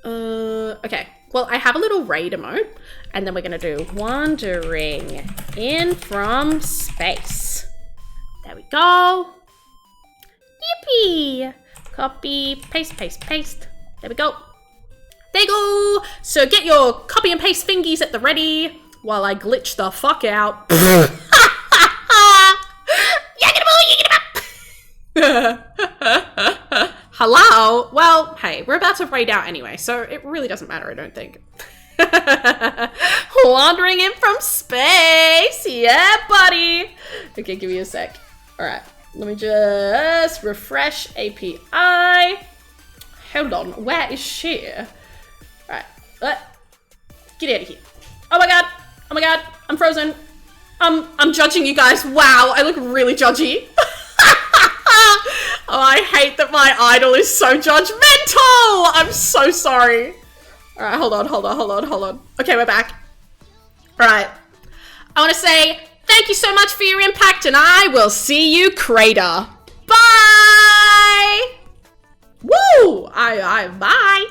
okay, well, I have a little raid emote, and then we're gonna do wandering in from space. There we go. Yippee! Copy, paste. There we go. There you go. So get your copy and paste fingies at the ready while I glitch the fuck out. Hello? Well, hey, we're about to raid out anyway, so it really doesn't matter, I don't think. Wandering in from space! Yeah, buddy! Okay, give me a sec. Alright, let me just refresh API. Hold on, where is she? Alright, get out of here. Oh my god, I'm frozen. I'm judging you guys. Wow, I look really judgy. Oh, I hate that my idol is so judgmental! I'm so sorry. Alright, hold on. Okay, we're back. Alright. I want to say thank you so much for your impact, and I will see you, Crater. Bye! Woo! Bye.